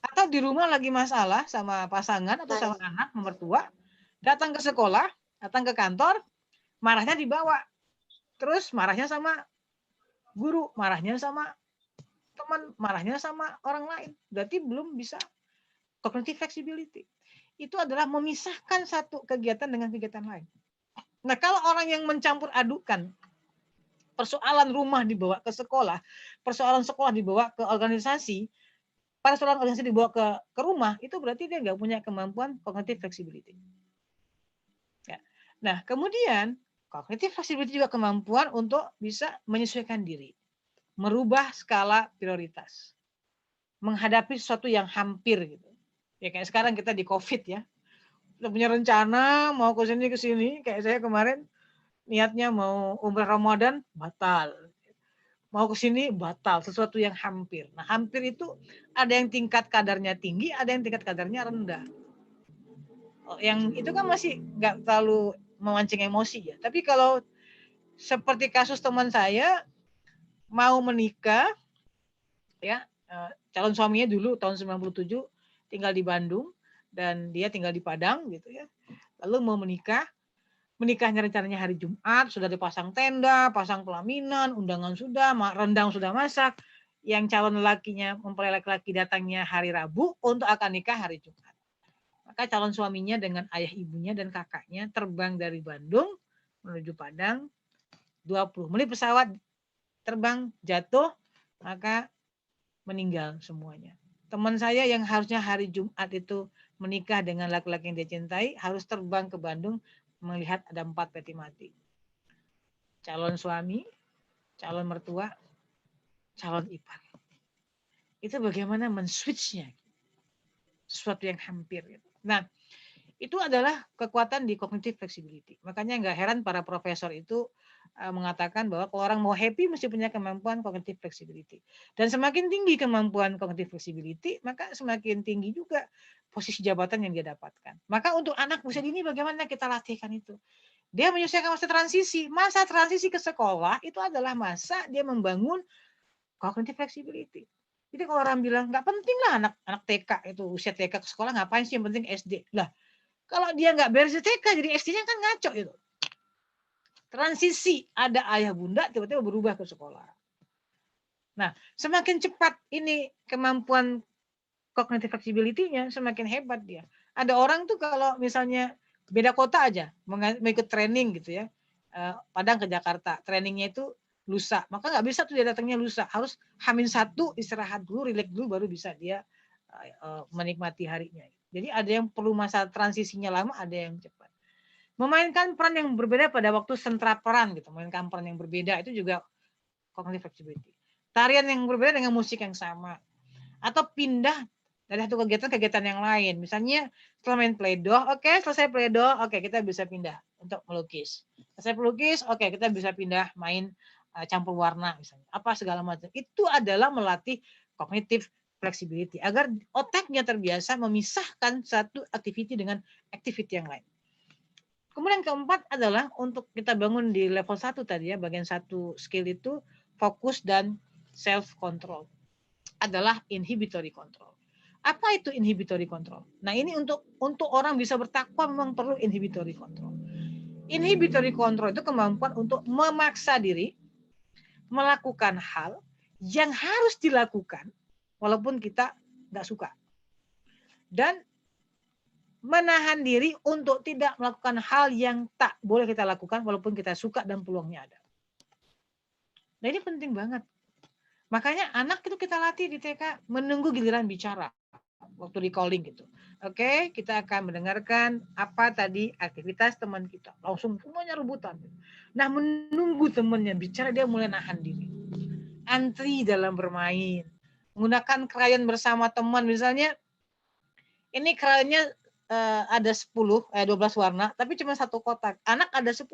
Atau di rumah lagi masalah sama pasangan atau sama anak, mertua, datang ke sekolah, datang ke kantor, marahnya dibawa. Terus marahnya sama guru, marahnya sama teman, marahnya sama orang lain. Berarti belum bisa cognitive flexibility. Itu adalah memisahkan satu kegiatan dengan kegiatan lain. Nah, kalau orang yang mencampur adukan persoalan rumah dibawa ke sekolah, persoalan sekolah dibawa ke organisasi, persoalan organisasi dibawa ke rumah, itu berarti dia nggak punya kemampuan cognitive flexibility. Ya. Nah, kemudian cognitive flexibility juga kemampuan untuk bisa menyesuaikan diri, merubah skala prioritas, menghadapi sesuatu yang hampir gitu. Ya kayak sekarang kita di COVID ya, kita punya rencana mau ke sini, kayak saya kemarin niatnya mau umrah Ramadan, batal. Mau ke sini, batal. Sesuatu yang hampir. Nah, hampir itu ada yang tingkat kadarnya tinggi, ada yang tingkat kadarnya rendah. Yang itu kan masih nggak terlalu memancing emosi ya. Tapi kalau seperti kasus teman saya, mau menikah, ya calon suaminya dulu tahun 97 tinggal di Bandung, dan dia tinggal di Padang gitu ya. Lalu mau menikah, menikahnya rencananya hari Jumat, sudah dipasang tenda, pasang pelaminan, undangan sudah, rendang sudah masak. Yang calon lelakinya mempelai laki-laki datangnya hari Rabu untuk akan nikah hari Jumat. Maka calon suaminya dengan ayah ibunya dan kakaknya terbang dari Bandung menuju Padang, 20 menit pesawat terbang, jatuh, maka meninggal semuanya. Teman saya yang harusnya hari Jumat itu menikah dengan laki-laki yang dia cintai, harus terbang ke Bandung melihat ada 4 peti mati. Calon suami, calon mertua, calon ipar. Itu bagaimana men-switch-nya. Sesuatu yang hampir. Nah, itu adalah kekuatan di cognitive flexibility. Makanya nggak heran para profesor itu mengatakan bahwa kalau orang mau happy mesti punya kemampuan cognitive flexibility. Dan semakin tinggi kemampuan cognitive flexibility, maka semakin tinggi juga posisi jabatan yang dia dapatkan. Maka untuk anak usia dini bagaimana kita latihkan itu? Dia menyelesaikan masa transisi. Masa transisi ke sekolah itu adalah masa dia membangun cognitive flexibility. Jadi kalau orang bilang nggak penting lah anak TK itu usia TK ke sekolah ngapain sih, yang penting SD. Lah, kalau dia nggak beres TK jadi SD-nya kan ngaco itu. Transisi, ada ayah bunda tiba-tiba berubah ke sekolah. Nah, semakin cepat ini kemampuan cognitive flexibility-nya, semakin hebat dia. Ada orang tuh kalau misalnya beda kota aja, mau ikut training gitu ya, Padang ke Jakarta, trainingnya itu lusa, maka nggak bisa tuh dia datangnya lusa, harus H-1 istirahat dulu, rileks dulu, baru bisa dia menikmati harinya. Jadi ada yang perlu masa transisinya lama, ada yang cepat. Memainkan peran yang berbeda pada waktu sentra peran gitu, memainkan peran yang berbeda itu juga cognitive flexibility. Tarian yang berbeda dengan musik yang sama, atau pindah dari satu kegiatan yang lain. Misalnya setelah main play-doh, oke, selesai play-doh, oke, kita bisa pindah untuk melukis. Selesai melukis, oke, kita bisa pindah main campur warna misalnya. Apa segala macam. Itu adalah melatih cognitive flexibility agar otaknya terbiasa memisahkan satu activity dengan activity yang lain. Kemudian keempat adalah untuk kita bangun di level 1 tadi ya, bagian 1 skill itu fokus dan self control. Adalah inhibitory control. Apa itu inhibitory control? Nah, ini untuk orang bisa bertakwa memang perlu inhibitory control. Inhibitory control itu kemampuan untuk memaksa diri melakukan hal yang harus dilakukan walaupun kita nggak suka. Dan menahan diri untuk tidak melakukan hal yang tak boleh kita lakukan walaupun kita suka dan peluangnya ada. Nah, ini penting banget. Makanya anak itu kita latih di TK menunggu giliran bicara waktu di calling gitu. Oke, kita akan mendengarkan apa tadi aktivitas teman kita. Langsung semuanya rebutan. Nah, menunggu temannya bicara, dia mulai nahan diri. Antri dalam bermain. Menggunakan krayon bersama teman. Misalnya, ini krayonnya ada 12 warna, tapi cuma satu kotak. Anak ada 10.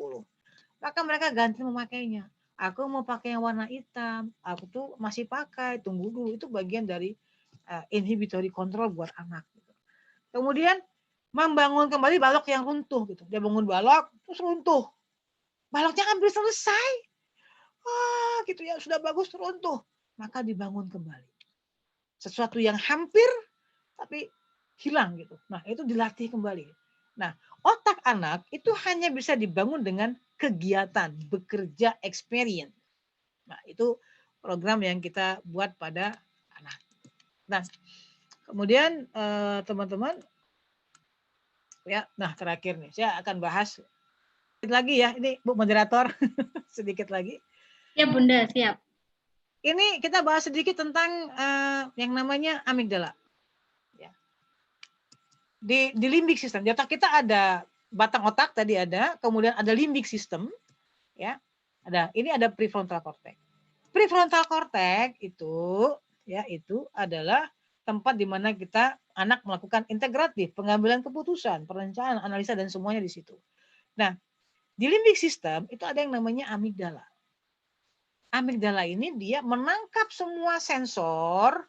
Maka mereka ganti memakainya. Aku mau pakai yang warna hitam. Aku tuh masih pakai. Tunggu dulu. Itu bagian dari inhibitory control buat anak. Kemudian membangun kembali balok yang runtuh. Gitu. Dia bangun balok, terus runtuh. Baloknya hampir selesai. Wah, gitu ya, sudah bagus, runtuh. Maka dibangun kembali. Sesuatu yang hampir, tapi hilang gitu. Nah, itu dilatih kembali. Nah, otak anak itu hanya bisa dibangun dengan kegiatan, bekerja, experience. Nah, itu program yang kita buat pada anak. Nah, kemudian teman-teman, ya, nah terakhir nih, saya akan bahas lagi ya, ini Bu Moderator, sedikit lagi. Ya Bunda, siap. Ini kita bahas sedikit tentang yang namanya amigdala. Di limbic system, di otak kita ada batang otak tadi ada, kemudian ada limbic system, ya, ini ada prefrontal cortex. Prefrontal cortex itu, ya, itu adalah tempat di mana kita anak melakukan integratif, pengambilan keputusan, perencanaan, analisa dan semuanya di situ. Nah, di limbic system itu ada yang namanya amigdala. Amigdala ini dia menangkap semua sensor,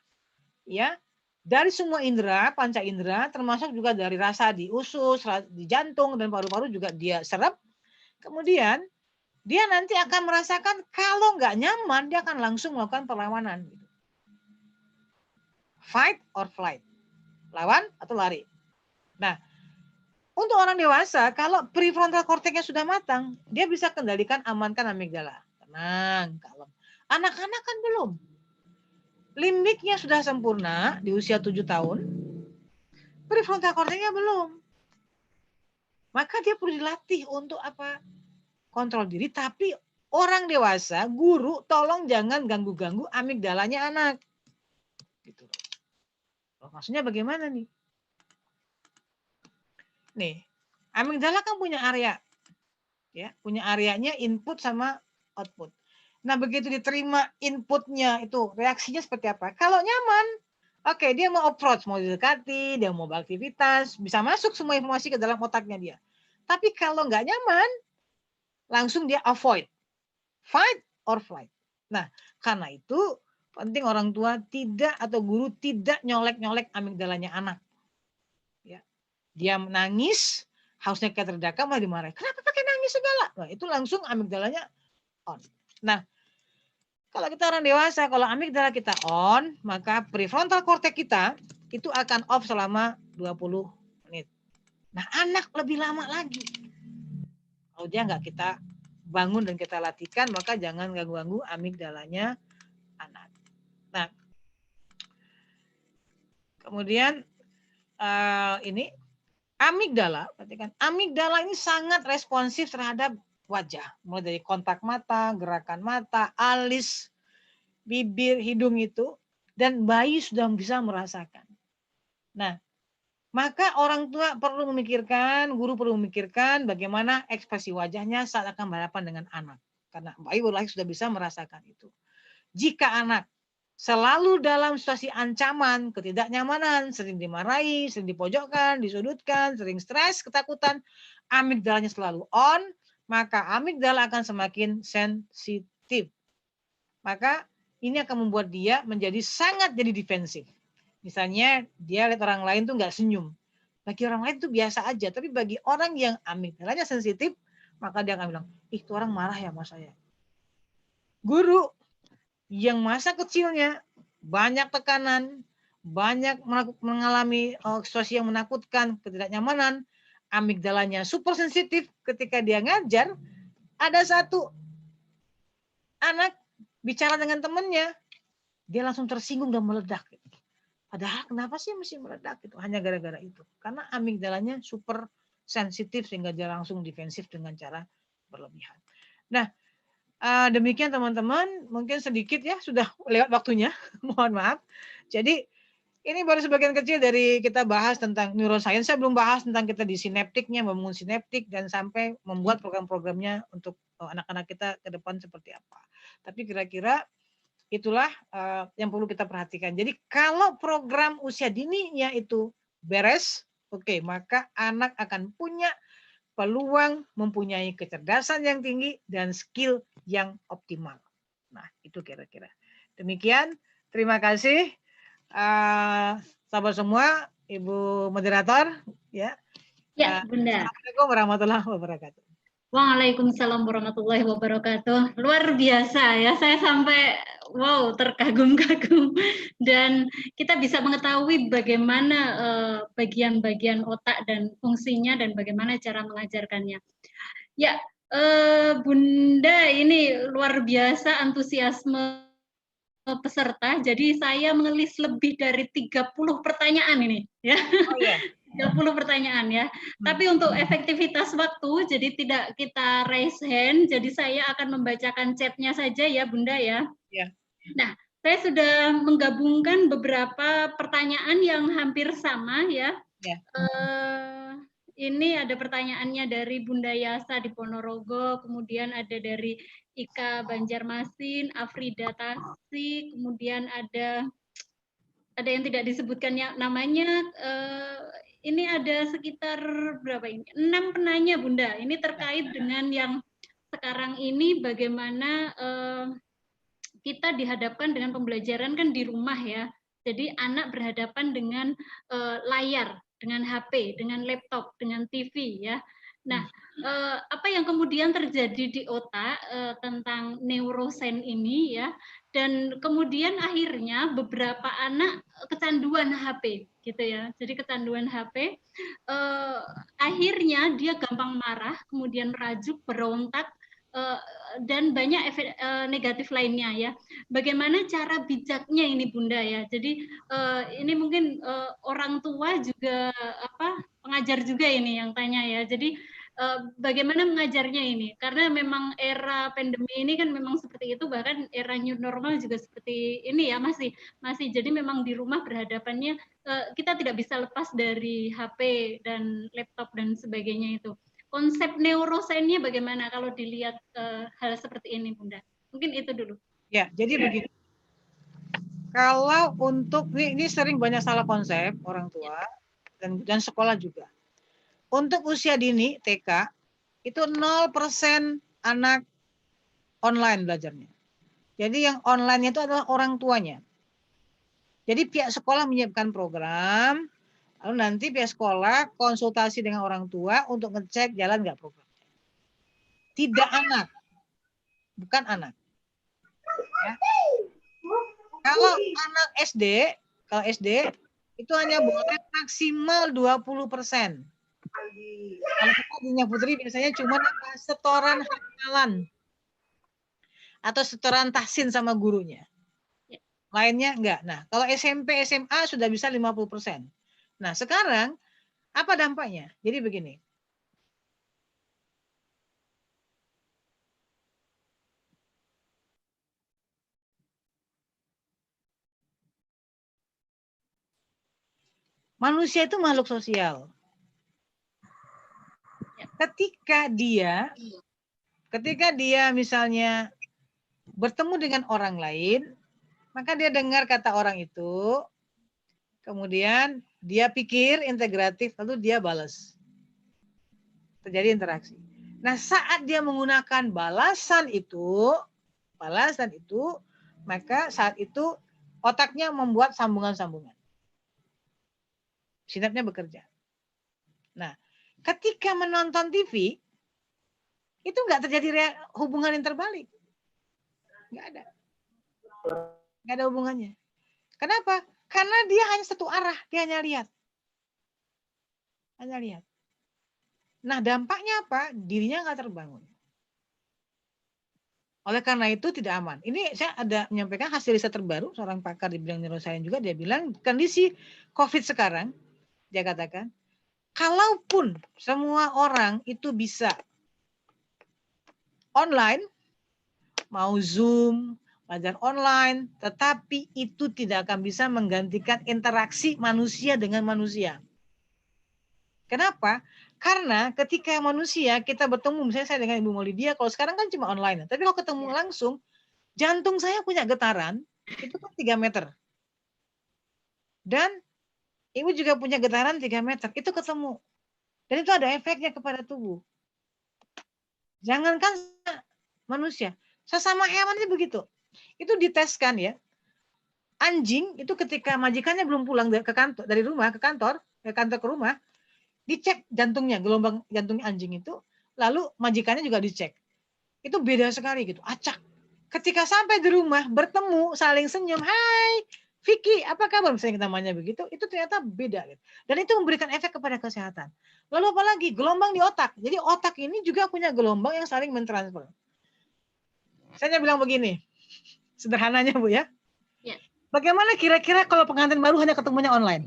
ya. Dari semua indera, panca indera, termasuk juga dari rasa di usus, di jantung, dan paru-paru juga dia serap. Kemudian, dia nanti akan merasakan kalau nggak nyaman, dia akan langsung melakukan perlawanan. Fight or flight. Lawan atau lari. Nah, untuk orang dewasa, kalau prefrontal cortex-nya sudah matang, dia bisa kendalikan, amankan amigdala. Tenang, kalem. Anak-anak kan belum. Limbiknya sudah sempurna di usia 7 tahun, prefrontal cortex-nya belum. Maka dia perlu dilatih untuk apa? Kontrol diri, tapi orang dewasa, guru, tolong jangan ganggu-ganggu amigdalanya anak. Gitu. Maksudnya bagaimana nih? Nih, amigdala kan punya area. Ya, punya areanya input sama output. Nah, begitu diterima inputnya itu reaksinya seperti apa? Kalau nyaman, oke, dia mau approach, mau didekati, dia mau beraktivitas, bisa masuk semua informasi ke dalam otaknya dia. Tapi kalau nggak nyaman, langsung dia avoid. Fight or flight. Nah, karena itu penting orang tua tidak atau guru tidak nyolek-nyolek amigdalanya anak. Ya. Dia menangis, harusnya kayak terdakar malah dimarahin. Kenapa pakai nangis? memahami segala. Nah, itu langsung amigdalanya on. Nah, kalau kita orang dewasa, kalau amigdala kita on, maka prefrontal cortex kita itu akan off selama 20 menit. Nah, anak lebih lama lagi. Kalau dia nggak kita bangun dan kita latihkan, maka jangan ganggu-ganggu amigdalanya anak. Nah, kemudian ini amigdala, perhatikan, amigdala ini sangat responsif terhadap wajah, mulai dari kontak mata, gerakan mata, alis, bibir, hidung itu, dan bayi sudah bisa merasakan. Nah, maka orang tua perlu memikirkan, guru perlu memikirkan bagaimana ekspresi wajahnya saat akan berhadapan dengan anak. Karena bayi baru lahir sudah bisa merasakan itu. Jika anak selalu dalam situasi ancaman, ketidaknyamanan, sering dimarahi, sering dipojokkan, disudutkan, sering stres, ketakutan, amigdalanya selalu on, maka amigdala akan semakin sensitif. Maka ini akan membuat dia menjadi sangat jadi defensif. Misalnya dia lihat orang lain tuh nggak senyum. Bagi orang lain tuh biasa aja, tapi bagi orang yang amigdalanya sensitif, maka dia akan bilang, itu orang marah ya sama saya. Guru yang masa kecilnya banyak tekanan, banyak mengalami situasi yang menakutkan, ketidaknyamanan, amigdalanya super sensitif, ketika dia ngajar, ada satu anak bicara dengan temannya, dia langsung tersinggung dan meledak. Padahal kenapa sih mesti meledak? Itu hanya gara-gara itu. Karena amigdalanya super sensitif sehingga dia langsung defensif dengan cara berlebihan. Nah, demikian teman-teman, mungkin sedikit ya, sudah lewat waktunya, mohon maaf. Jadi ini baru sebagian kecil dari kita bahas tentang neuroscience. Saya belum bahas tentang kita di sinaptiknya, membangun sinaptik, dan sampai membuat program-programnya untuk anak-anak kita ke depan seperti apa. Tapi kira-kira itulah yang perlu kita perhatikan. Jadi kalau program usia dininya itu beres, oke, maka anak akan punya peluang mempunyai kecerdasan yang tinggi dan skill yang optimal. Nah, itu kira-kira. Demikian, terima kasih sahabat semua, Ibu moderator, ya. Ya, Bunda. Assalamualaikum warahmatullahi wabarakatuh. Waalaikumsalam warahmatullahi wabarakatuh. Luar biasa ya, saya sampai wow terkagum-kagum, dan kita bisa mengetahui bagaimana bagian-bagian otak dan fungsinya dan bagaimana cara mengajarkannya. Ya, Bunda, ini luar biasa antusiasme peserta. Jadi saya mengelis lebih dari 30 pertanyaan ini ya. Oh, yeah. 30 pertanyaan ya. Tapi untuk efektivitas waktu, jadi tidak kita raise hand, jadi saya akan membacakan chatnya saja ya Bunda ya. Ya. Nah, saya sudah menggabungkan beberapa pertanyaan yang hampir sama ya. Ya. Ini ada pertanyaannya dari Bunda Yasa di Ponorogo, kemudian ada dari Ika Banjarmasin, Afrida Tasik, kemudian ada yang tidak disebutkan ya namanya. Ini ada sekitar berapa ini? 6 penanya Bunda. Ini terkait dengan yang sekarang ini bagaimana kita dihadapkan dengan pembelajaran kan di rumah ya. Jadi anak berhadapan dengan layar, dengan HP, dengan laptop, dengan TV ya. Nah, apa yang kemudian terjadi di otak tentang neuroscience ini ya, dan kemudian akhirnya beberapa anak kecanduan HP gitu ya. Jadi kecanduan HP, akhirnya dia gampang marah, kemudian merajuk, berontak, dan banyak efek negatif lainnya ya. Bagaimana cara bijaknya ini Bunda ya. Jadi ini mungkin orang tua juga pengajar juga ini yang tanya ya. Jadi bagaimana mengajarnya ini? Karena memang era pandemi ini kan memang seperti itu, bahkan era new normal juga seperti ini ya, masih jadi memang di rumah berhadapannya kita tidak bisa lepas dari HP dan laptop dan sebagainya itu. Konsep neuroscience-nya bagaimana kalau dilihat hal seperti ini, Bunda? Mungkin itu dulu. Ya, jadi begini. Kalau untuk ini sering banyak salah konsep orang tua dan sekolah juga. Untuk usia dini TK itu 0% anak online belajarnya. Jadi yang online itu adalah orang tuanya. Jadi pihak sekolah menyiapkan program, lalu nanti pihak sekolah konsultasi dengan orang tua untuk ngecek jalan nggak programnya. tidak anak, bukan anak. Ya. Kalau anak SD, kalau SD itu hanya boleh maksimal 20%. Kalau kita Dinya Putri biasanya cuma setoran hafalan atau setoran tahsin sama gurunya. Lainnya enggak. Nah, kalau SMP, SMA sudah bisa 50%. Nah, sekarang apa dampaknya? Jadi begini. Manusia itu makhluk sosial. Ketika dia misalnya bertemu dengan orang lain, maka dia dengar kata orang itu, kemudian dia pikir integratif, lalu dia balas. Terjadi interaksi. Nah, saat dia menggunakan balasan itu, maka saat itu otaknya membuat sambungan-sambungan. Sinapsnya bekerja. Nah, ketika menonton TV, itu nggak terjadi hubungan yang terbalik. Nggak ada. Nggak ada hubungannya. Kenapa? Karena dia hanya satu arah, dia hanya lihat. Hanya lihat. Nah, dampaknya apa? Dirinya nggak terbangun. Oleh karena itu tidak aman. Ini saya ada menyampaikan hasil riset terbaru, seorang pakar di bidang neuroscience juga, dia bilang kondisi COVID sekarang, dia katakan, kalaupun semua orang itu bisa online, mau Zoom, belajar online, tetapi itu tidak akan bisa menggantikan interaksi manusia dengan manusia. Kenapa? Karena ketika manusia kita bertemu, misalnya saya dengan Ibu Maulidia, kalau sekarang kan cuma online, tapi kalau ketemu langsung, jantung saya punya getaran, itu kan 3 meter. Dan Ibu juga punya getaran 3 meter, itu ketemu. Dan itu ada efeknya kepada tubuh. Jangankan manusia, sesama hewan itu begitu. Itu diteskan ya. Anjing itu ketika majikannya belum pulang ke kantor, dari rumah ke kantor ke rumah, dicek jantungnya, gelombang jantungnya anjing itu, lalu majikannya juga dicek. Itu beda sekali gitu, acak. Ketika sampai di rumah, bertemu, saling senyum, hai Vicky, apa kabar? Misalnya namanya begitu, itu ternyata beda. Gitu. Dan itu memberikan efek kepada kesehatan. Lalu apalagi gelombang di otak. Jadi otak ini juga punya gelombang yang saling mentransfer. Saya bilang begini, sederhananya Bu ya. Bagaimana kira-kira kalau pengantin baru hanya ketemunya online?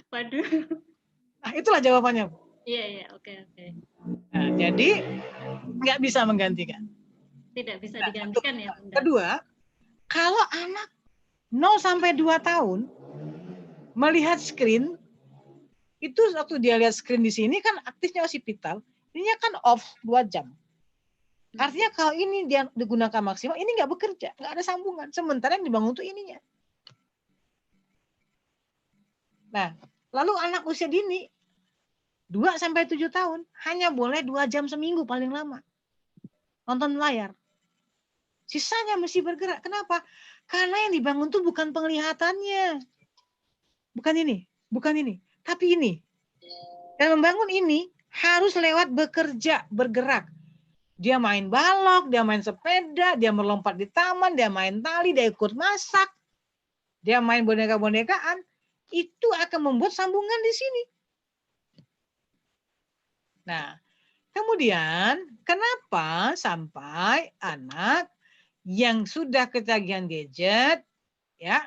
Waduh. Nah, itulah jawabannya. Iya, oke. Nah, jadi nggak bisa menggantikan. Tidak bisa digantikan ya, Bunda. Kedua, kalau anak 0 sampai 2 tahun melihat screen, itu waktu dia lihat screen di sini kan aktifnya osipital, ininya kan off 2 jam. Artinya kalau ini dia digunakan maksimal, ini nggak bekerja, nggak ada sambungan. Sementara yang dibangun itu ininya. Nah, lalu anak usia dini 2 sampai 7 tahun hanya boleh 2 jam seminggu paling lama nonton layar. Sisanya mesti bergerak. Kenapa? Karena yang dibangun itu bukan penglihatannya. Bukan ini, tapi ini. Dan membangun ini harus lewat bekerja, bergerak. Dia main balok, dia main sepeda, dia melompat di taman, dia main tali, dia ikut masak, dia main boneka-bonekaan. Itu akan membuat sambungan di sini. Nah, kemudian kenapa sampai anak yang sudah ketagihan gadget, ya,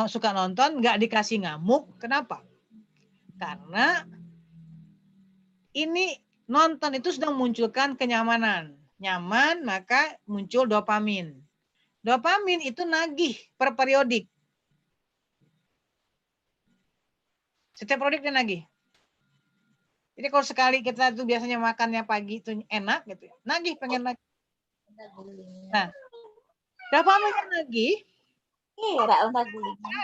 suka nonton, nggak dikasih ngamuk, kenapa? Karena ini nonton itu sudah memunculkan kenyamanan. Nyaman, maka muncul dopamin. Dopamin itu nagih per periodik. Setiap periodik dia nagih. Jadi kalau sekali kita tuh biasanya makannya pagi itu enak gitu ya. Nagih, pengen lagi. Nah, dopamin yang nagih,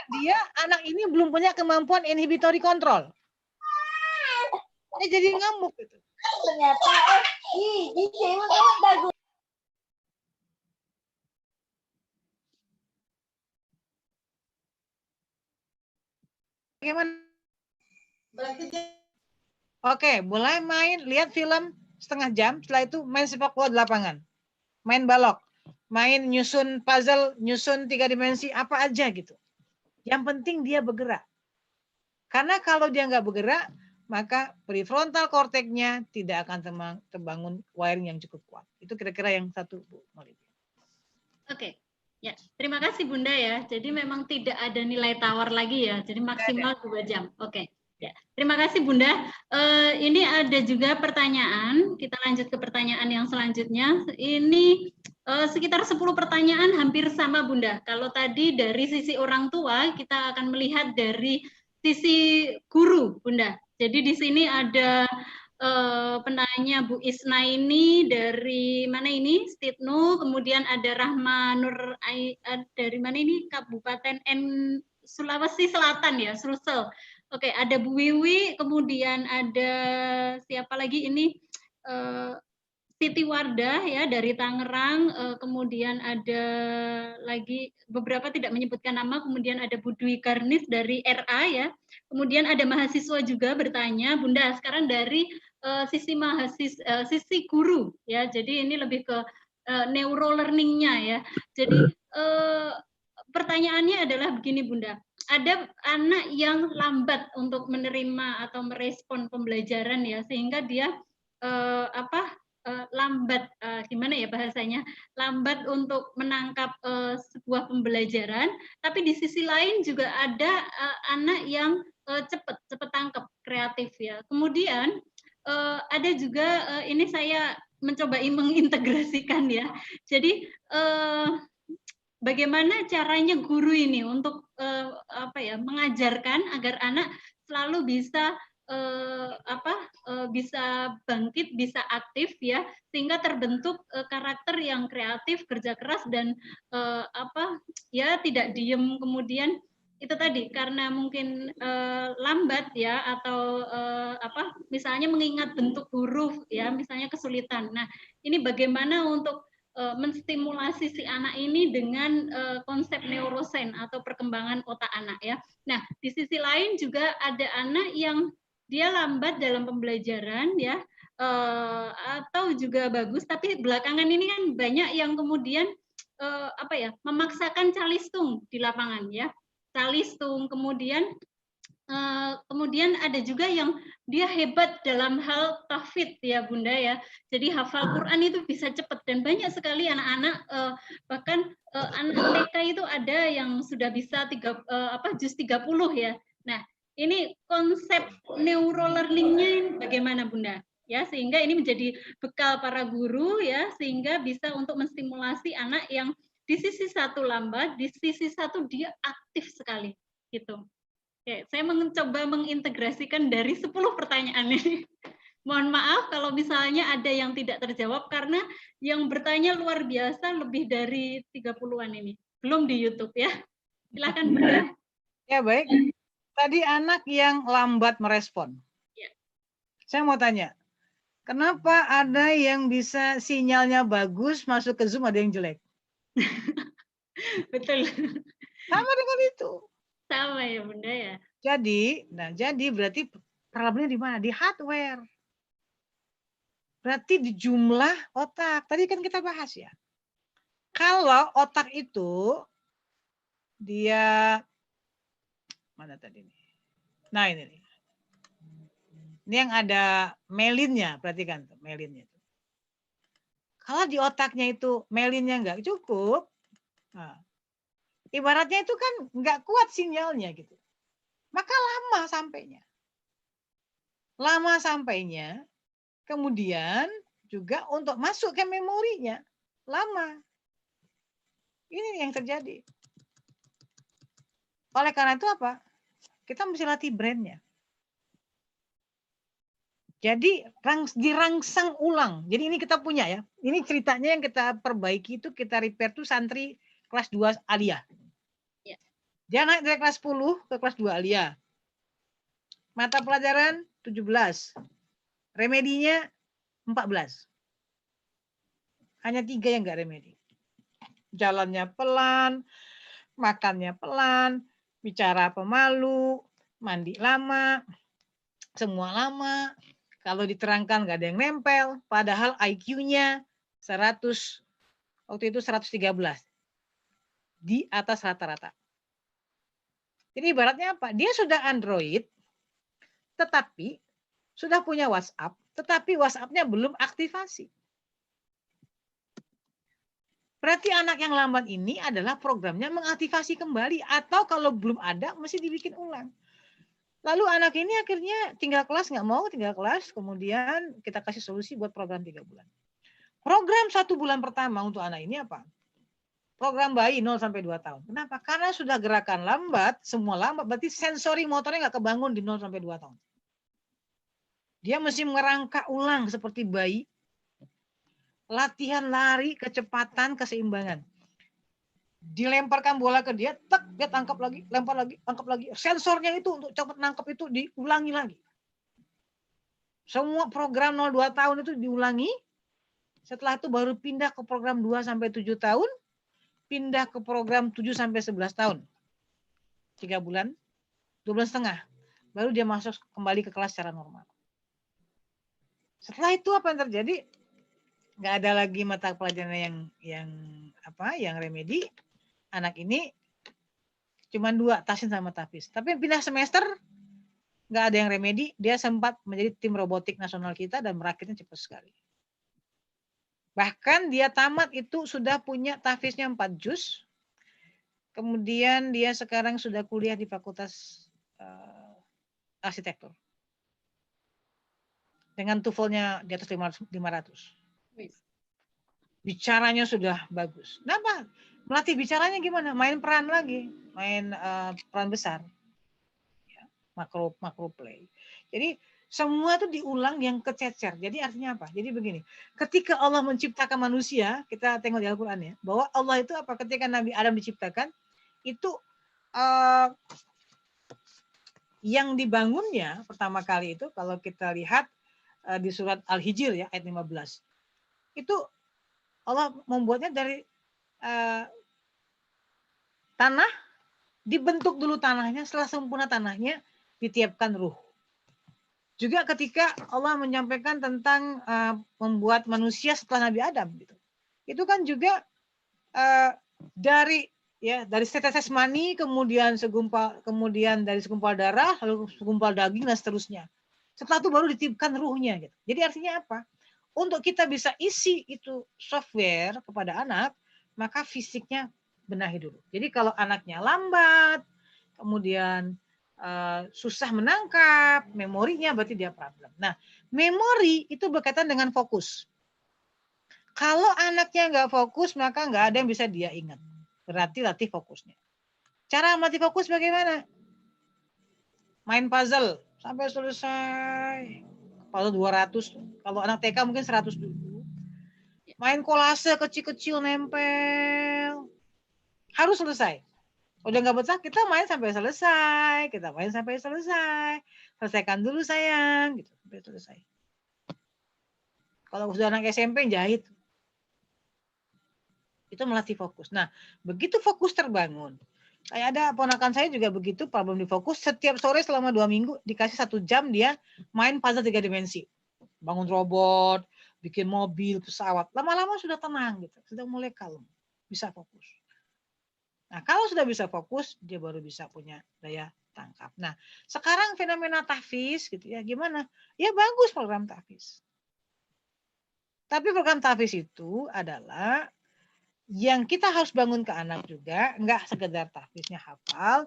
dia anak ini belum punya kemampuan inhibitory control. Dia jadi ngamuk gitu. Ternyata Bagaimana? Oke, boleh main, lihat film setengah jam, setelah itu main sepak bola di lapangan. Main balok, main nyusun puzzle, nyusun 3 dimensi, apa aja gitu. Yang penting dia bergerak. Karena kalau dia nggak bergerak, maka prefrontal korteknya tidak akan terbangun wiring yang cukup kuat. Itu kira-kira yang satu, Bu Maulidi. Oke. Ya, terima kasih Bunda ya. Jadi memang tidak ada nilai tawar lagi ya. Jadi maksimal 2 jam. Oke. Ya, terima kasih Bunda. Ini ada juga pertanyaan. Kita lanjut ke pertanyaan yang selanjutnya. Ini sekitar 10 pertanyaan hampir sama Bunda. Kalau tadi dari sisi orang tua, kita akan melihat dari sisi guru Bunda. Jadi di sini ada penanya Bu Isna ini dari mana ini? Stitnu, kemudian ada Rahma Nur dari mana ini? Kabupaten Sulawesi Selatan ya, Sulsel. Oke, ada Bu Wiwi, kemudian ada siapa lagi ini? Siti Wardah ya dari Tangerang, kemudian ada lagi beberapa tidak menyebutkan nama, kemudian ada Bu Dwi Garnis dari RA ya, kemudian ada mahasiswa juga bertanya, Bunda sekarang dari sisi sisi guru ya, jadi ini lebih ke neuro learning-nya ya, jadi pertanyaannya adalah begini Bunda, ada anak yang lambat untuk menerima atau merespon pembelajaran ya, sehingga dia lambat gimana ya bahasanya, lambat untuk menangkap sebuah pembelajaran, tapi di sisi lain juga ada anak yang cepat tangkap, kreatif ya. Kemudian ada juga ini saya mencoba mengintegrasikan ya. Jadi bagaimana caranya guru ini untuk mengajarkan agar anak selalu bisa bisa bangkit, bisa aktif ya, sehingga terbentuk karakter yang kreatif, kerja keras dan tidak diem, kemudian itu tadi karena mungkin lambat ya, atau misalnya mengingat bentuk huruf ya, misalnya kesulitan. Nah, ini bagaimana untuk menstimulasi si anak ini dengan konsep neurosen atau perkembangan otak anak ya. Nah, di sisi lain juga ada anak yang dia lambat dalam pembelajaran ya, atau juga bagus, tapi belakangan ini kan banyak yang kemudian memaksakan calistung di lapangan ya, calistung, kemudian ada juga yang dia hebat dalam hal tahfidz ya Bunda ya, jadi hafal Quran itu bisa cepat, dan banyak sekali anak-anak bahkan anak TK itu ada yang sudah bisa juz 30 ya. Nah, ini konsep neuro learning-nya bagaimana Bunda? Ya, sehingga ini menjadi bekal para guru ya, sehingga bisa untuk menstimulasi anak yang di sisi satu lambat, di sisi satu dia aktif sekali gitu. Oke, saya mencoba mengintegrasikan dari 10 pertanyaan ini. Mohon maaf kalau misalnya ada yang tidak terjawab karena yang bertanya luar biasa, lebih dari 30-an ini. Belum di YouTube ya. Silakan Bunda. Ya, baik. Tadi anak yang lambat merespon. Ya. Saya mau tanya, kenapa ada yang bisa sinyalnya bagus masuk ke Zoom, ada yang jelek? Betul. Sama dengan itu. Sama ya Bunda ya. Jadi berarti problemnya di mana? Di hardware. Berarti di jumlah otak. Tadi kan kita bahas ya. Kalau otak itu dia mana tadi nih? Nah ini nih. Ini yang ada melinnya, perhatikan tuh, melinnya. Kalau di otaknya itu melinnya nggak cukup, nah, ibaratnya itu kan nggak kuat sinyalnya gitu. Maka lama sampainya. Lama sampainya, kemudian juga untuk masuk ke memorinya lama. Ini yang terjadi. Oleh karena itu apa? Kita mesti latih brainnya. Jadi dirangsang ulang. Jadi ini kita punya ya. Ini ceritanya yang kita perbaiki itu, kita repair tuh santri kelas 2 Alia. Ya. Dia naik dari kelas 10 ke kelas 2 Alia. Mata pelajaran 17. Remedinya 14. Hanya 3 yang enggak remedi. Jalannya pelan, makannya pelan, bicara pemalu, mandi lama, semua lama. Kalau diterangkan nggak ada yang nempel, padahal IQ-nya 100, waktu itu 113. Di atas rata-rata. Jadi ibaratnya apa? Dia sudah Android, tetapi sudah punya WhatsApp, tetapi WhatsApp-nya belum aktivasi. Berarti anak yang lambat ini adalah programnya mengaktifasi kembali, atau kalau belum ada, mesti dibikin ulang. Lalu anak ini akhirnya tinggal kelas, nggak mau tinggal kelas, kemudian kita kasih solusi buat program 3 bulan. Program 1 bulan pertama untuk anak ini apa? Program bayi 0 sampai 2 tahun. Kenapa? Karena sudah gerakan lambat, semua lambat, berarti sensori motornya nggak kebangun di 0 sampai 2 tahun. Dia mesti merangkak ulang seperti bayi. Latihan lari, kecepatan, keseimbangan. Dilemparkan bola ke dia, tek, dia tangkap lagi, lempar lagi, tangkap lagi. Sensornya itu untuk cepat nangkap itu diulangi lagi. Semua program 0-2 tahun itu diulangi. Setelah itu baru pindah ke program 2 sampai 7 tahun, pindah ke program 7 sampai 11 tahun. 3 bulan, 2 bulan setengah. Baru dia masuk kembali ke kelas secara normal. Setelah itu apa yang terjadi? Nggak ada lagi mata pelajaran yang remedi. Anak ini cuma 2, tahsin sama tahfiz. Tapi pindah semester nggak ada yang remedi. Dia sempat menjadi tim robotik nasional kita dan merakitnya cepat sekali. Bahkan dia tamat itu sudah punya tahfiznya 4 juz. Kemudian dia sekarang sudah kuliah di Fakultas Arsitektur. Dengan TOEFL-nya di atas 500. Bicaranya sudah bagus. Kenapa? Melatih bicaranya gimana? Main peran lagi, main peran besar, ya, makro play. Jadi semua itu diulang yang kececer. Jadi artinya apa? Jadi begini, ketika Allah menciptakan manusia, kita tengok di Al-Quran ya, bahwa Allah itu apa? Ketika Nabi Adam diciptakan, itu yang dibangunnya pertama kali itu, kalau kita lihat di surat Al-Hijr ya ayat 15, itu Allah membuatnya dari tanah, dibentuk dulu tanahnya, setelah sempurna tanahnya ditiupkan ruh. Juga ketika Allah menyampaikan tentang membuat manusia setelah Nabi Adam, gitu. Itu kan juga dari setetes mani, kemudian dari segumpal darah, lalu segumpal daging dan seterusnya. Setelah itu baru ditiupkan ruhnya, gitu. Jadi artinya apa? Untuk kita bisa isi itu software kepada anak, maka fisiknya benahi dulu. Jadi kalau anaknya lambat, kemudian susah menangkap, memorinya berarti dia problem. Nah, memori itu berkaitan dengan fokus. Kalau anaknya nggak fokus, maka nggak ada yang bisa dia ingat. Berarti latih fokusnya. Cara melatih fokus bagaimana? Main puzzle sampai selesai. Puzzle 200. Kalau anak TK mungkin 100 dulu. Main kolase kecil-kecil nempel. Harus selesai. Udah nggak betah, kita main sampai selesai. Selesaikan dulu sayang. Gitu, sampai selesai. Kalau sudah anak SMP jahit. Itu melatih fokus. Nah, begitu fokus terbangun. Kayak ada ponakan saya juga begitu, problem di fokus. Setiap sore selama 2 minggu dikasih 1 jam dia main puzzle 3 dimensi. Bangun robot, bikin mobil, pesawat. Lama-lama sudah tenang gitu, sudah mulai kalem, bisa fokus. Nah, kalau sudah bisa fokus, dia baru bisa punya daya tangkap. Nah, sekarang fenomena tahfiz gitu ya, gimana? Ya bagus program tahfiz. Tapi program tahfiz itu adalah yang kita harus bangun ke anak juga, enggak sekedar tahfiznya hafal,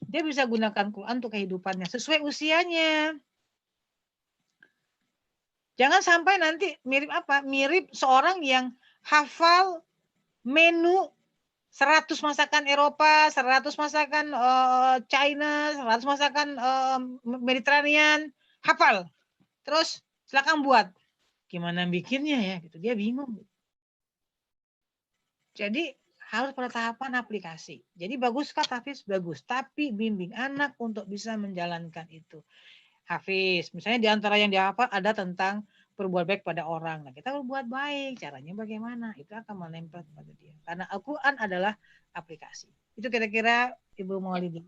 dia bisa gunakan Quran untuk kehidupannya sesuai usianya. Jangan sampai nanti mirip apa? Mirip seorang yang hafal menu 100 masakan Eropa, 100 masakan China, 100 masakan Mediterranean, hafal. Terus silakan buat. Gimana bikinnya ya? Gitu. Dia bingung. Jadi harus pada tahapan aplikasi. Jadi bagus kah tahfiz? Bagus. Tapi bimbing anak untuk bisa menjalankan itu. Hafiz, misalnya di antara yang dihafal ada tentang berbuat baik pada orang. Nah, kita berbuat baik, caranya bagaimana? Itu akan menempel pada dia. Karena Al-Quran adalah aplikasi. Itu kira-kira Ibu Maulidi.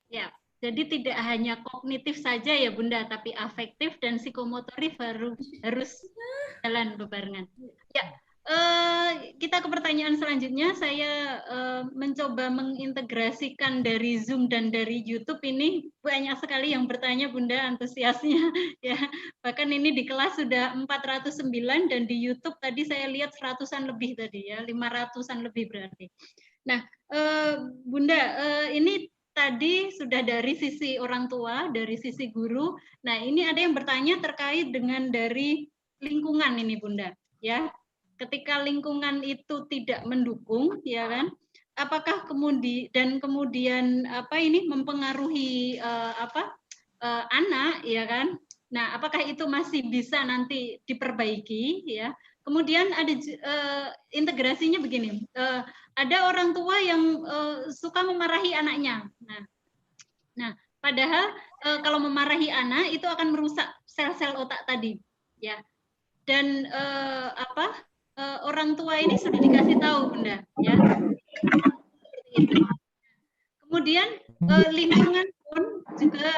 Ya, Jadi tidak hanya kognitif saja ya Bunda, tapi afektif dan psikomotorik harus jalan bebarengan. Ya, kita ke pertanyaan selanjutnya. Saya mencoba mengintegrasikan dari Zoom dan dari YouTube ini banyak sekali yang bertanya Bunda, antusiasnya ya. Bahkan ini di kelas sudah 409 dan di YouTube tadi saya lihat 100-an lebih tadi ya, 500-an lebih berarti. Nah, Bunda, ini tadi sudah dari sisi orang tua, dari sisi guru. Nah, ini ada yang bertanya terkait dengan dari lingkungan ini, Bunda. Ya, ketika lingkungan itu tidak mendukung, ya kan? Apakah kemudian apa ini mempengaruhi anak, ya kan? Nah, apakah itu masih bisa nanti diperbaiki, ya? Kemudian ada integrasinya begini. Ada orang tua yang suka memarahi anaknya. Nah, padahal kalau memarahi anak itu akan merusak sel-sel otak tadi, ya. Dan orang tua ini sudah dikasih tahu, Bunda, ya. Kemudian lingkungan pun juga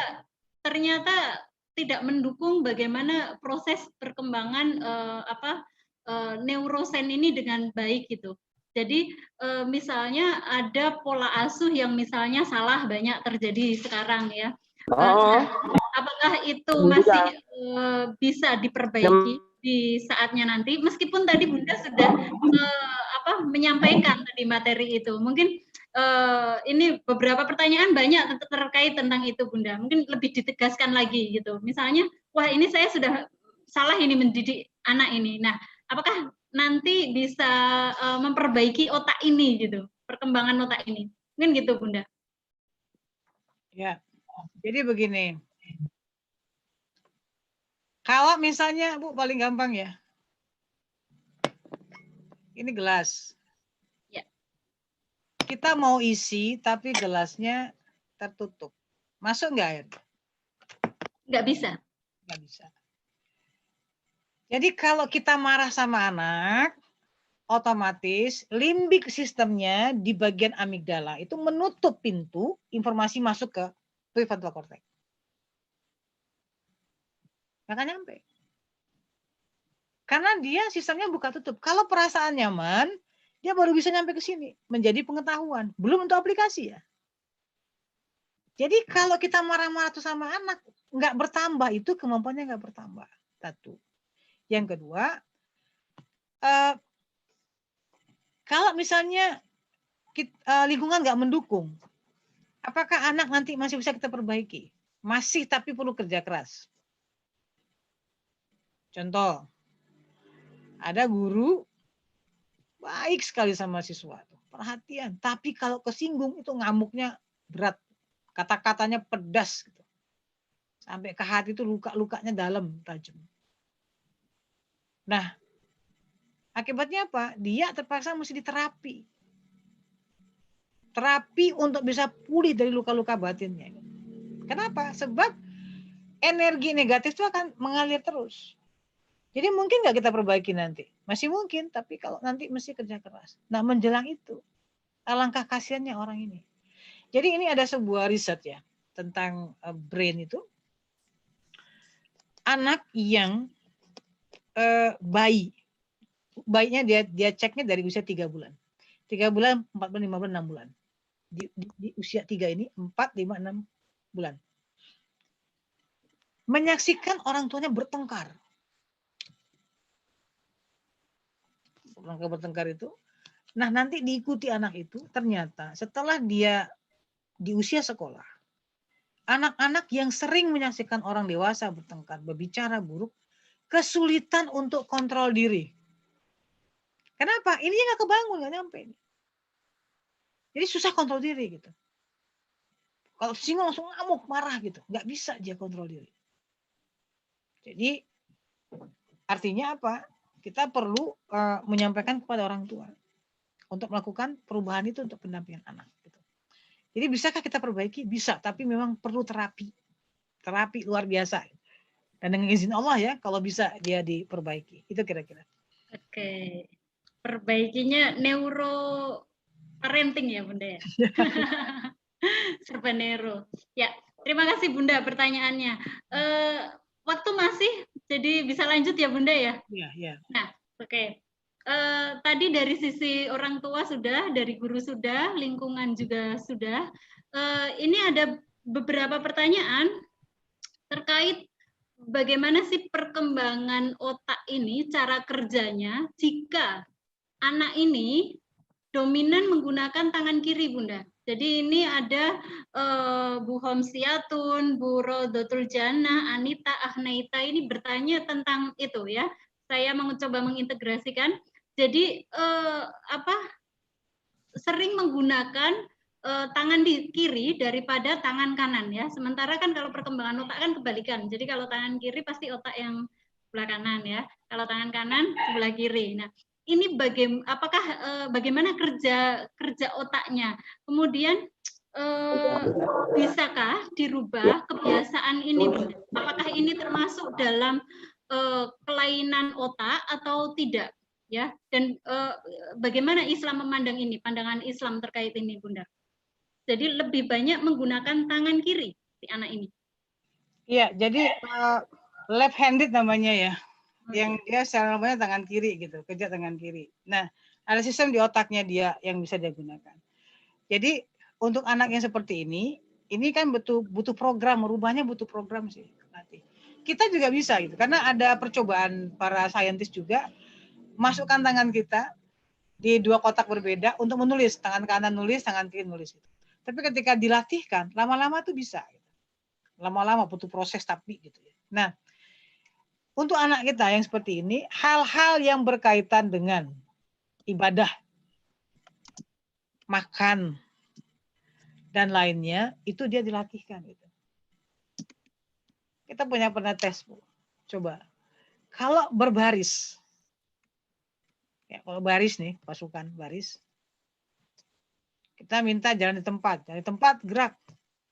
ternyata tidak mendukung bagaimana proses perkembangan neurosen ini dengan baik gitu. Jadi misalnya ada pola asuh yang misalnya salah banyak terjadi sekarang ya. Apakah itu masih bisa diperbaiki di saatnya nanti? Meskipun tadi Bunda sudah menyampaikan tadi materi itu, mungkin ini beberapa pertanyaan banyak terkait tentang itu Bunda. Mungkin lebih ditegaskan lagi gitu. Misalnya, wah ini saya sudah salah ini mendidik anak ini. Nah, apakah nanti bisa memperbaiki otak ini gitu, perkembangan otak ini, mungkin gitu Bunda. Ya, jadi begini, kalau misalnya Bu paling gampang ya, ini gelas, ya. Kita mau isi tapi gelasnya tertutup, masuk nggak air? Nggak bisa. Nggak bisa. Jadi kalau kita marah sama anak, otomatis limbik sistemnya di bagian amigdala itu menutup pintu informasi masuk ke prefrontal cortex. Nggak akan nyampe. Karena dia sistemnya buka tutup. Kalau perasaan nyaman, dia baru bisa nyampe ke sini. Menjadi pengetahuan. Belum untuk aplikasi ya. Jadi kalau kita marah-marah tuh sama anak, nggak bertambah, itu kemampuannya nggak bertambah. Satu. Yang kedua, kalau misalnya lingkungan nggak mendukung, apakah anak nanti masih bisa kita perbaiki? Masih, tapi perlu kerja keras. Contoh, ada guru baik sekali sama siswa, perhatian. Tapi kalau kesinggung itu ngamuknya berat, kata-katanya pedas, gitu. Sampai ke hati itu luka-lukanya dalam, tajam. Nah, akibatnya apa? Dia terpaksa mesti diterapi. Terapi untuk bisa pulih dari luka-luka batinnya. Kenapa? Sebab energi negatif itu akan mengalir terus. Jadi mungkin nggak kita perbaiki nanti? Masih mungkin, tapi kalau nanti mesti kerja keras. Nah, menjelang itu, alangkah kasihannya orang ini. Jadi ini ada sebuah riset ya, tentang brain itu. Anak yang bayinya dia ceknya dari usia 3 bulan. 3 bulan, 4 bulan, 5 bulan, 6 bulan. Di usia 3 ini, 4, 5, 6 bulan. Menyaksikan orang tuanya bertengkar. Rangka bertengkar itu. Nah, nanti diikuti anak itu, ternyata setelah dia di usia sekolah, anak-anak yang sering menyaksikan orang dewasa bertengkar, berbicara buruk, kesulitan untuk kontrol diri. Kenapa? Ini nggak kebangun, nggak nyampe. Jadi susah kontrol diri gitu. Kalau singgung langsung ngamuk, marah gitu, nggak bisa dia kontrol diri. Jadi artinya apa? Kita perlu menyampaikan kepada orang tua untuk melakukan perubahan itu untuk pendampingan anak. Gitu. Jadi bisakah kita perbaiki? Bisa, tapi memang perlu terapi luar biasa. Dan dengan izin Allah ya, kalau bisa dia diperbaiki. Itu kira-kira. Oke, perbaikinya neuro parenting ya Bunda ya. Serba neuro. Ya, Terima kasih Bunda pertanyaannya. Waktu masih, jadi bisa lanjut ya Bunda ya? Iya, iya. Nah, oke. Tadi dari sisi orang tua sudah, dari guru sudah, lingkungan juga sudah. Ini ada beberapa pertanyaan terkait bagaimana sih perkembangan otak ini, cara kerjanya, jika anak ini dominan menggunakan tangan kiri, Bunda. Jadi ini ada Bu Homsiatun, Bu Rodotul Jannah, Anita, Ahnaita ini bertanya tentang itu ya. Saya mencoba mengintegrasikan. Jadi sering menggunakan tangan di kiri daripada tangan kanan ya. Sementara kan kalau perkembangan otak kan kebalikan. Jadi kalau tangan kiri pasti otak yang sebelah kanan ya. Kalau tangan kanan sebelah kiri. Nah, ini bagaimana kerja otaknya? Kemudian bisakah dirubah kebiasaan ini, Bunda? Apakah ini termasuk dalam kelainan otak atau tidak? Ya, dan bagaimana Islam memandang ini, pandangan Islam terkait ini, Bunda? Jadi lebih banyak menggunakan tangan kiri si anak ini. Iya, jadi left handed namanya ya. Yang dia secara namanya tangan kiri gitu, kerja tangan kiri. Nah, ada sistem di otaknya dia yang bisa dia gunakan. Jadi untuk anak yang seperti ini kan butuh program, merubahnya butuh program sih nanti. Kita juga bisa gitu, karena ada percobaan para saintis juga masukkan tangan kita di dua kotak berbeda untuk menulis, tangan kanan nulis, tangan kiri nulis. Gitu. Tapi ketika dilatihkan, lama-lama tuh bisa. Gitu. Lama-lama butuh proses tapi gitu. Nah, untuk anak kita yang seperti ini, hal-hal yang berkaitan dengan ibadah, makan, dan lainnya, itu dia dilatihkan. Gitu. Kita pernah tes, Bu. Coba. Kalau berbaris, ya, kalau baris nih, pasukan baris, kita minta jalan di tempat gerak.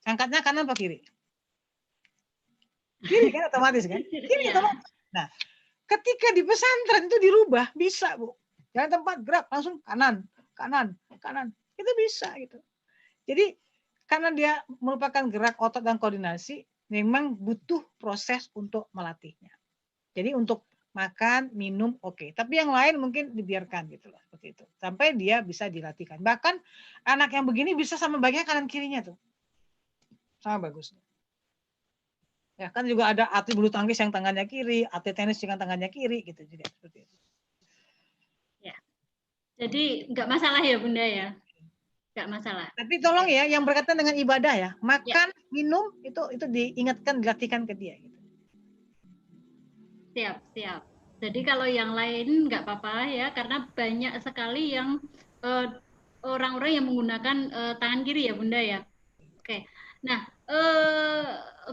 Angkatnya kanan apa kiri? Kiri kan otomatis kan? Kiri otomatis. Nah, ketika di pesantren itu dirubah, bisa Bu. Jalan tempat gerak langsung kanan. Itu bisa gitu. Jadi karena dia merupakan gerak otot dan koordinasi, memang butuh proses untuk melatihnya. Jadi untuk makan, minum, oke. Tapi yang lain mungkin dibiarkan gitu loh, seperti itu. Sampai dia bisa dilatihkan. Bahkan anak yang begini bisa sama bagian kanan kirinya tuh. Sama bagusnya. Ya kan juga ada atlet bulu tangkis yang tangannya kiri, atlet tenis dengan tangannya kiri gitu juga seperti itu. Ya. Jadi nggak masalah ya Bunda ya. Nggak masalah. Tapi tolong ya yang berkaitan dengan ibadah ya, makan, minum itu diingatkan, dilatihkan ke dia gitu. Siap. Jadi kalau yang lain nggak apa-apa ya, karena banyak sekali yang orang-orang yang menggunakan tangan kiri ya Bunda ya. Oke. Nah,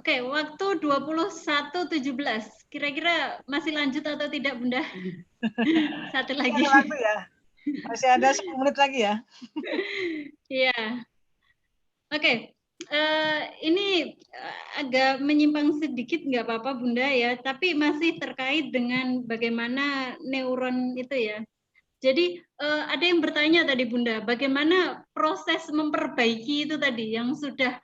waktu 21.17. Kira-kira masih lanjut atau tidak, Bunda? Satu lagi. Masih ada 10 menit lagi ya. Iya. Oke. Ini agak menyimpang sedikit, nggak apa-apa, Bunda ya. Tapi masih terkait dengan bagaimana neuron itu ya. Jadi ada yang bertanya tadi, Bunda, bagaimana proses memperbaiki itu tadi yang sudah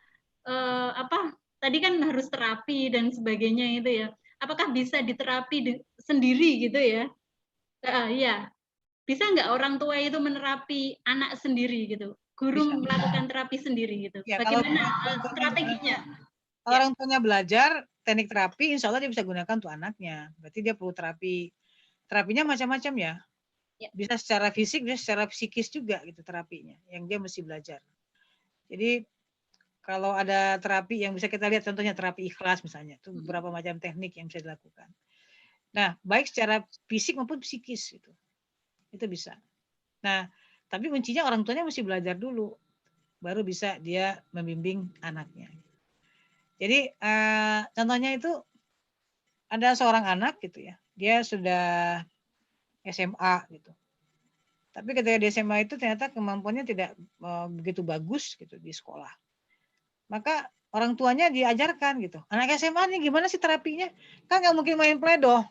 tadi kan harus terapi dan sebagainya itu ya. Apakah bisa diterapi sendiri gitu ya? Ya, bisa nggak orang tua itu menerapi anak sendiri gitu? Guru bisa melakukan terapi sendiri gitu. Ya, bagaimana strateginya? Kalau orang tuanya belajar teknik terapi, insya Allah dia bisa gunakan untuk anaknya. Berarti dia perlu terapi. Terapinya macam-macam ya. Bisa secara fisik, bisa secara psikis juga gitu terapinya. Yang dia mesti belajar. Jadi kalau ada terapi yang bisa kita lihat, contohnya terapi ikhlas misalnya, itu beberapa macam teknik yang bisa dilakukan. Nah, baik secara fisik maupun psikis itu bisa. Nah, tapi kuncinya orang tuanya mesti belajar dulu, baru bisa dia membimbing anaknya. Jadi contohnya itu ada seorang anak gitu ya, dia sudah SMA gitu. Tapi ketika di SMA itu ternyata kemampuannya tidak begitu bagus gitu di sekolah. Maka orang tuanya diajarkan gitu. Anak SMA nih gimana sih terapinya? Kan nggak mungkin main Play-Doh.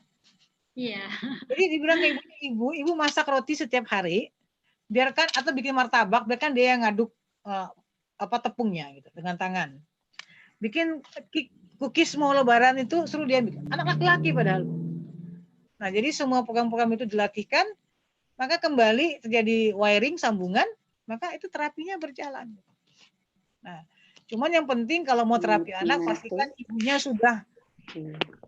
Iya. Jadi dibilang ke ibu masak roti setiap hari, biarkan atau bikin martabak, biarkan dia yang ngaduk tepungnya gitu dengan tangan. bikin cookies mau lebaran itu suruh dia bikin. Anak laki-laki padahal. Nah, jadi semua program-program itu dilatihkan, maka kembali terjadi wiring, sambungan, maka itu terapinya berjalan. Nah, cuman yang penting kalau mau terapi anak, pastikan ibunya sudah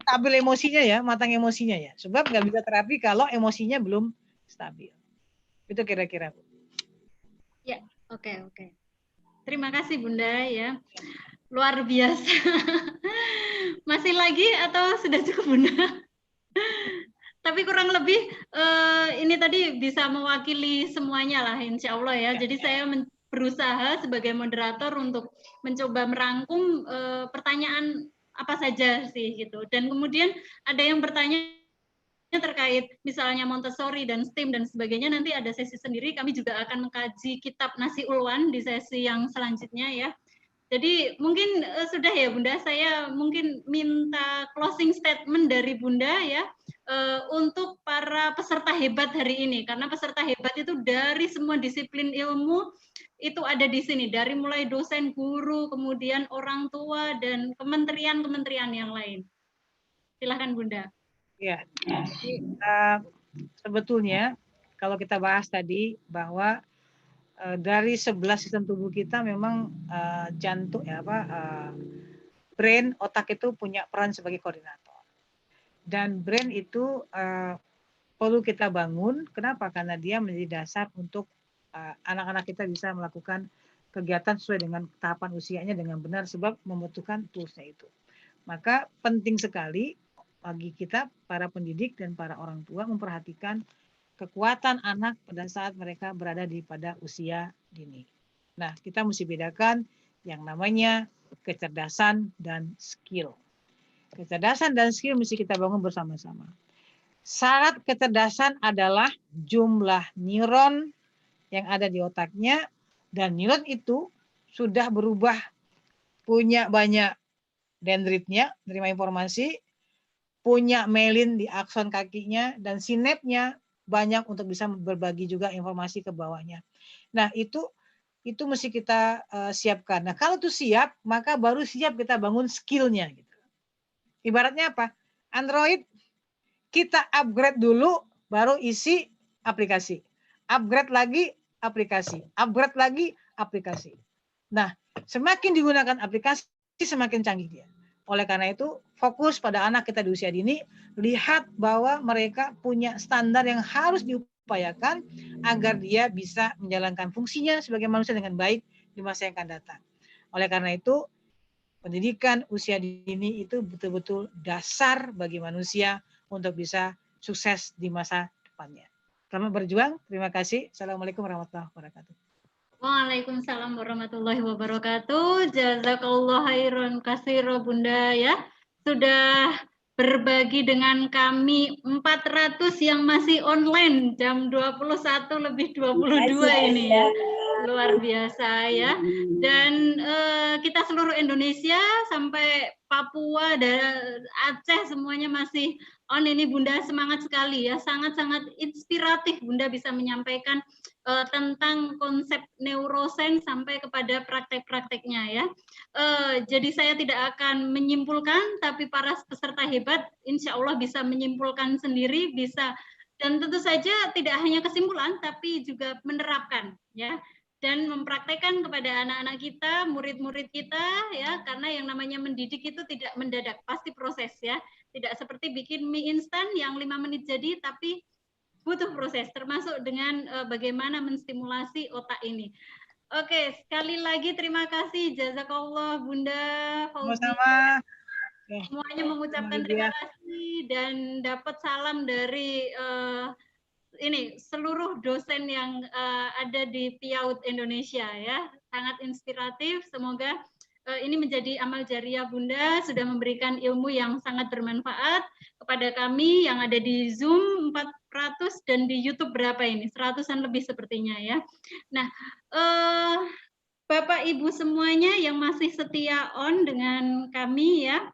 stabil emosinya ya, matang emosinya ya. Sebab nggak bisa terapi kalau emosinya belum stabil. Itu kira-kira. Ya, oke. Terima kasih Bunda ya. Luar biasa. Masih lagi atau sudah cukup Bunda? Tapi kurang lebih ini tadi bisa mewakili semuanya lah insya Allah ya. Jadi saya berusaha sebagai moderator untuk mencoba merangkum pertanyaan apa saja sih gitu. Dan kemudian ada yang bertanya terkait misalnya Montessori dan STEAM dan sebagainya, nanti ada sesi sendiri. Kami juga akan mengkaji kitab Nasi Ulwan di sesi yang selanjutnya ya. Jadi mungkin sudah ya Bunda, saya mungkin minta closing statement dari Bunda ya untuk para peserta hebat hari ini, karena peserta hebat itu dari semua disiplin ilmu itu ada di sini, dari mulai dosen, guru, kemudian orang tua dan kementerian-kementerian yang lain. Silahkan Bunda. Ya, jadi, sebetulnya kalau kita bahas tadi bahwa dari 11 sistem tubuh kita memang jantung brain, otak itu punya peran sebagai koordinator. Dan brain itu perlu kita bangun. Kenapa? Karena dia menjadi dasar untuk anak-anak kita bisa melakukan kegiatan sesuai dengan tahapan usianya dengan benar, sebab membutuhkan toolsnya itu. Maka penting sekali bagi kita para pendidik dan para orang tua memperhatikan kekuatan anak pada saat mereka berada pada usia dini. Nah, kita mesti bedakan yang namanya kecerdasan dan skill. Kecerdasan dan skill mesti kita bangun bersama-sama. Syarat kecerdasan adalah jumlah neuron yang ada di otaknya, dan neuron itu sudah berubah, punya banyak dendritnya, menerima informasi, punya myelin di akson kakinya, dan sinapsnya banyak untuk bisa berbagi juga informasi ke bawahnya. Nah, itu mesti kita siapkan. Nah, kalau itu siap, maka baru siap kita bangun skill-nya. Gitu. Ibaratnya apa? Android, kita upgrade dulu, baru isi aplikasi. Upgrade lagi, aplikasi. Upgrade lagi, aplikasi. Nah, semakin digunakan aplikasi, semakin canggih dia. Oleh karena itu, fokus pada anak kita di usia dini, lihat bahwa mereka punya standar yang harus diupayakan agar dia bisa menjalankan fungsinya sebagai manusia dengan baik di masa yang akan datang. Oleh karena itu, pendidikan usia dini itu betul-betul dasar bagi manusia untuk bisa sukses di masa depannya. Selamat berjuang. Terima kasih. Assalamualaikum warahmatullahi wabarakatuh. Waalaikumsalam warahmatullahi wabarakatuh. Jazakallah khairan katsira Bunda ya. Sudah berbagi dengan kami 400 yang masih online jam 21:22 ini ya. Luar biasa ya. Dan kita seluruh Indonesia sampai Papua dan Aceh semuanya masih on ini. Bunda semangat sekali ya. Sangat-sangat inspiratif Bunda bisa menyampaikan tentang konsep neurosains sampai kepada praktek-prakteknya ya. Jadi saya tidak akan menyimpulkan, tapi para peserta hebat insya Allah bisa menyimpulkan sendiri, bisa, dan tentu saja tidak hanya kesimpulan, tapi juga menerapkan ya, dan mempraktekkan kepada anak-anak kita, murid-murid kita ya, karena yang namanya mendidik itu tidak mendadak, pasti proses ya, tidak seperti bikin mie instan yang 5 menit jadi, tapi butuh proses, termasuk dengan bagaimana menstimulasi otak ini. Oke, sekali lagi terima kasih, jazakallah Bunda Fauzi. Sama-sama. Semuanya mengucapkan terima kasih dan dapat salam dari ini seluruh dosen yang ada di PIAUD Indonesia ya, sangat inspiratif. Semoga ini menjadi amal jariah Bunda, sudah memberikan ilmu yang sangat bermanfaat kepada kami yang ada di Zoom 400 dan di YouTube berapa ini? 100-an lebih sepertinya ya. Nah, Bapak Ibu semuanya yang masih setia on dengan kami ya,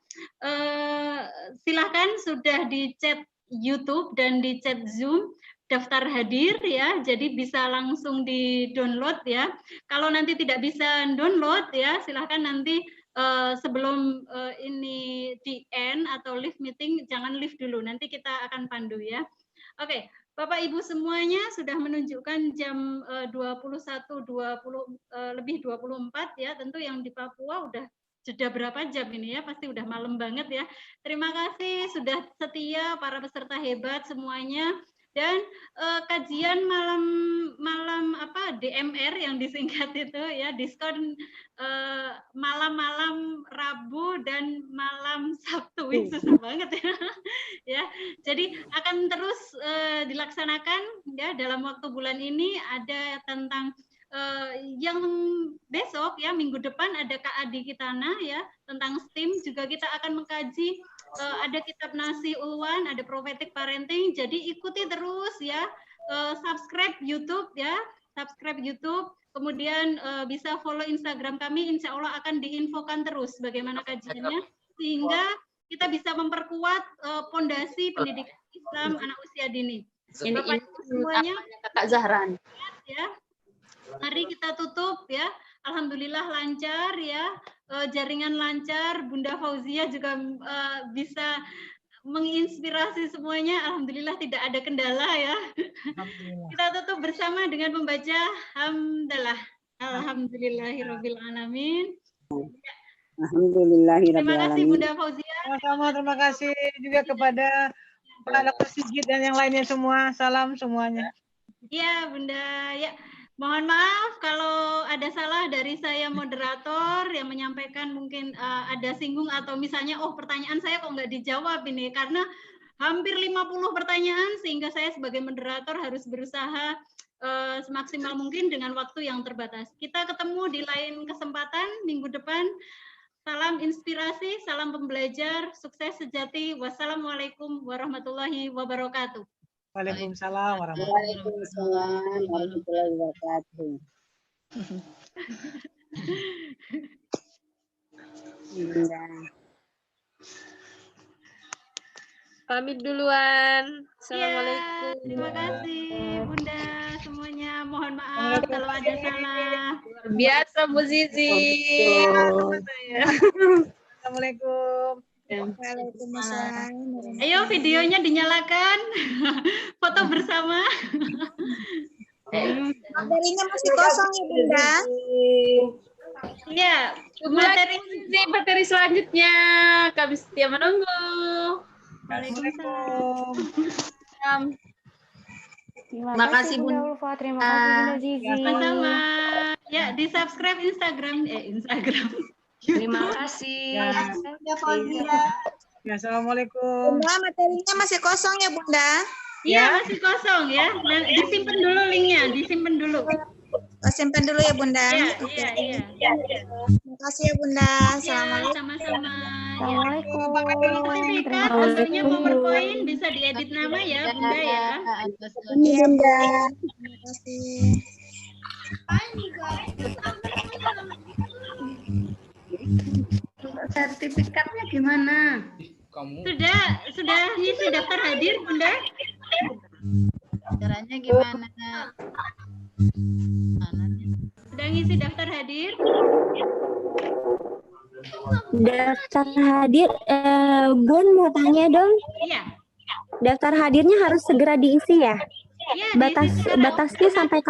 silakan sudah di chat YouTube dan di chat Zoom daftar hadir ya, jadi bisa langsung di download ya. Kalau nanti tidak bisa download ya, silahkan nanti sebelum ini di end atau live meeting, jangan live dulu, nanti kita akan pandu ya. Oke, Bapak Ibu semuanya sudah menunjukkan jam 21.20 lebih 24 ya, tentu yang di Papua udah jeda berapa jam ini ya, pasti udah malam banget ya. Terima kasih sudah setia para peserta hebat semuanya. Dan kajian malam apa DMR yang disingkat itu ya, diskon malam-malam Rabu dan malam Sabtu. Wih, susah banget ya. Ya, jadi akan terus dilaksanakan ya dalam waktu bulan ini. Ada tentang yang besok ya, minggu depan ada Kak Adi Kitana ya tentang STEAM, juga kita akan mengkaji ada kitab Nasi Ulwan, ada prophetic parenting. Jadi ikuti terus ya, subscribe YouTube ya, subscribe YouTube. Kemudian bisa follow Instagram kami, insya Allah akan diinfokan terus bagaimana kajiannya, sehingga kita bisa memperkuat pondasi pendidikan Islam anak usia dini. Bapak Ibu semuanya, Kakak Zahran. Ya, mari kita tutup ya. Alhamdulillah lancar ya, jaringan lancar, Bunda Fauzia juga bisa menginspirasi semuanya. Alhamdulillah tidak ada kendala ya. Kita tutup bersama dengan membaca hamdalah. Alhamdulillahirabbil alamin. Terima kasih Bunda Fauzia. Sama-sama, terima kasih juga kepada Pak Dr. Sigit dan yang lainnya semua. Salam semuanya. Iya Bunda, ya. Mohon maaf kalau ada salah dari saya moderator yang menyampaikan, mungkin ada singgung atau misalnya pertanyaan saya kok nggak dijawab ini, karena hampir 50 pertanyaan sehingga saya sebagai moderator harus berusaha semaksimal mungkin dengan waktu yang terbatas. Kita ketemu di lain kesempatan minggu depan. Salam inspirasi, salam pembelajar, sukses sejati. Wassalamualaikum warahmatullahi wabarakatuh. Waalaikumsalam warahmatullahi wabarakatuh. Pamit duluan. Assalamualaikum. Ya, terima kasih Bunda semuanya. Mohon maaf kalau ada salah. Luar biasa Bu Zizi. Assalamualaikum. Waalaikumsalam. Ayo videonya dinyalakan. Foto bersama. Materinya masih kosong ya Bunda. Iya, materi selanjutnya. Kami setia menunggu. Waalaikumsalam. Terima kasih Bunda Ulfa, terima kasih Bunda Zizi. Sama-sama. Ya, di-subscribe Instagram. Terima kasih. Ya, assalamualaikum. Bunda, materinya masih kosong ya Bunda? Iya, masih kosong ya. Nah, disimpan dulu linknya, disimpan dulu. Simpan dulu ya Bunda. Iya. Terima kasih ya Bunda. Assalamualaikum. Sama-sama. Assalamualaikum. Pakai sertifikat, hasilnya PowerPoint bisa diedit nama ya, Bunda ya. Ini Bunda. Terima kasih. Sertifikatnya gimana? Sudah ngisi daftar hadir, Bunda? Caranya gimana? Sudah ngisi daftar hadir? Daftar hadir, Bun mau tanya dong. Iya. Daftar hadirnya harus segera diisi ya? Iya, Batasnya sampai kapan?